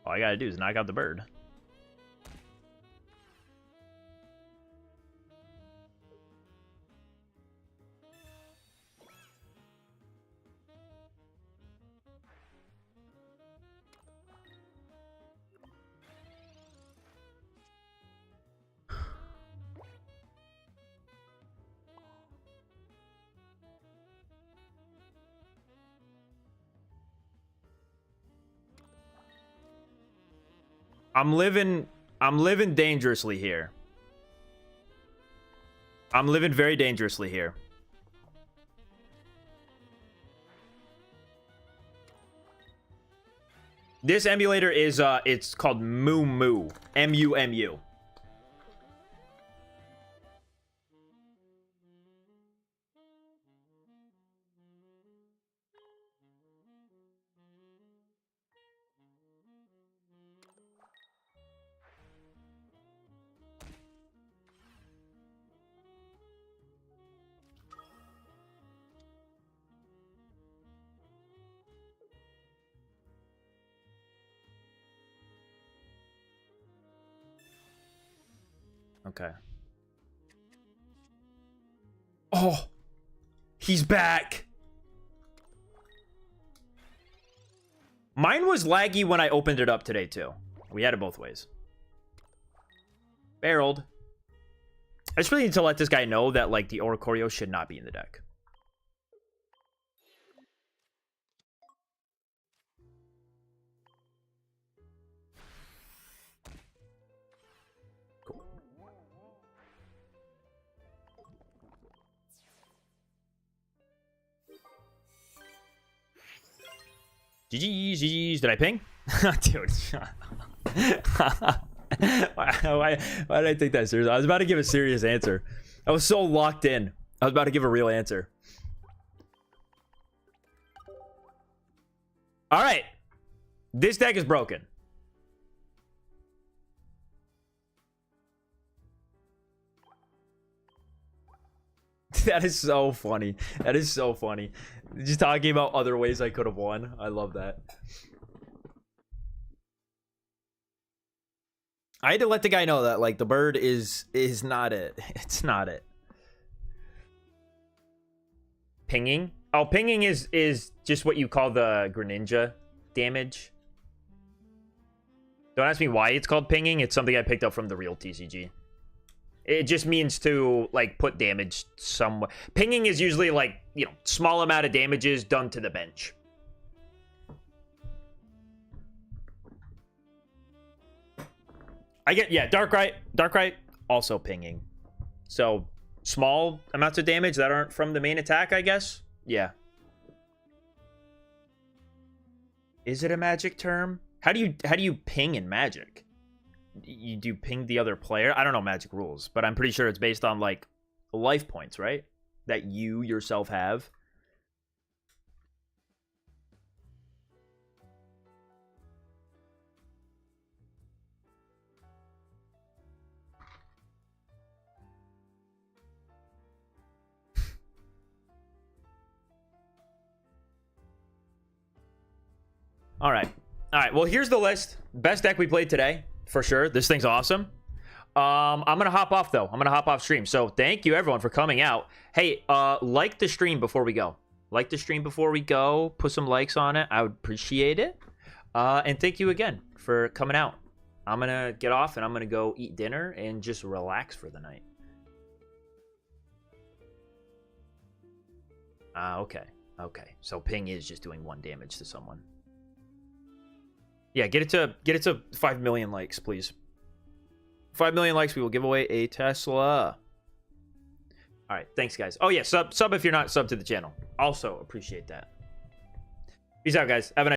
all I gotta do is knock out the bird. I'm living dangerously here. I'm living very dangerously here. This emulator is it's called Moo Moo. M-U-M-U. Okay. Oh, he's back. Mine was laggy when I opened it up today, too. We had it both ways. Barreled. I just really need to let this guy know that, like, the Oricorio should not be in the deck. GG's, GG's. Did I ping? Dude. why did I take that seriously? I was about to give a serious answer. I was so locked in. I was about to give a real answer. All right. This deck is broken. That is so funny. That is so funny. Just talking about other ways I could have won. I love that. I had to let the guy know that, like, the bird is not it. It's not it. Pinging? Oh, pinging is just what you call the Greninja damage. Don't ask me why it's called pinging. It's something I picked up from the real TCG. It just means to, like, put damage somewhere. Pinging is usually, like, you know, small amount of damages done to the bench. I get, yeah, Darkrai, also pinging. So, small amounts of damage that aren't from the main attack, I guess? Yeah. Is it a magic term? How do you ping in Magic? You do ping the other player? I don't know Magic rules, but I'm pretty sure it's based on, like, life points, right? That you yourself have. All right. All right. Well, here's the list. Best deck we played today. for sure. This thing's awesome. I'm gonna hop off though. I'm gonna hop off stream. So thank you everyone for coming out. Hey, like the stream before we go. Like the stream before we go. Put some likes on it. I would appreciate it. And thank you again for coming out. I'm gonna get off and I'm gonna go eat dinner and just relax for the night. Okay. Okay. So ping is just doing 1 damage to someone. Yeah, get it to 5 million likes, please. 5 million likes, we will give away a Tesla. All right, thanks, guys. Oh, yeah, sub if you're not sub to the channel. Also appreciate that. Peace out, guys. Have a nice